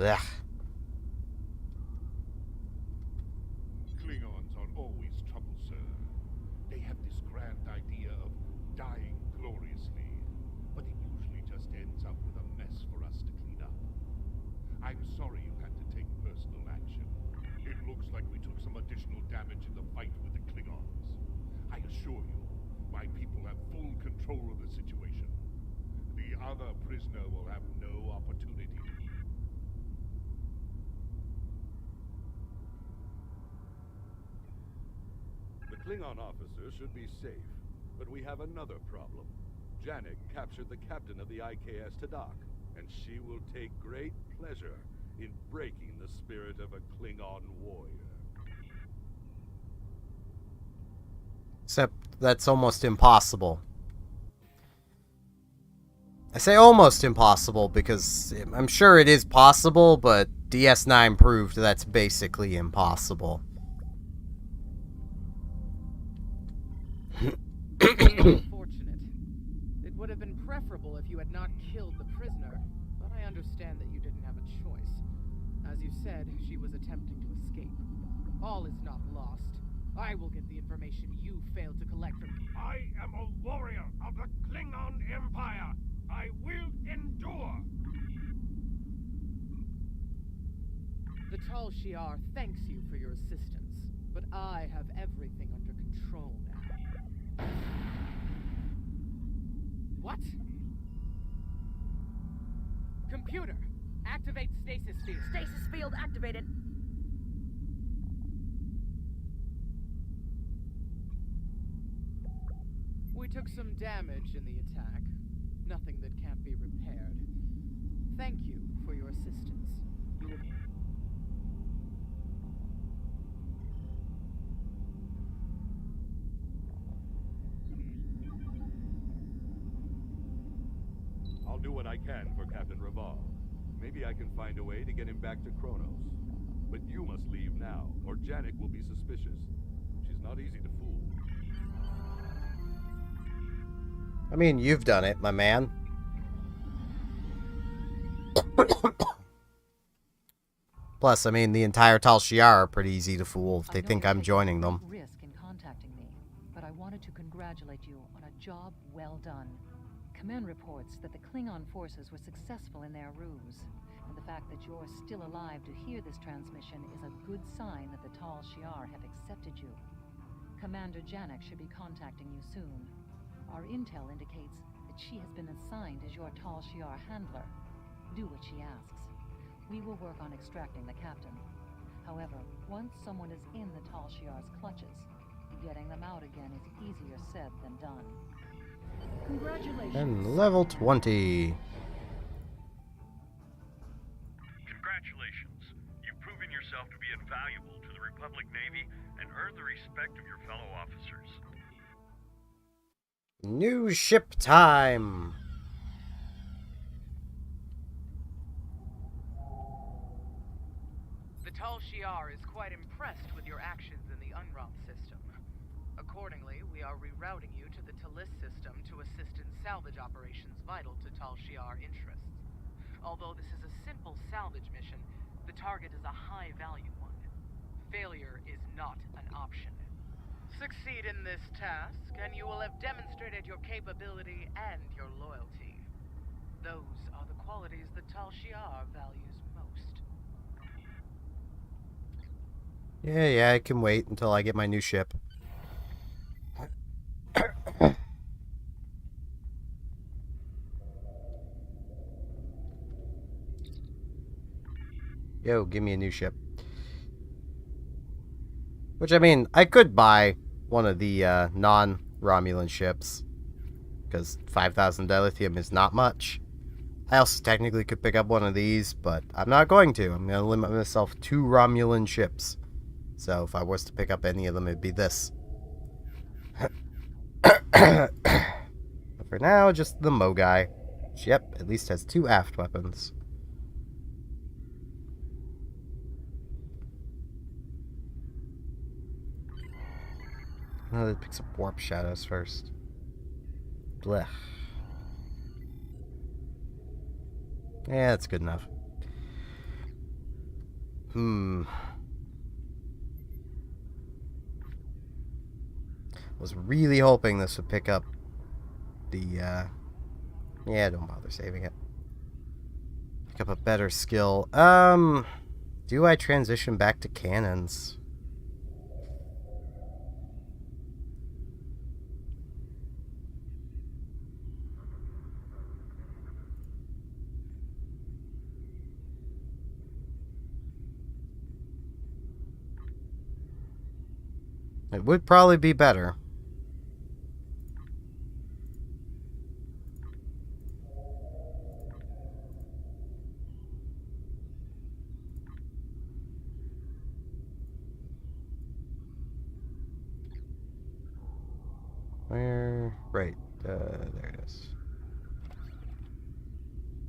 Ugh. Klingons are always trouble, sir. They have this grand idea of dying gloriously, but it usually just ends up with a mess for us to clean up. I'm sorry you had to take personal action. It looks like we took some additional damage in the fight with the Klingons. I assure you, my people have full control of the situation. The other prisoner will have no opportunity to... The Klingon officer should be safe, but we have another problem. Janik captured the captain of the IKS Tadak, and she will take great pleasure in breaking the spirit of a Klingon warrior. Except that's almost impossible. I say almost impossible because I'm sure it is possible, but DS9 proved that's basically impossible. Unfortunate. It would have been preferable if you had not killed the prisoner, but I understand that you didn't have a choice. said she was attempting to escape. All is not lost. I will get the information you failed to collect from... I am a warrior of the Klingon Empire. I will endure. The Tal Shiar thanks you for your assistance, but I have everything under control now. What? Computer, activate stasis field. Stasis field activated. We took some damage in the attack. Nothing that can't be repaired. Thank you for your assistance. You will... I'll do what I can for Captain Raval. Maybe I can find a way to get him back to Kronos. But you must leave now, or Janek will be suspicious. She's not easy to fool. I mean, you've done it, my man. Plus, I mean, the entire Tal Shiar are pretty easy to fool if they think I'm joining them. Risk in contacting me, but I wanted to congratulate you on a job well done. Command reports that the Klingon forces were successful in their ruse, and the fact that you're still alive to hear this transmission is a good sign that the Tal Shiar have accepted you. Commander Janek should be contacting you soon. Our intel indicates that she has been assigned as your Tal Shiar handler. Do what she asks. We will work on extracting the captain. However, once someone is in the Tal Shiar's clutches, getting them out again is easier said than done. Congratulations. And level 20. Congratulations. You've proven yourself to be invaluable to the Republic Navy and earned the respect of your fellow officers. New ship time. The Tal Shiar is quite impressed with your actions in the Unrom system. Accordingly, we are rerouting you to the Talis system to assist in salvage operations vital to Tal Shiar interests. Although this is a simple salvage mission, the target is a high-value one. Failure is not an option. Succeed in this task, and you will have demonstrated your capability and your loyalty. Those are the qualities that Tal Shiar values most. Yeah, I can wait until I get my new ship. Yo, give me a new ship. Which, I mean, I could buy one of the non-Romulan ships, because 5,000 dilithium is not much. I also technically could pick up one of these, but I'm not going to. I'm going to limit myself to Romulan ships. So if I was to pick up any of them, it'd be this. But for now, just the Mogai. Which, yep, at least has 2 aft weapons. Oh, let's pick some warp shadows first. Blech. Yeah, that's good enough. Was really hoping this would pick up the, yeah, don't bother saving it. Pick up a better skill. Do I transition back to cannons? It would probably be better. Where? Right. There it is.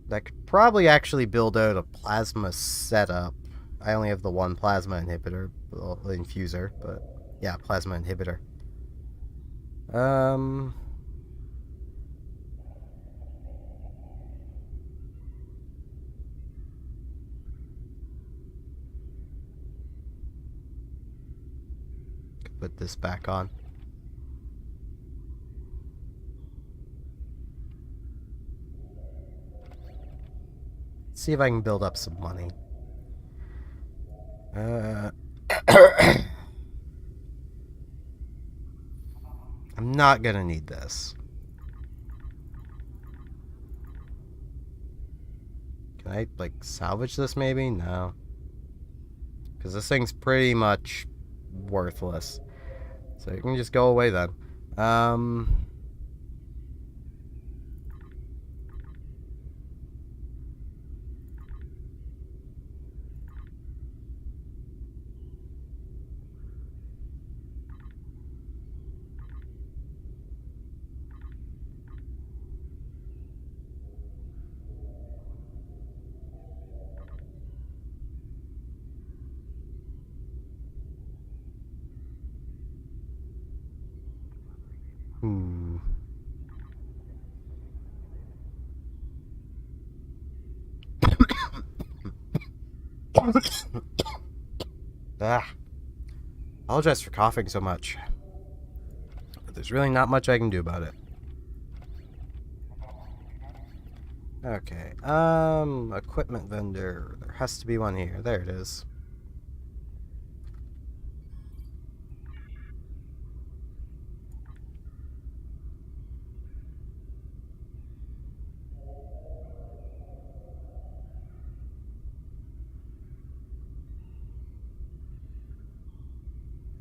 That could probably actually build out a plasma setup. I only have the one plasma inhibitor, well, infuser, but yeah, plasma inhibitor. put this back on. See if I can build up some money. I'm not gonna need this. Can I, like, salvage this maybe? No. Because this thing's pretty much worthless. So you can just go away then. Apologize for coughing so much. But there's really not much I can do about it. Okay, equipment vendor. There has to be one here. There it is.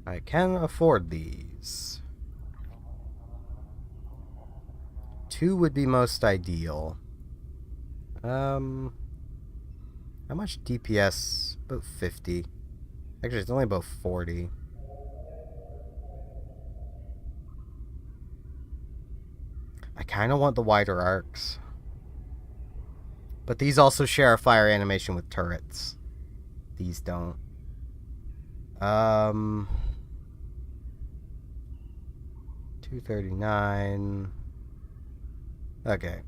I can afford these. 2 would be most ideal. How much DPS? About 50. Actually, it's only about 40. I kind of want the wider arcs. But these also share a fire animation with turrets. These don't. 239. Okay.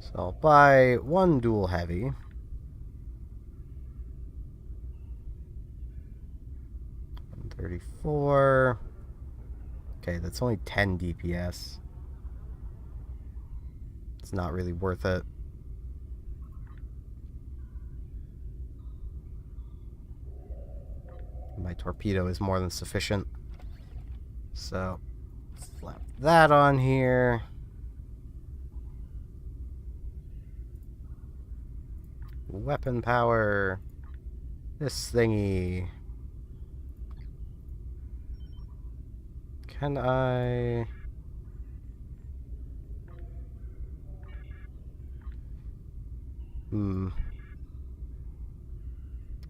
So I'll buy 1 dual heavy. $134. Okay, that's only 10 DPS. It's not really worth it. My torpedo is more than sufficient. So, slap that on here. Weapon power. This thingy. Can I...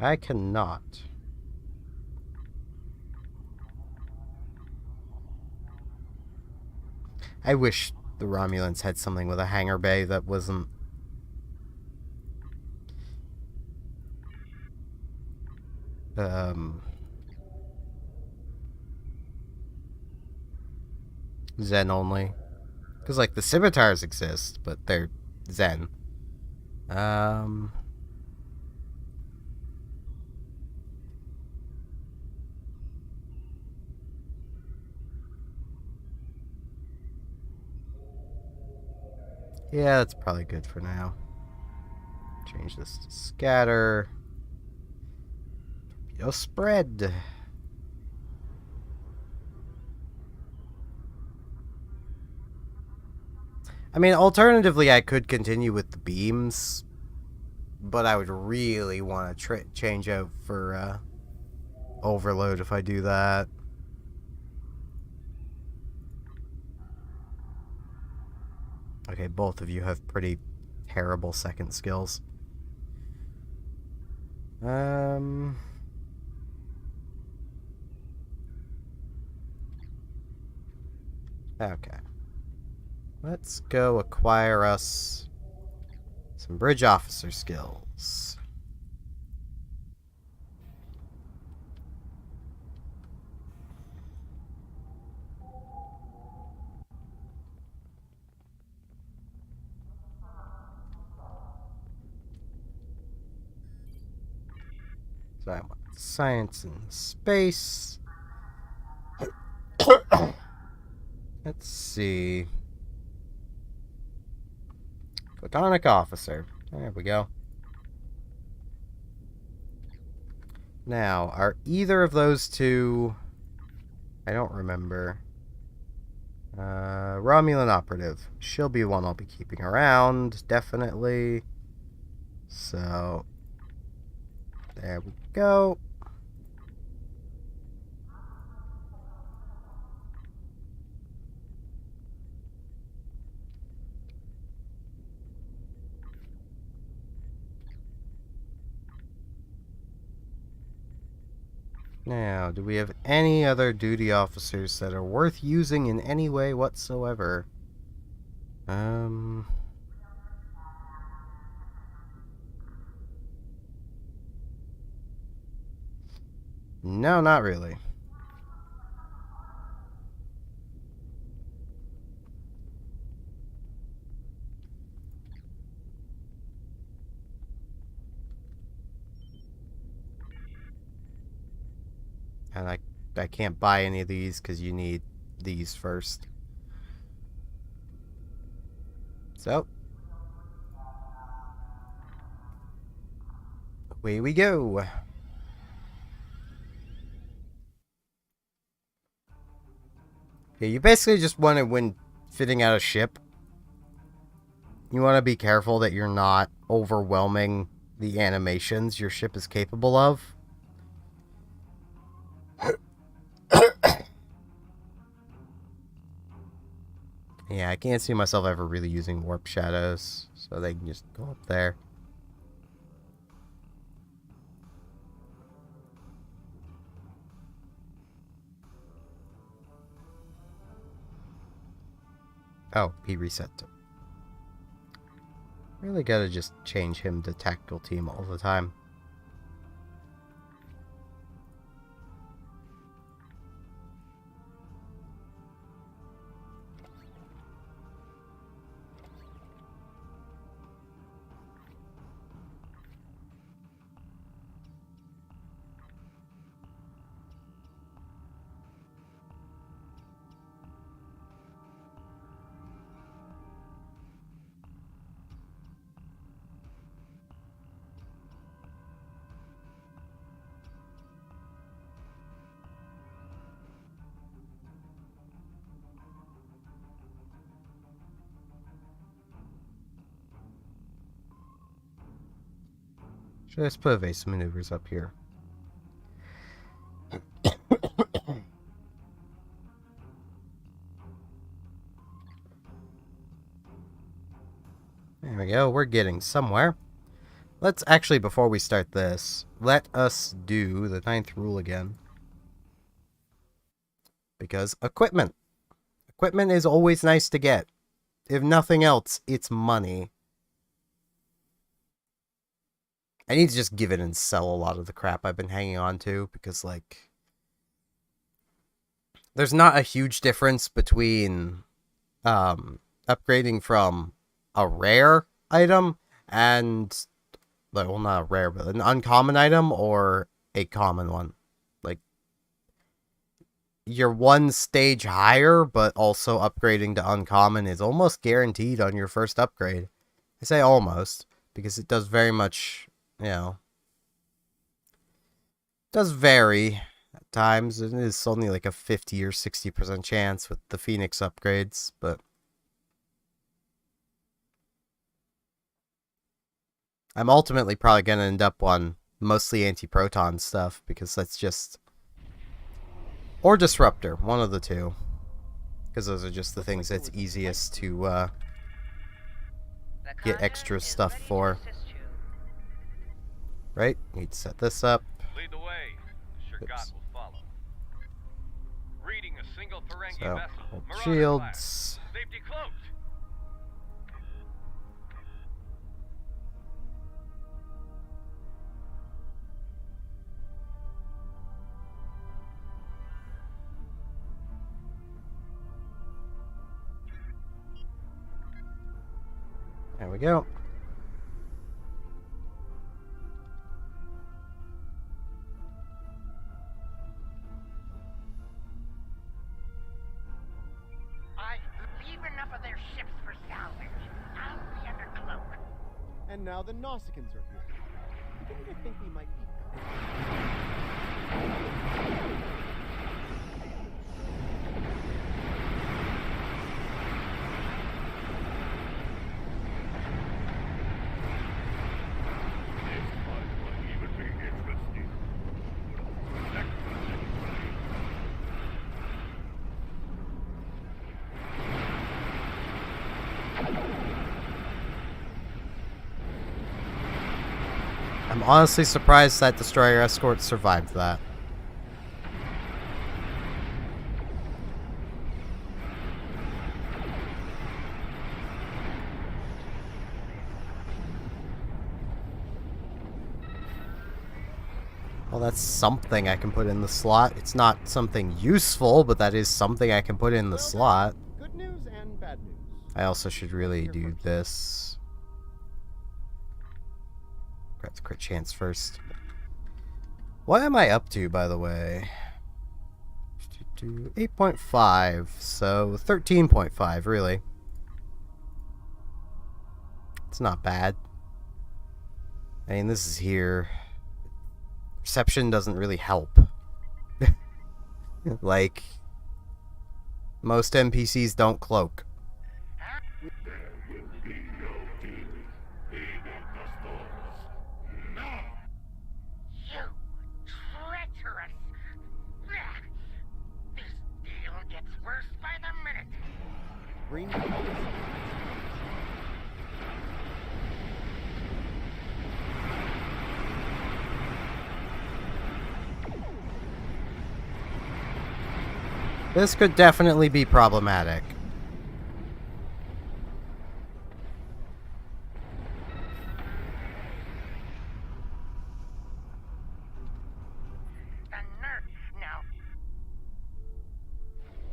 I cannot. I wish the Romulans had something with a hangar bay that wasn't... Zen only. Because, like, the scimitars exist, but they're Zen. Yeah, that's probably good for now. Change this to scatter. Torpedo spread. I mean, alternatively, I could continue with the beams, but I would really want to change out for overload if I do that. Okay, both of you have pretty terrible second skills. Okay. Let's go acquire us some bridge officer skills. So I want science and space. Let's see. Photonic officer. There we go. Now, are either of those two... I don't remember. Romulan operative. She'll be one I'll be keeping around, definitely. So, there we go. Now, do we have any other duty officers that are worth using in any way whatsoever? No, not really. And I can't buy any of these because you need these first. So, away we go. Yeah, you basically just want to, when fitting out a ship, you want to be careful that you're not overwhelming the animations your ship is capable of. Yeah, I can't see myself ever really using warp shadows, so they can just go up there. Oh, he reset. Really gotta just change him to tactical team all the time. Should I just put evasive maneuvers up here? There we go, we're getting somewhere. Let's actually, before we start this, let us do the 9th rule again. Because equipment. Equipment is always nice to get. If nothing else, it's money. I need to just give it and sell a lot of the crap I've been hanging on to, because, like, there's not a huge difference between upgrading from a rare item and, well, not a rare, but an uncommon item or a common one. Like, you're one stage higher, but also upgrading to uncommon is almost guaranteed on your first upgrade. I say almost, because it does very much, you know, does vary at times. It is only like a 50 or 60% chance with the Phoenix upgrades, but I'm ultimately probably going to end up on mostly anti-proton stuff, because that's just... Or Disruptor, one of the two. Because those are just the things that's easiest to get extra stuff for. Right? Need to set this up. Lead the way. Shurgat will follow. Reading a single Ferengi So, vessel. hold Marauder shields. class. Safety cloaked. There we go. And now the Nausicaans are here. Didn't you think we might be... I'm honestly surprised that destroyer escort survived that. Well, that's something I can put in the slot. It's not something useful, but that is something I can put in the slot. Good news and bad news. I also should really do this. Grab the crit chance first. What am I up to, by the way? 8.5, so 13.5, really. It's not bad. I mean, this is here. Perception doesn't really help. Like, most NPCs don't cloak. Green. This could definitely be problematic.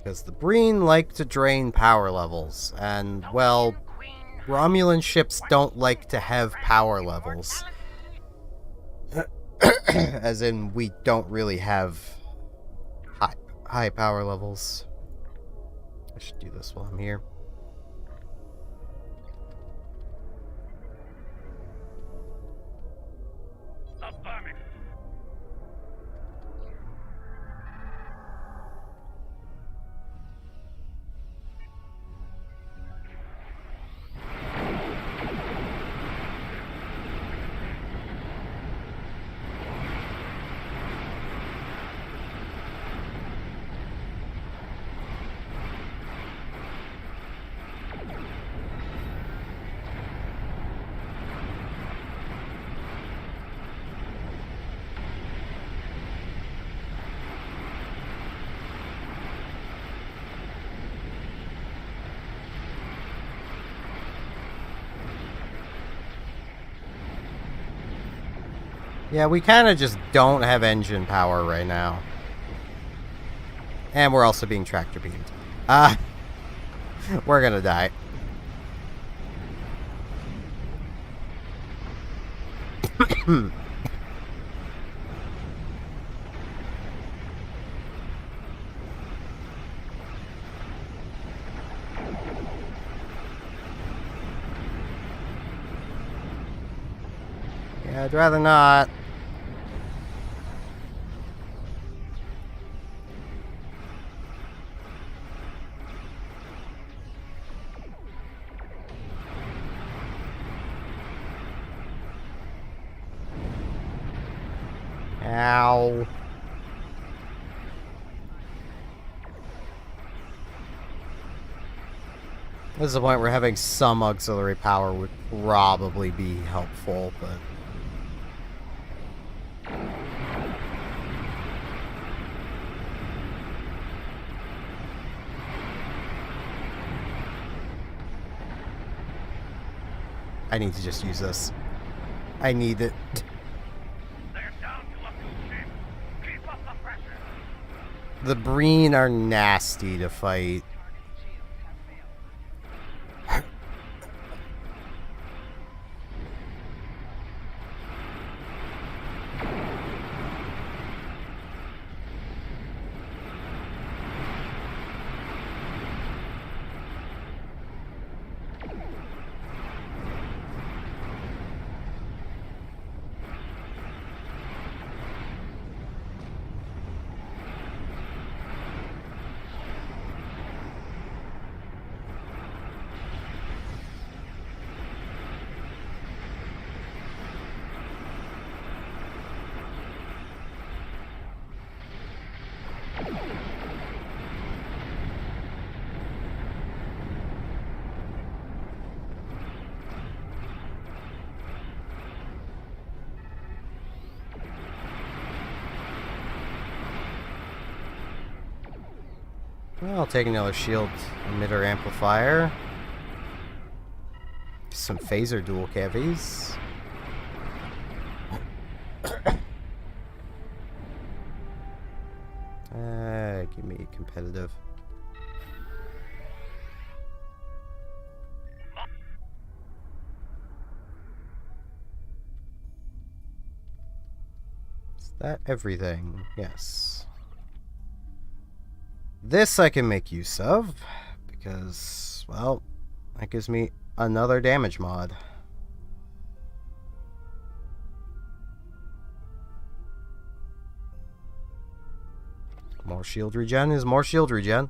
Because the Breen like to drain power levels, and, well, Romulan ships don't like to have power levels. As in, we don't really have high power levels. I should do this while I'm here. Yeah, we kind of just don't have engine power right now. And we're also being tractor beamed. We're gonna die. Yeah, I'd rather not. Ow. This is the point where having some auxiliary power would probably be helpful, but... I need to just use this. I need it. The Breen are nasty to fight. I'll take another shield emitter amplifier. Some phaser dual cavities. Give me competitive. Is that everything? Yes. This I can make use of, because, well, that gives me another damage mod. More shield regen is more shield regen.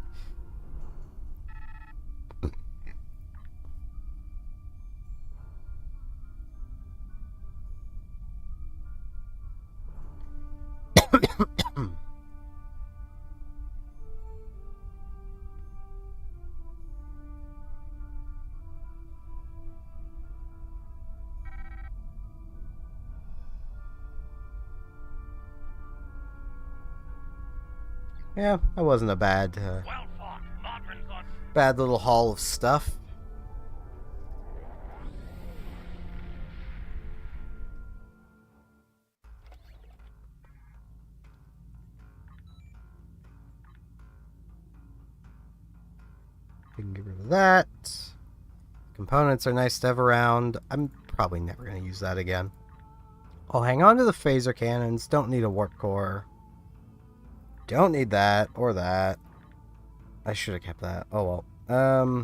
Yeah, that wasn't a bad, bad little haul of stuff. We can get rid of that. Components are nice to have around. I'm probably never going to use that again. I'll hang on to the phaser cannons. Don't need a warp core. Don't need that or that. I should have kept that. Oh well.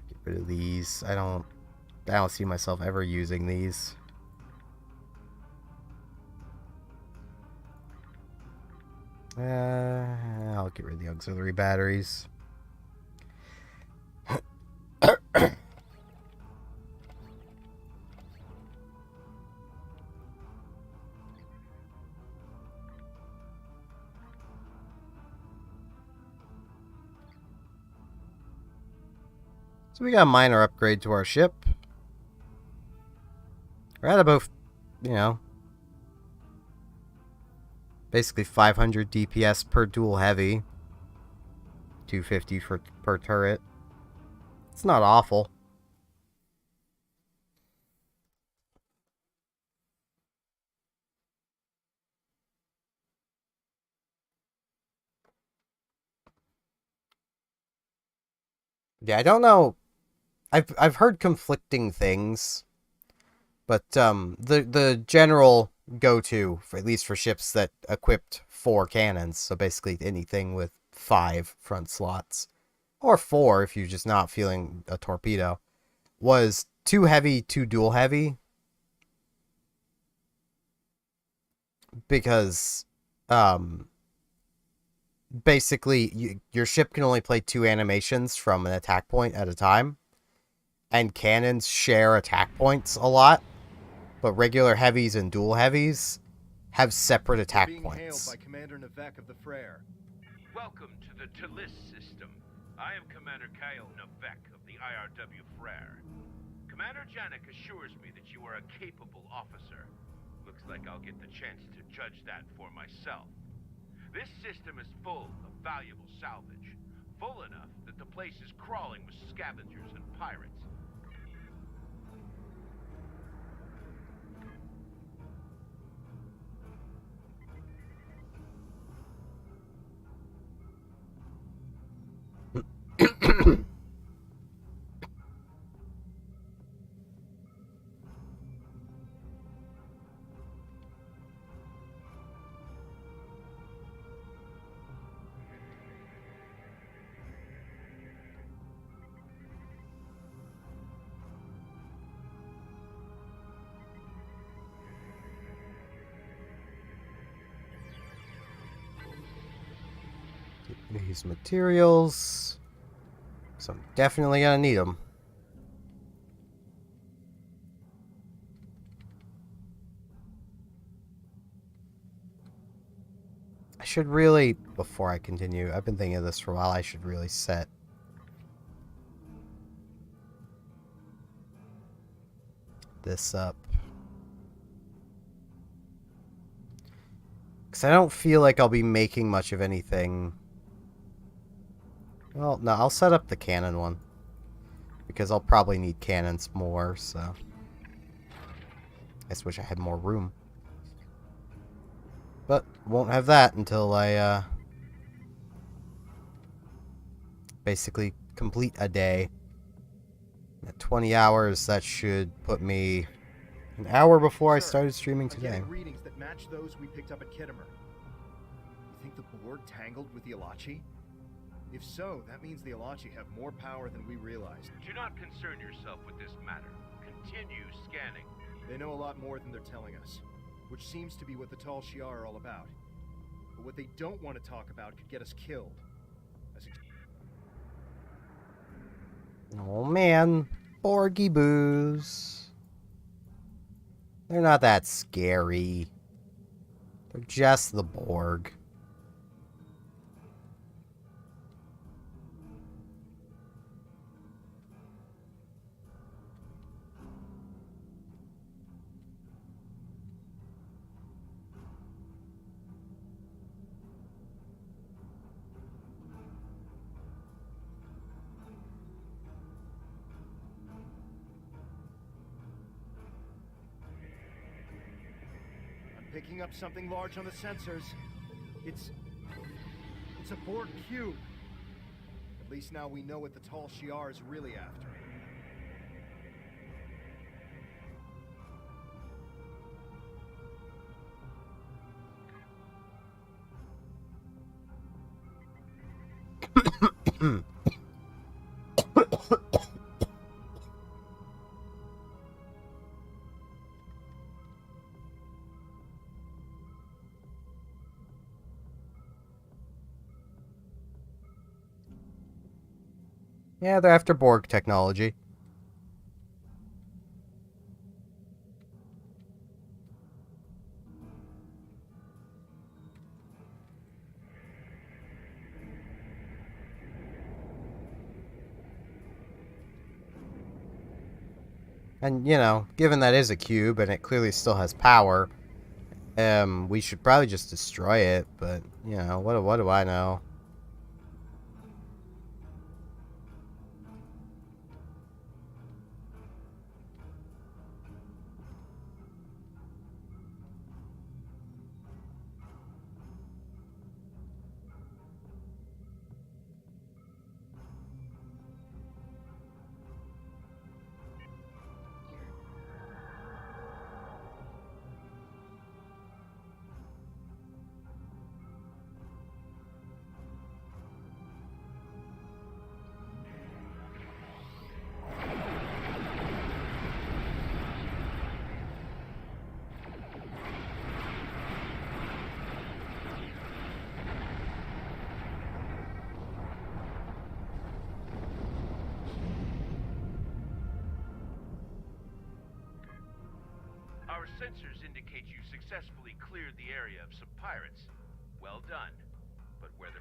Get rid of these. I don't see myself ever using these. I'll get rid of the auxiliary batteries. So we got a minor upgrade to our ship. We're at about, you know, basically 500 DPS per dual heavy. 250 per turret. It's not awful. Yeah, I don't know. I've heard conflicting things, but the general go-to, for at least for ships that equipped 4 cannons, so basically anything with 5 front slots, or 4 if you're just not feeling a torpedo, was 2 heavy, 2 dual heavy, because basically your ship can only play 2 animations from an attack point at a time. And cannons share attack points a lot, but regular heavies and dual heavies have separate attack points. Hailed by Commander Navek of the Frere. Welcome to the Talis system. I am Commander Kyle Navek of the IRW Frere. Commander Janik assures me that you are a capable officer. Looks like I'll get the chance to judge that for myself. This system is full of valuable salvage, full enough that the place is crawling with scavengers and pirates. These materials, so I'm definitely gonna need them. I should really, before I continue, I've been thinking of this for a while, I should really set this up. Because I don't feel like I'll be making much of anything Well, no, I'll set up the cannon one. Because I'll probably need cannons more, so... I just wish I had more room. But, won't have that until I, basically complete a day. At 20 hours, that should put me an hour before I started streaming today. I'm getting readings that match those we picked up at Kittimer. You think the Borg tangled with the Alachi? If so, that means the Alachi have more power than we realized. Do not concern yourself with this matter. Continue scanning. They know a lot more than they're telling us, which seems to be what the Tal Shiar are all about. But what they don't want to talk about could get us killed. Oh man, Borgy boos. They're not that scary. They're just the Borg. Picking up something large on the sensors. It's a Borg cube. At least now we know what the Tal Shiar is really after. Yeah, they're after Borg technology. And, you know, given that is a cube and it clearly still has power, we should probably just destroy it, but, you know, what do I know? Our sensors indicate you successfully cleared the area of some pirates. Well done. But where the...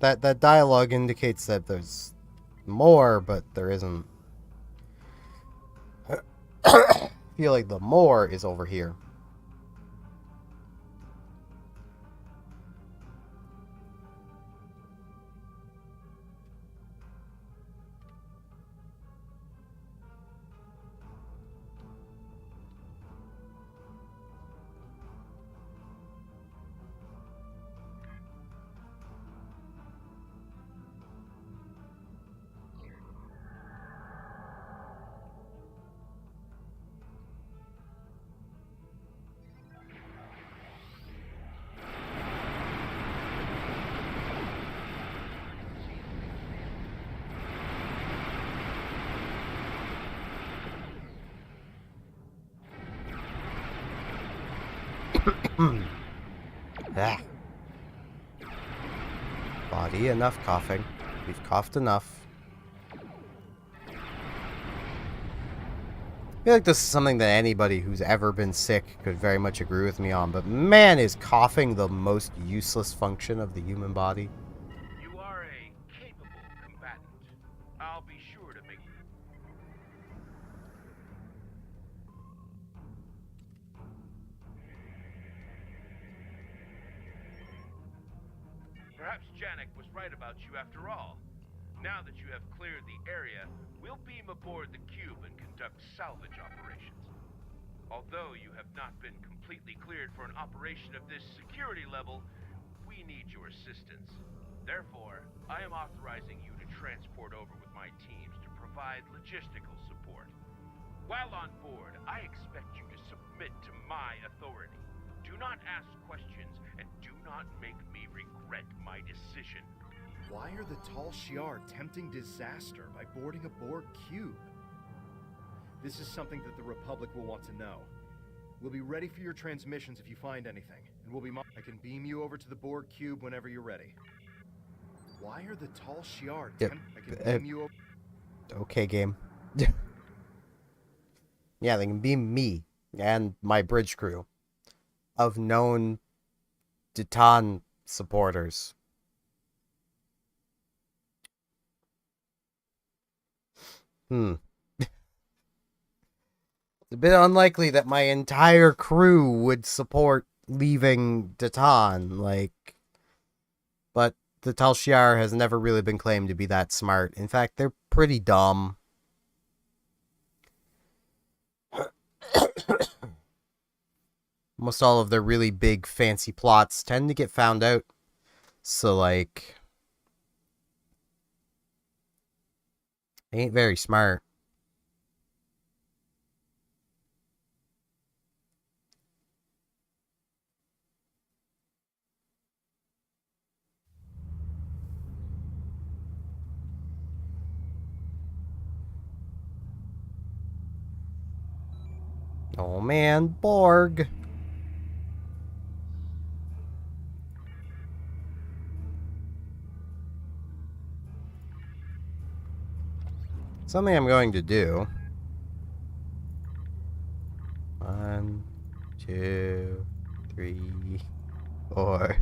That dialogue indicates that there's more, but there isn't. I feel like the more is over here. Ah. Body, enough coughing. We've coughed enough. I feel like this is something that anybody who's ever been sick could very much agree with me on, but man, is coughing the most useless function of the human body. You are a capable combatant. I'll be sure to make... Perhaps Janek was right about you after all. Now that you have cleared the area, we'll beam aboard the cube and conduct salvage operations. Although you have not been completely cleared for an operation of this security level, we need your assistance. Therefore, I am authorizing you to transport over with my teams to provide logistical support. While on board, I expect you to submit to my authority. Do not ask questions, and do not make me regret my decision. Why are the Tal Shiar tempting disaster by boarding a Borg cube? This is something that the Republic will want to know. We'll be ready for your transmissions if you find anything, and we'll be I can beam you over to the Borg cube whenever you're ready. Why are the Tal Shiar I can beam you over... Okay, game. Yeah, they can beam me and my bridge crew of known Titan supporters. It's a bit unlikely that my entire crew would support leaving Titan, but the Tal Shiar has never really been claimed to be that smart. In fact, they're pretty dumb. Almost all of their really big, fancy plots tend to get found out. So, they ain't very smart. Oh man, Borg. Something I'm going to do. 1, 2, 3, 4,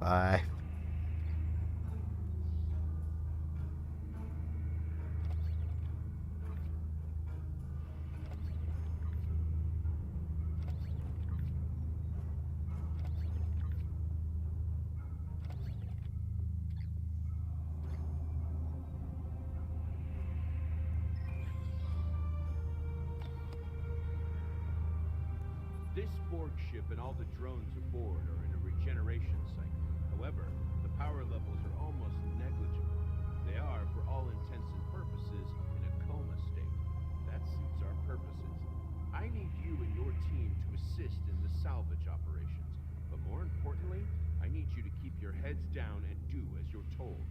5. This Borg ship and all the drones aboard are in a regeneration cycle. However, the power levels are almost negligible. They are, for all intents and purposes, in a coma state. That suits our purposes. I need you and your team to assist in the salvage operations. But more importantly, I need you to keep your heads down and do as you're told.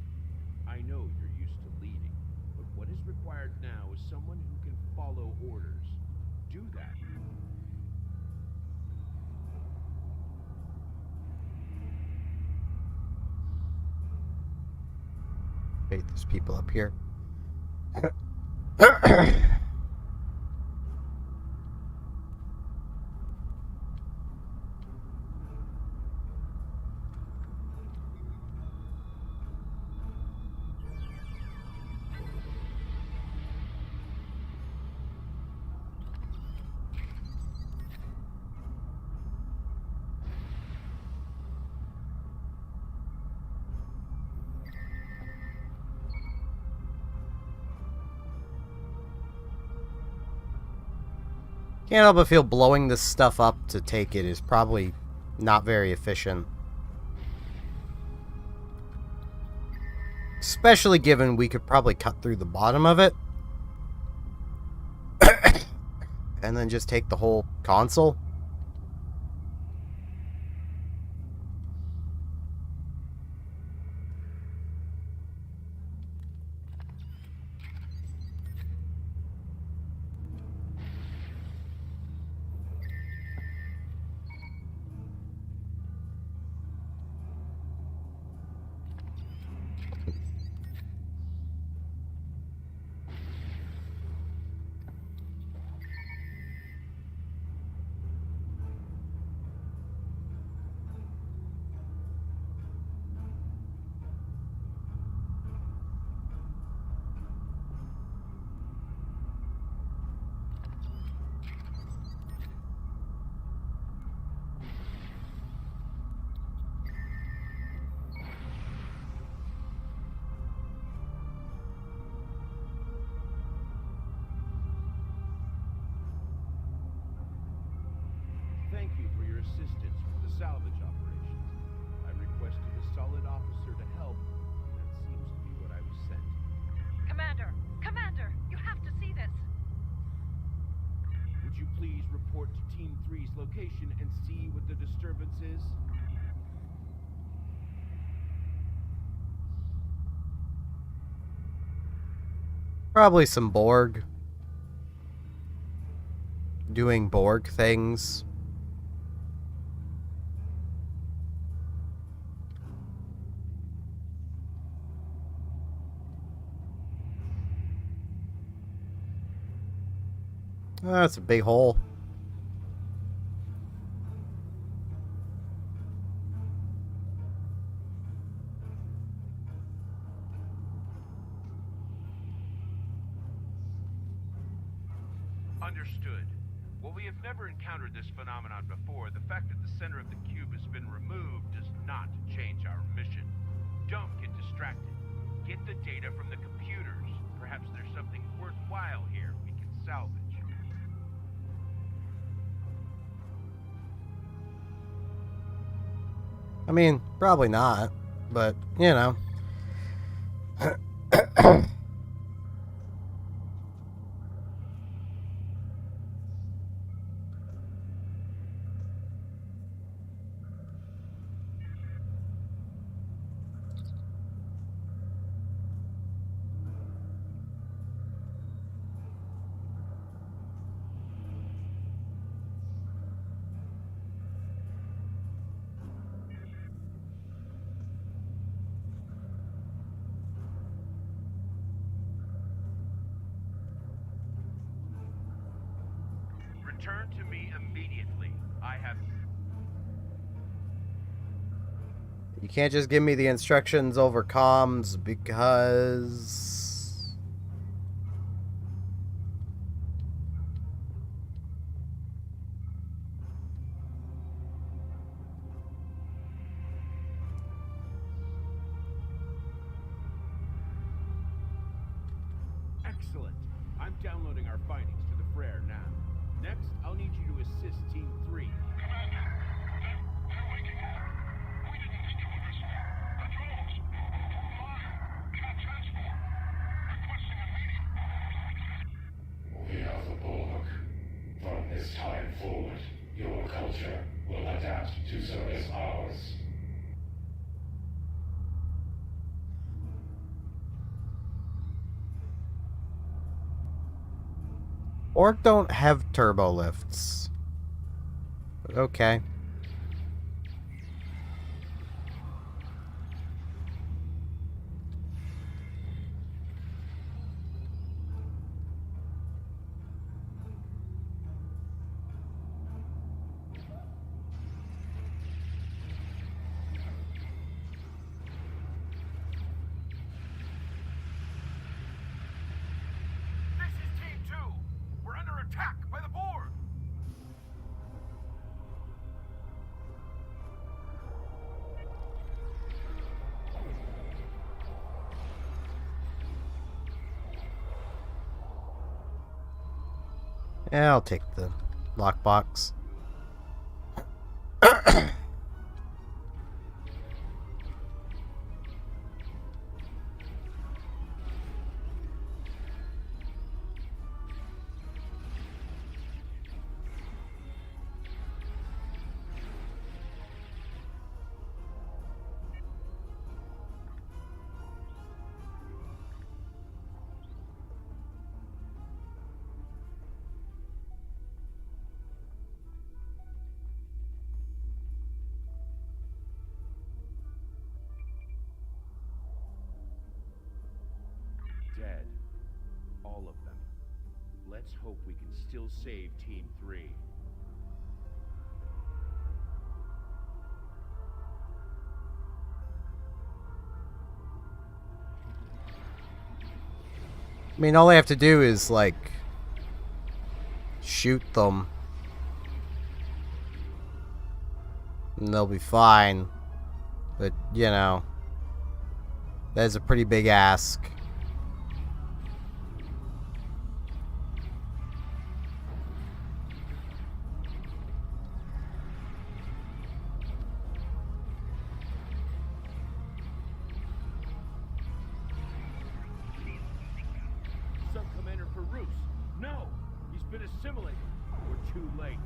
I know you're used to leading, but what is required now is someone who can follow orders. Do that. Wait, there's people up here. Can't help but feel blowing this stuff up to take it is probably not very efficient. Especially given we could probably cut through the bottom of it. And then just take the whole console. 3's location and see what the disturbance is? Probably some Borg. Doing Borg things. Oh, that's a big hole. Understood. While we have never encountered this phenomenon before, the fact that the center of the cube has been removed does not change our mission. Don't get distracted. Get the data from the computers. Perhaps there's something worthwhile here we can salvage. I mean, probably not, but, you know. Return to me immediately. I have... You can't just give me the instructions over comms because... Excellent. I'm downloading our findings to the Frere now. Next, I'll need you to assist Team 3. We are the Borg. From this time forward, your culture will adapt to service ours. Borg don't have turbo lifts. But okay. Yeah, I'll take the lockbox. Dead. All of them. Let's hope we can still save Team 3. I mean, all I have to do is, like, shoot them. And they'll be fine. But, you know, that is a pretty big ask. Sub-Commander Peruse! No! He's been assimilated! We're too late.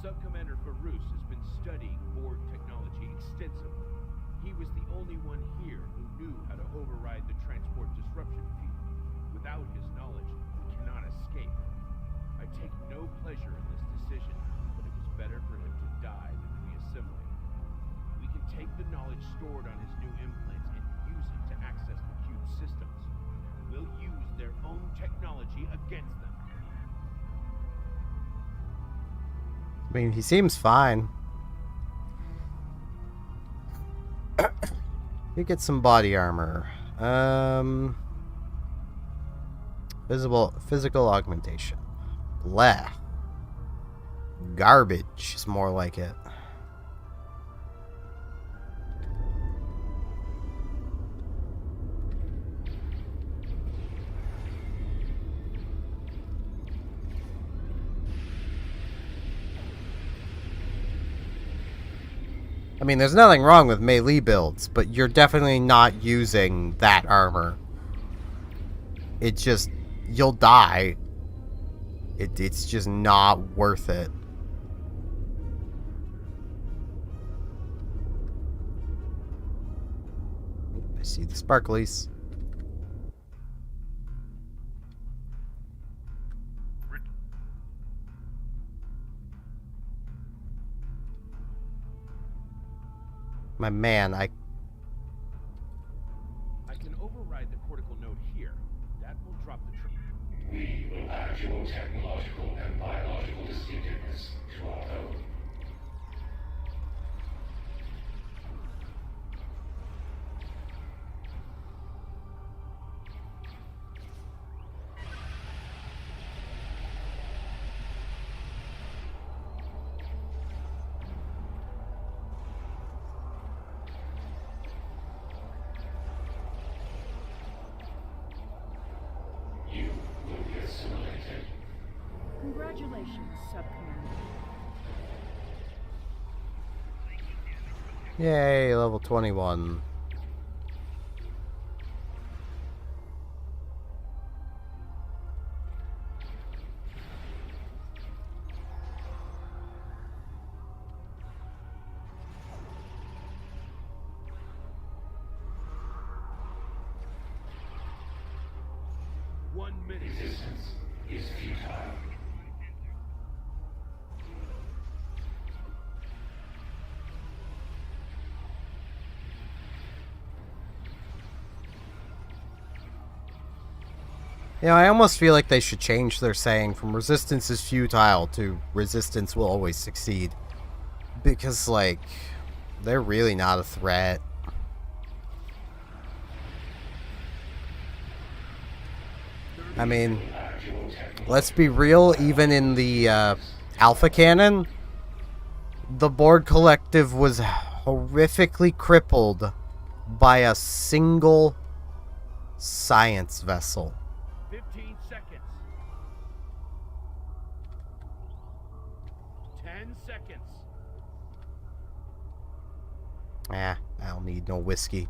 Sub-Commander Farouz has been studying Borg technology extensively. He was the only one here who knew how to override the transport disruption field. Without his knowledge, we cannot escape. I take no pleasure in this decision, but it was better for him to die than to be assimilated. We can take the knowledge stored on his new implants and use it to access the cube's systems. We'll use their own technology against them. I mean, he seems fine. You get some body armor. Physical augmentation. Bleh. Garbage is more like it. I mean, there's nothing wrong with melee builds, but you're definitely not using that armor. It just... you'll die. It's just not worth it. I see the sparklies. My man, I can override the cortical node here. That will drop the We will add your technological and biological distinctiveness to our own. Congratulations, Sub-Commander. Yay, level 21. Resistance is futile. You know, I almost feel like they should change their saying from resistance is futile to resistance will always succeed. Because, like, they're really not a threat. I mean, let's be real, even in the Alpha Canon, the Borg Collective was horrifically crippled by a single science vessel. 15 seconds. 10 seconds. I don't need no whiskey.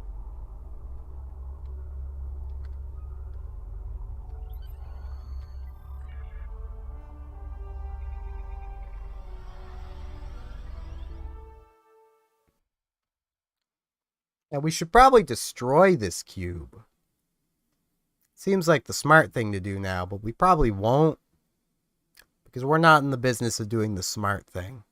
Now, we should probably destroy this cube. Seems like the smart thing to do now, but we probably won't. Because we're not in the business of doing the smart thing.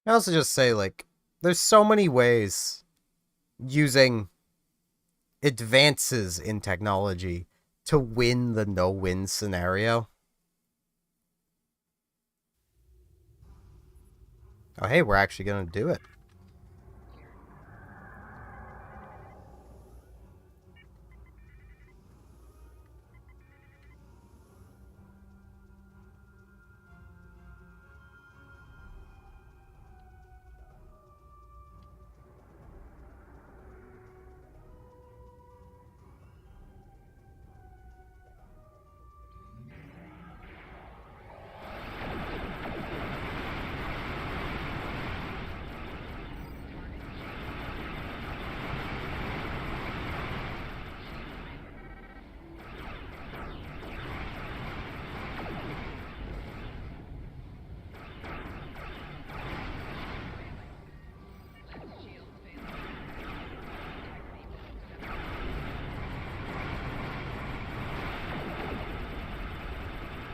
I also just say, like, there's so many ways using advances in technology to win the no-win scenario. Oh, hey, we're actually gonna do it.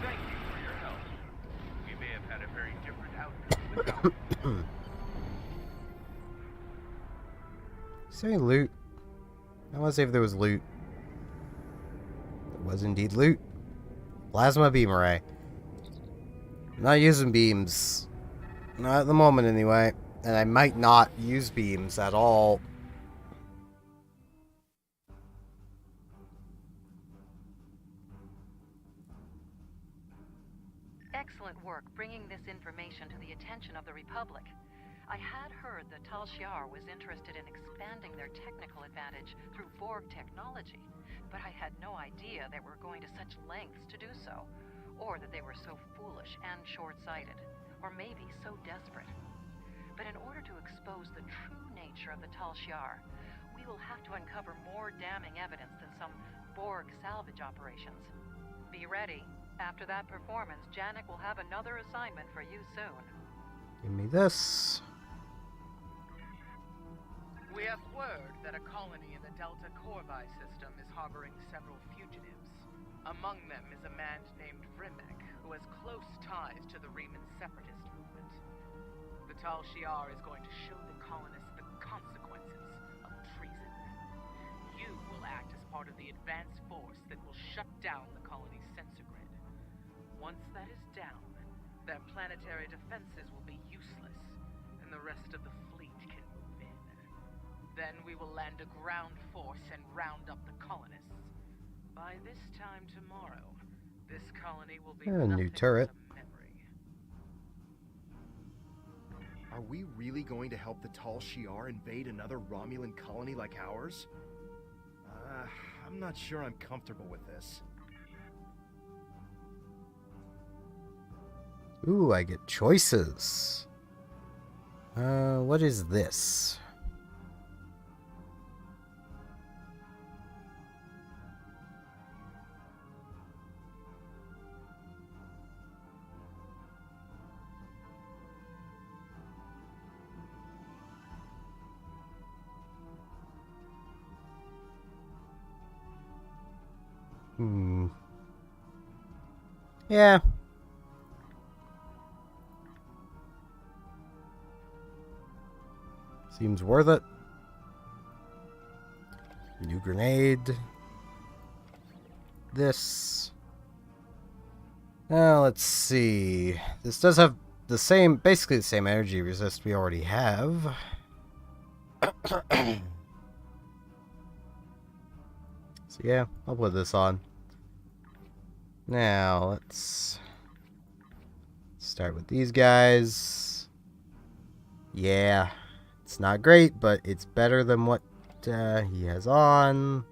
Thank you for your help. We may have had a very different outcome without Is there any loot? I want to see if there was loot. There was indeed loot. Plasma beam array. I'm not using beams. Not at the moment, anyway. And I might not use beams at all. Excellent work bringing this information to the attention of the Republic. I had heard that Tal Shiar was interested in expanding their technical advantage through Borg technology, but I had no idea they were going to such lengths to do so, or that they were so foolish and short-sighted, or maybe so desperate. But in order to expose the true nature of the Tal Shiar, we will have to uncover more damning evidence than some Borg salvage operations. Be ready. After that performance, Janek will have another assignment for you soon. Give me this. We have word that a colony in the Delta Corvi system is harboring several fugitives. Among them is a man named Rimek, who has close ties to the Riemann separatist movement. The Tal Shiar is going to show the colonists the consequences of treason. You will act as part of the advanced force that will shut down the colony's sensor grid. Once that is down, their planetary defenses will be useless, and the rest of the fleet can move in. Then we will land a ground force and round up the colonists. By this time tomorrow, this colony will be A new nothing turret. but a memory. Are we really going to help the Tal Shiar invade another Romulan colony like ours? I'm not sure I'm comfortable with this. Ooh, I get choices. What is this? Yeah. Seems worth it. New grenade. This. Now let's see. This does have the same, basically the same energy resist we already have. So yeah, I'll put this on. Now let's start with these guys. Yeah. It's not great, but it's better than what he has on.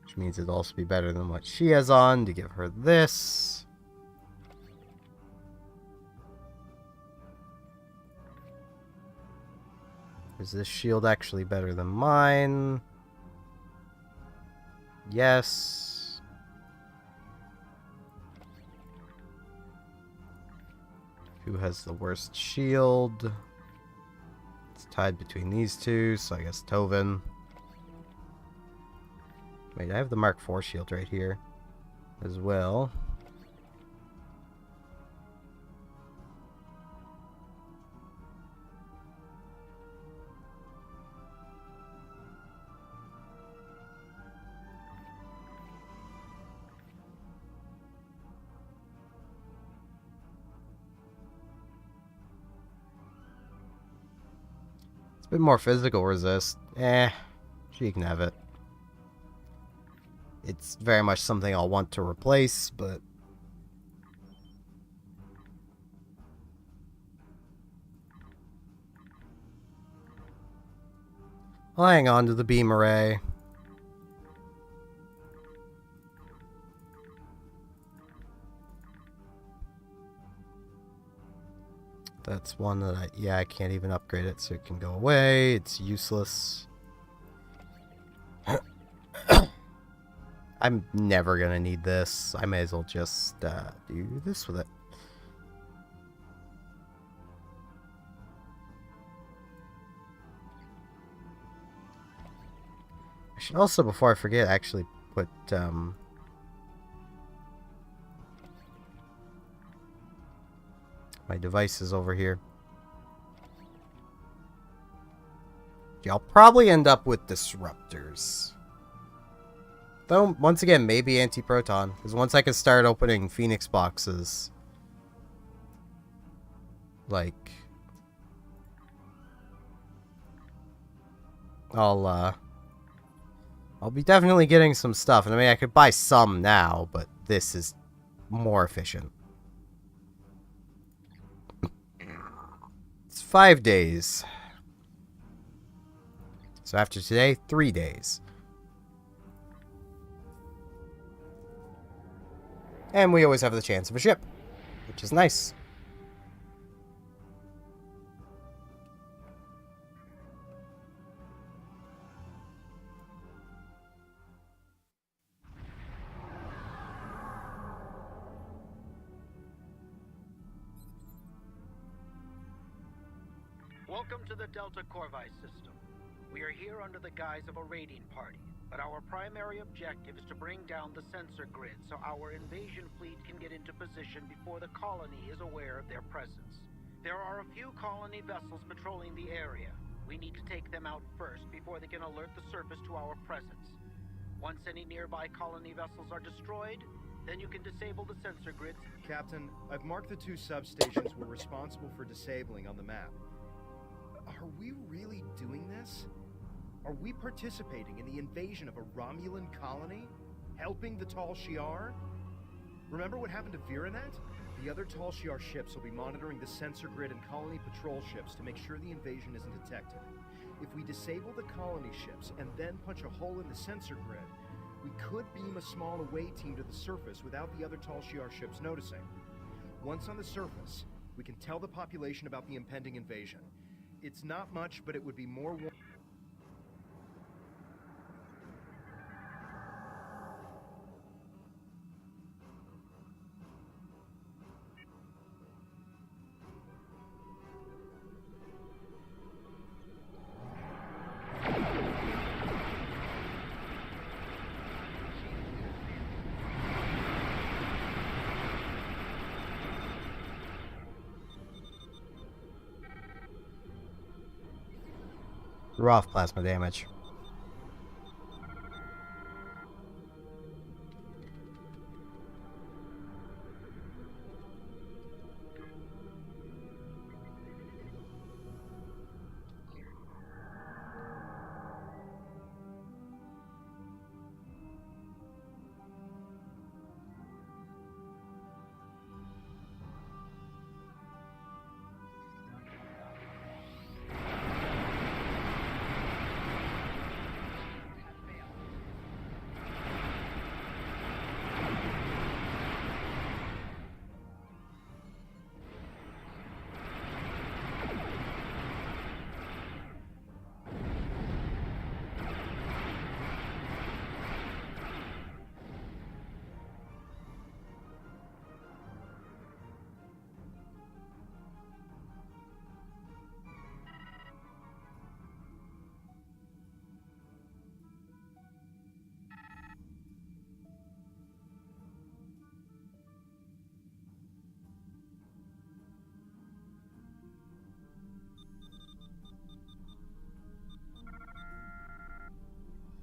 Which means it'll also be better than what she has on to give her this. Is this shield actually better than mine? Yes. Who has the worst shield? It's tied between these two, so I guess Tovin. Wait, I have the Mark IV shield right here as well. A bit more physical resist. She can have it. It's very much something I'll want to replace, but... I'll hang on to the beam array. That's one that I can't even upgrade it, so it can go away. It's useless. I'm never gonna need this. I may as well just do this with it. I should also, before I forget, actually put my devices over here. I'll probably end up with disruptors. Though, once again, maybe anti-proton. Because once I can start opening Phoenix boxes, like, I'll be definitely getting some stuff. And I mean, I could buy some now, but this is more efficient. It's 5 days. So after today, 3 days. And we always have the chance of a ship, which is nice. Welcome to the Delta Corvi system. We are here under the guise of a raiding party, but our primary objective is to bring down the sensor grid so our invasion fleet can get into position before the colony is aware of their presence. There are a few colony vessels patrolling the area. We need to take them out first before they can alert the surface to our presence. Once any nearby colony vessels are destroyed, then you can disable the sensor grids. Captain, I've marked the 2 substations we're responsible for disabling on the map. Are we really doing this? Are we participating in the invasion of a Romulan colony? Helping the Tal Shiar? Remember what happened to Viranet? The other Tal Shiar ships will be monitoring the sensor grid and colony patrol ships to make sure the invasion isn't detected. If we disable the colony ships and then punch a hole in the sensor grid, we could beam a small away team to the surface without the other Tal Shiar ships noticing. Once on the surface, we can tell the population about the impending invasion. It's not much, but it would be more... Rough plasma damage.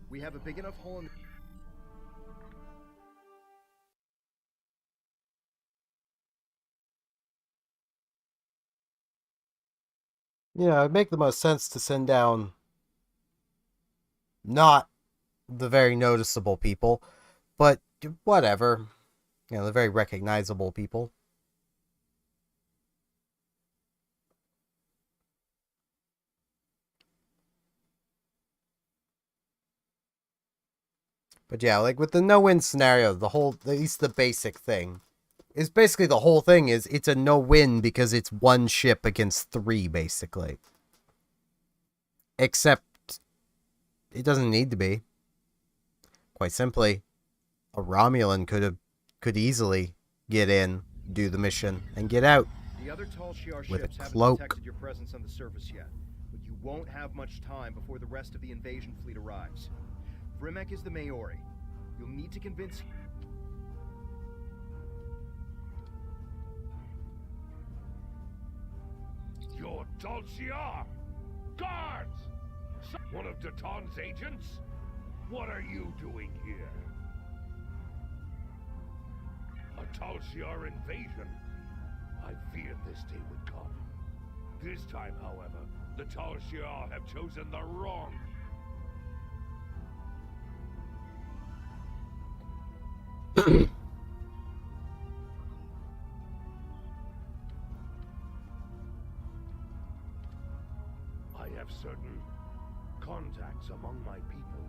We have a big enough hole in... You know, it'd make the most sense to send down not the very noticeable people, but whatever. You know, the very recognizable people. But yeah, like with the no-win scenario, at least the basic thing, is basically the whole thing is it's a no-win because it's one ship against 3, basically. Except, it doesn't need to be. Quite simply, a Romulan could easily get in, do the mission, and get out. The other Tal Shiar with a ships haven't cloak. detected your presence on the surface yet, but you won't have much time before the rest of the invasion fleet arrives. Vrimek is the Maori. You'll need to convince... You're Tal Shiar! Guards! One of Daton's agents? What are you doing here? A Tal Shiar invasion? I feared this day would come. This time, however, the Tal Shiar have chosen the wrong... I have certain contacts among my people.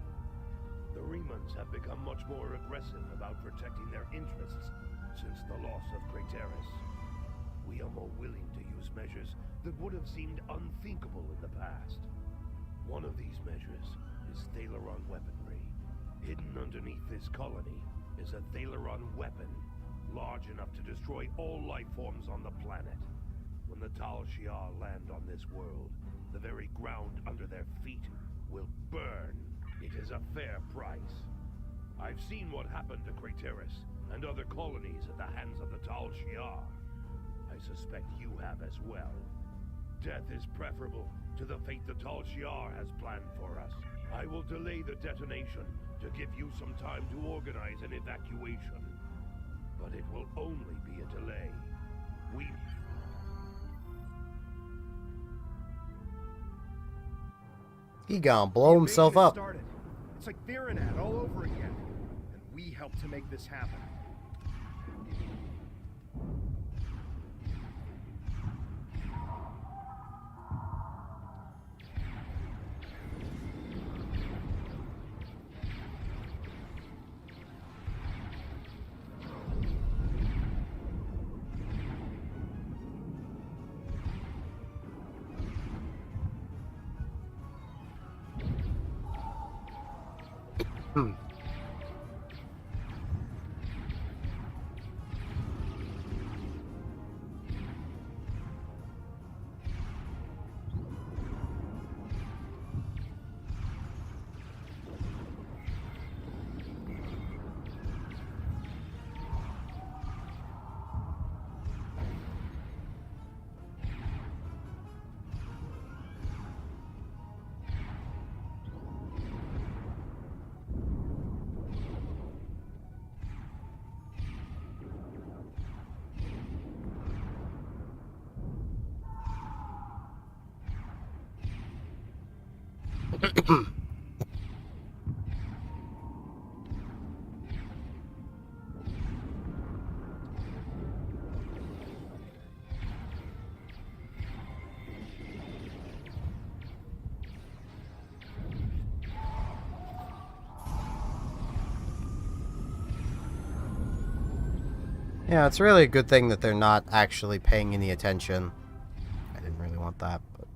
The Remans have become much more aggressive about protecting their interests since the loss of Craterus. We are more willing to use measures that would have seemed unthinkable in the past. One of these measures is Thalaron weaponry. Hidden underneath this colony is a Thalaron weapon, large enough to destroy all life forms on the planet. When the Tal Shiar land on this world, the very ground under their feet will burn. It is a fair price. I've seen what happened to Craterus and other colonies at the hands of the Tal Shiar. I suspect you have as well. Death is preferable to the fate the Tal Shiar has planned for us. I will delay the detonation to give you some time to organize an evacuation. But it will only be a delay. He gonna blow himself up. Started. It's like Theranat all over again. And we helped to make this happen. Yeah, it's really a good thing that they're not actually paying any attention. I didn't really want that, but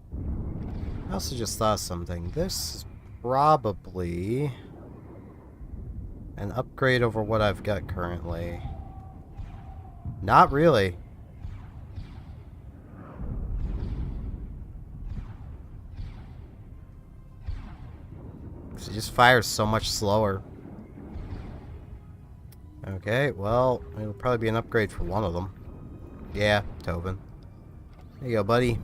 I also just thought of something. This is probably an upgrade over what I've got currently. Not really. It just fires so much slower. Okay, well, it'll probably be an upgrade for one of them. Yeah, Tobin. There you go, buddy.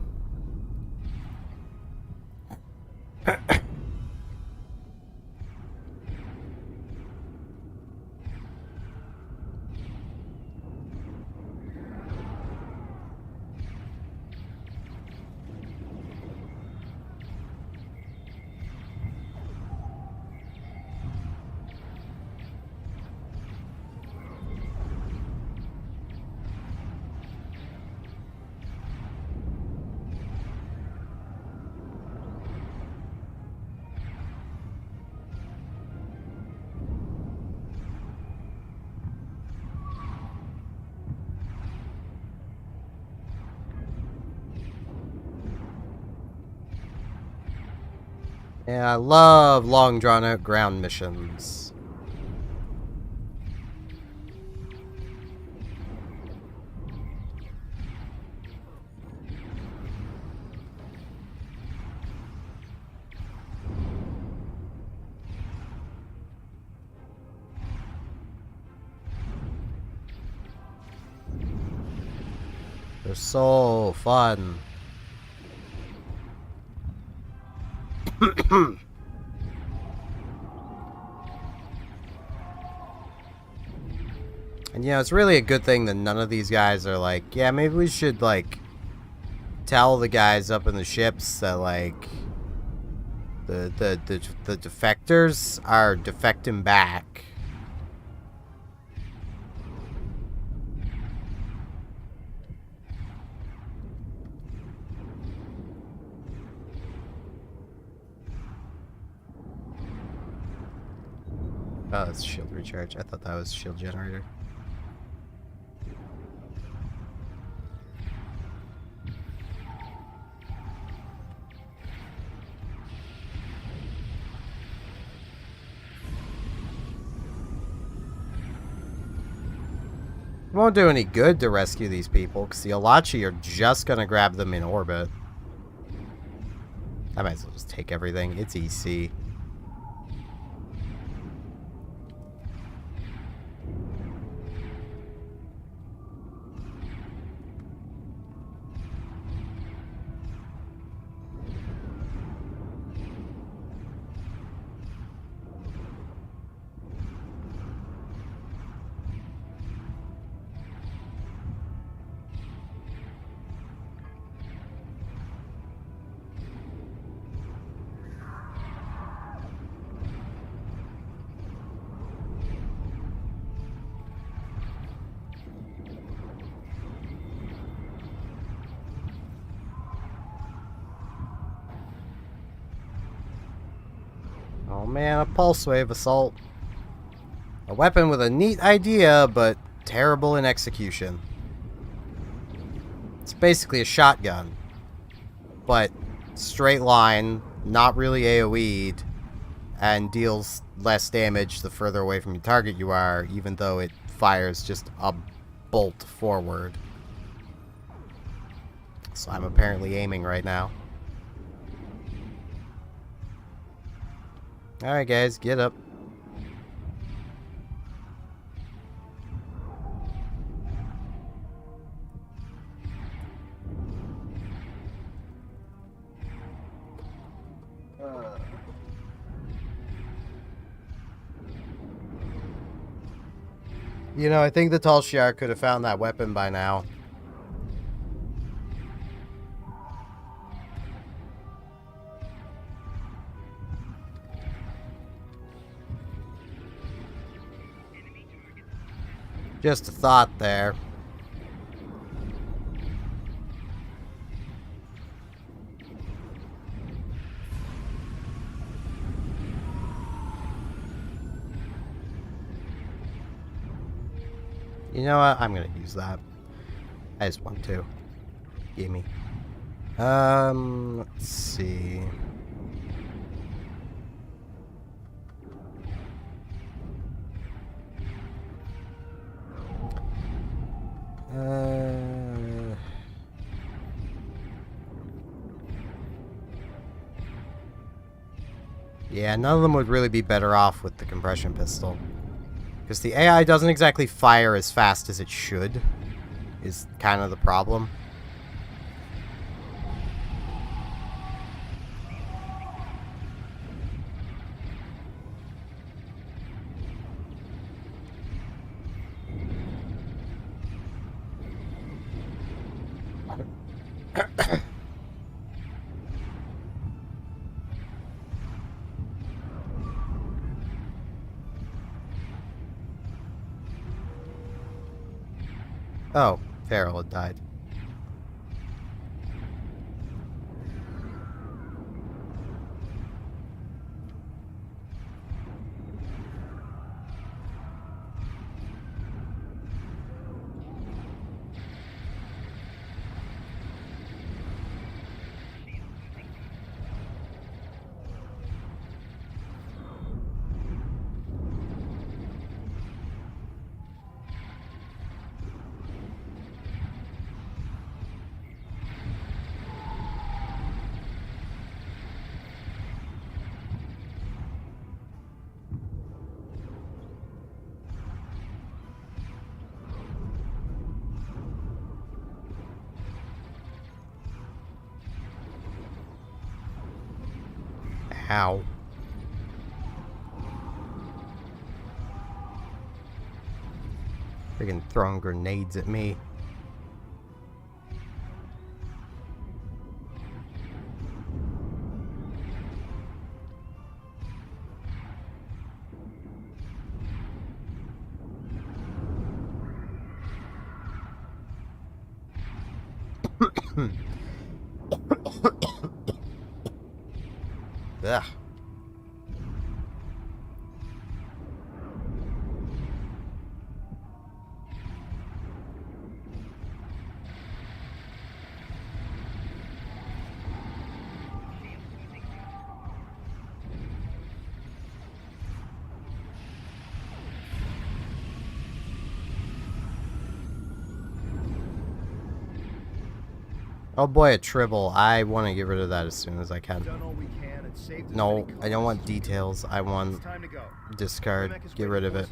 Yeah, I love long drawn out ground missions. They're so fun. And you know, it's really a good thing that none of these guys are like, yeah, maybe we should like tell the guys up in the ships that like the defectors are defecting back. Oh, that's shield recharge. I thought that was shield generator. It won't do any good to rescue these people, because the Alachi are just going to grab them in orbit. I might as well just take everything. It's EC. Oh man, a pulse wave assault. A weapon with a neat idea, but terrible in execution. It's basically a shotgun, but straight line, not really AoE'd, and deals less damage the further away from your target you are, even though it fires just a bolt forward. So I'm apparently aiming right now. Alright guys, get up. You know, I think the Tall Shiar could have found that weapon by now. Just a thought there. You know what? I'm gonna use that. I just want to. Gimme. Let's see. Yeah, none of them would really be better off with the compression pistol. Because the AI doesn't exactly fire as fast as it should, is kind of the problem. Oh, Farrell had died. How? Friggin' throwing grenades at me. Ugh. Oh boy, a tribble. I want to get rid of that as soon as I can. No, I don't want details. I want discard. Get rid of it.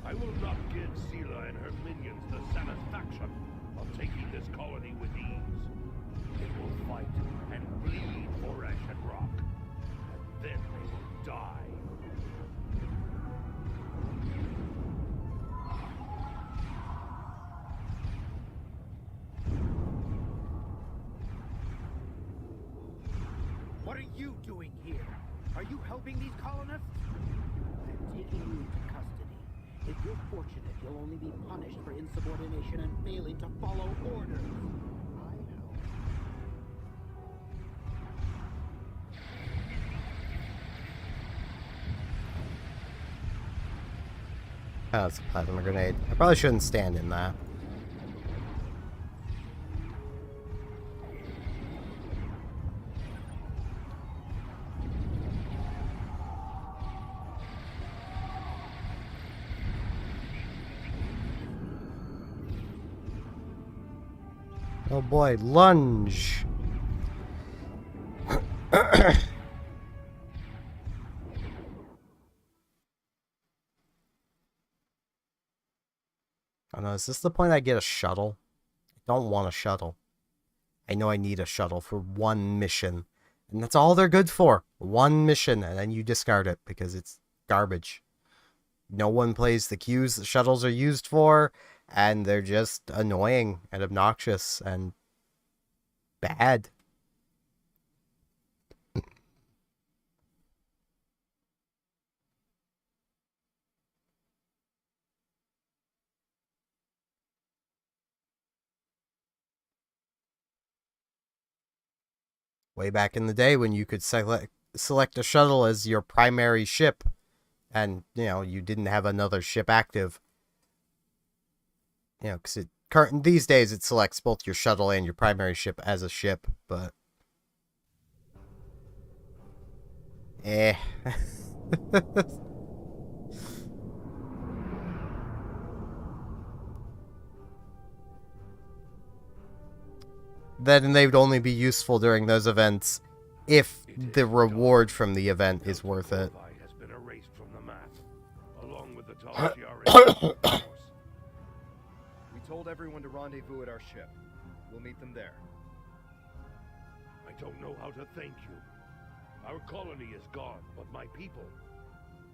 I will not give Sela and her minions the satisfaction of taking this colony with ease. They will fight and bleed for ash and rock, and then they will die. What are you doing here? Are you helping these colonists? I'm taking you into custody. If you're fortunate, you'll only be punished for insubordination and failing to follow orders. Oh, it's a plasma grenade. I probably shouldn't stand in that. Oh boy, lunge. Oh no, is this the point I get a shuttle? I don't want a shuttle. I know I need a shuttle for one mission. And that's all they're good for. One mission, and then you discard it because it's garbage. No one plays the cues that shuttles are used for, and they're just annoying and obnoxious and bad. Way back in the day when you could select a shuttle as your primary ship, and, you know, you didn't have another ship active. You know, because these days it selects both your shuttle and your primary ship as a ship, but... Eh. Then they would only be useful during those events if the reward from the event is worth it. Has been erased from the map, along with the Tal Shiar. We told everyone to rendezvous at our ship. We'll meet them there. I don't know how to thank you. Our colony is gone, but my people,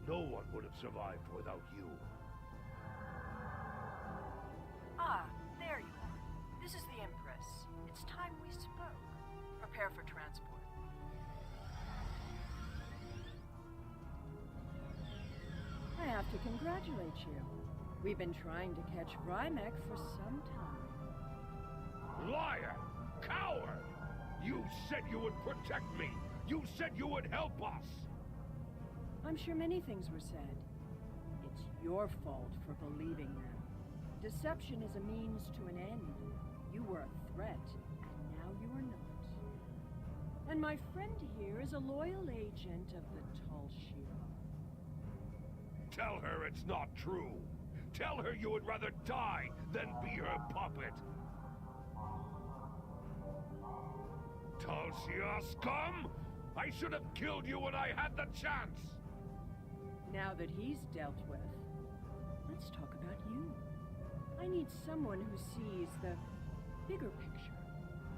no one would have survived without you. Ah, there you are. This is the Empress. It's time we spoke. Prepare for transport. I have to congratulate you. We've been trying to catch Rymek for some time. Liar! Coward! You said you would protect me! You said you would help us! I'm sure many things were said. It's your fault for believing them. Deception is a means to an end. You were a threat, and now you are not. And my friend here is a loyal agent of the Tall Shiar. Tell her it's not true. Tell her you would rather die than be her puppet. Tall Shiar scum! I should have killed you when I had the chance! Now that he's dealt with, let's talk about you. I need someone who sees the bigger picture,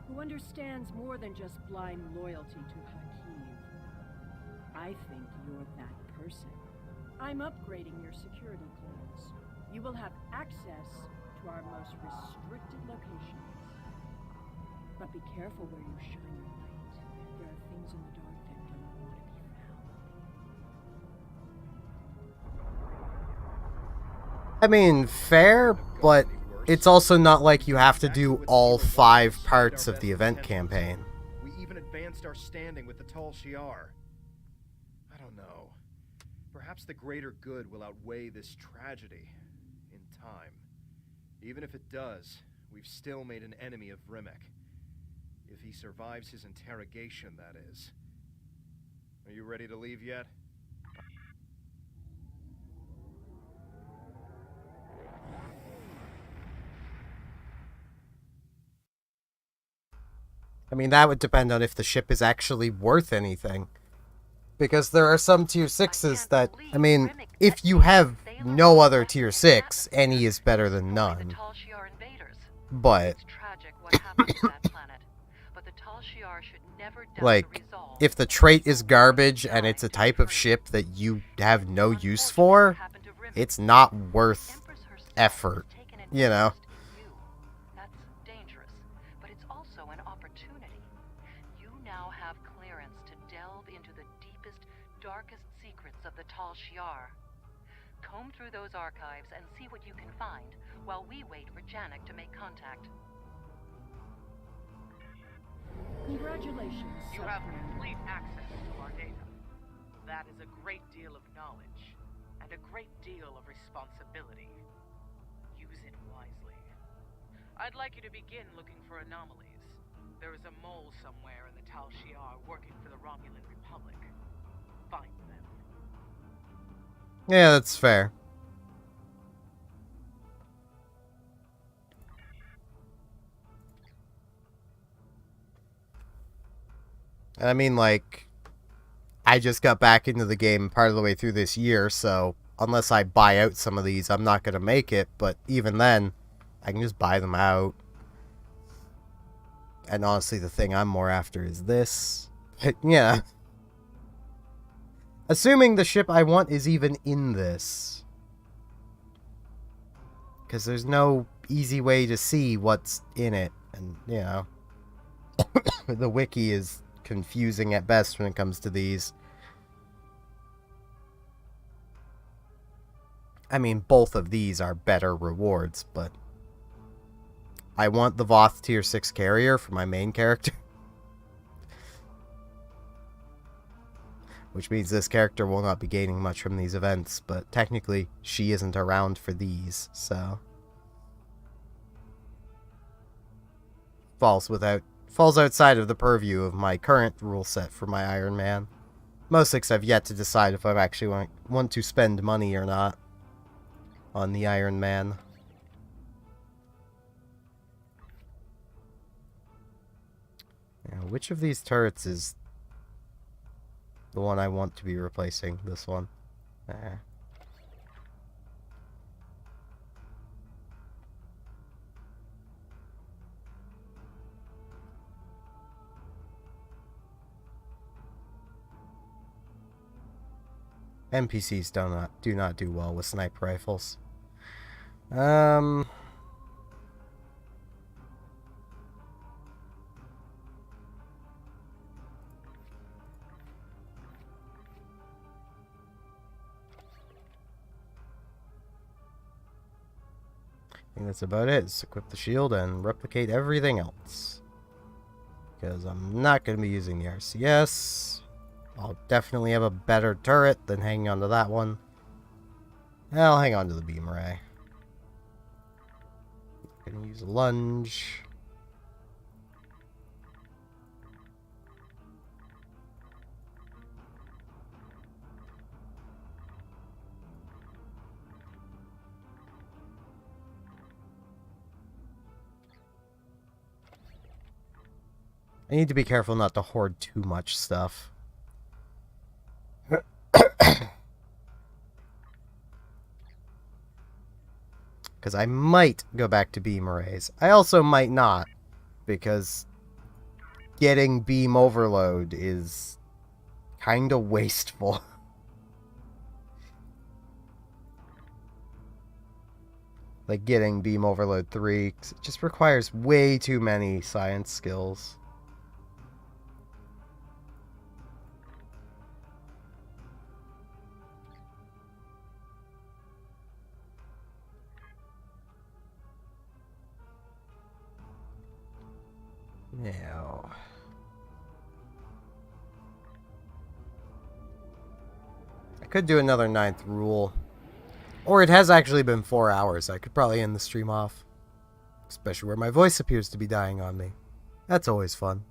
who understands more than just blind loyalty to Hakiv. I think you're that person. I'm upgrading your security clearance. You will have access to our most restricted locations. But be careful where you shine your light. There are things in the dark that don't want to be found. I mean, fair, but it's also not like you have to do all 5 parts of the event campaign. We even advanced our standing with the Tall Shiar. I don't know. Perhaps the greater good will outweigh this tragedy in time. Even if it does, we've still made an enemy of Rimek. If he survives his interrogation, that is. Are you ready to leave yet? I mean, that would depend on if the ship is actually worth anything. Because there are some tier 6s that, I mean, if you have no other tier 6, any is better than none. But, like, if the trait is garbage and it's a type of ship that you have no use for, it's not worth effort, you know? Comb through those archives and see what you can find while we wait for Janek to make contact. Congratulations, You have complete access to our data. That is a great deal of knowledge, and a great deal of responsibility. Use it wisely. I'd like you to begin looking for anomalies. There is a mole somewhere in the Tal Shiar working for the Romulan Republic. Find them. Yeah, that's fair. I mean, like, I just got back into the game part of the way through this year, so unless I buy out some of these, I'm not going to make it, but even then, I can just buy them out. And honestly, the thing I'm more after is this. But, yeah. Assuming the ship I want is even in this. Because there's no easy way to see what's in it. And, you know. The wiki is confusing at best when it comes to these. I mean, both of these are better rewards, but I want the Voth tier 6 carrier for my main character. Which means this character will not be gaining much from these events, but technically she isn't around for these, so falls outside of the purview of my current rule set for my Iron Man. Most 6 I've yet to decide if I actually want to spend money or not on the Iron Man. Now, which of these turrets is the one I want to be replacing? This one. NPCs do not do well with sniper rifles. I think that's about it. Just equip the shield and replicate everything else. Because I'm not going to be using the RCS. I'll definitely have a better turret than hanging onto that one. I'll hang on to the beam array. Gonna use a lunge. I need to be careful not to hoard too much stuff. Because I might go back to beam arrays. I also might not, because getting beam overload is kind of wasteful. Like getting beam overload 3, 'cause it just requires way too many science skills. Now, I could do another 9th rule. Or it has actually been 4 hours. I could probably end the stream off. Especially where my voice appears to be dying on me. That's always fun.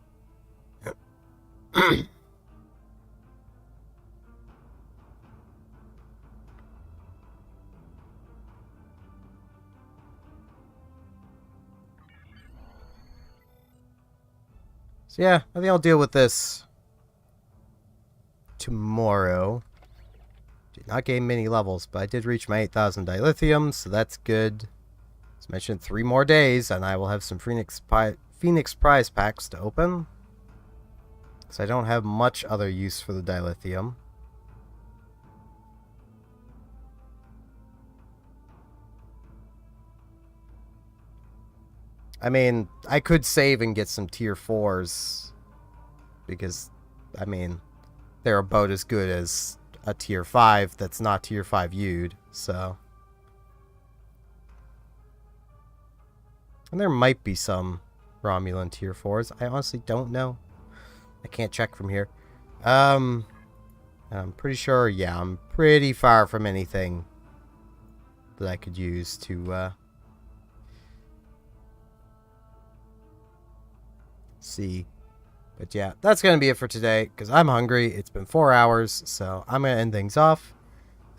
So yeah, I think I'll deal with this tomorrow. Did not gain many levels, but I did reach my 8,000 dilithium, so that's good. As mentioned, 3 more days, and I will have some Phoenix prize packs to open. So I don't have much other use for the dilithium. I mean, I could save and get some tier 4s. Because, I mean, they're about as good as a tier 5 that's not tier 5 U'd, so. And there might be some Romulan tier 4s. I honestly don't know. I can't check from here. I'm pretty sure, yeah, I'm pretty far from anything that I could use to, see. But yeah, that's going to be it for today, because I'm hungry. It's been 4 hours, so I'm going to end things off.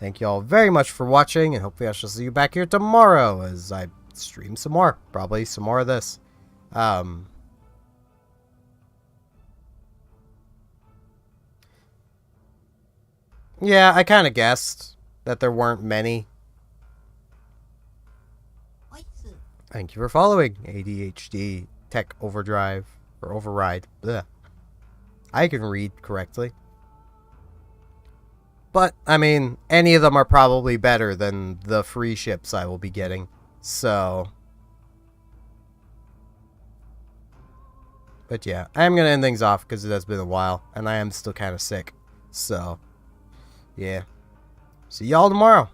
Thank you all very much for watching, and hopefully I shall see you back here tomorrow as I stream some more. Probably some more of this. Yeah, I kind of guessed that there weren't many. Thank you for following ADHD Tech Overdrive. Or Override. Blech. I can read correctly. But, I mean, any of them are probably better than the free ships I will be getting. So. But yeah, I am going to end things off because it has been a while. And I am still kind of sick. So, yeah. See y'all tomorrow.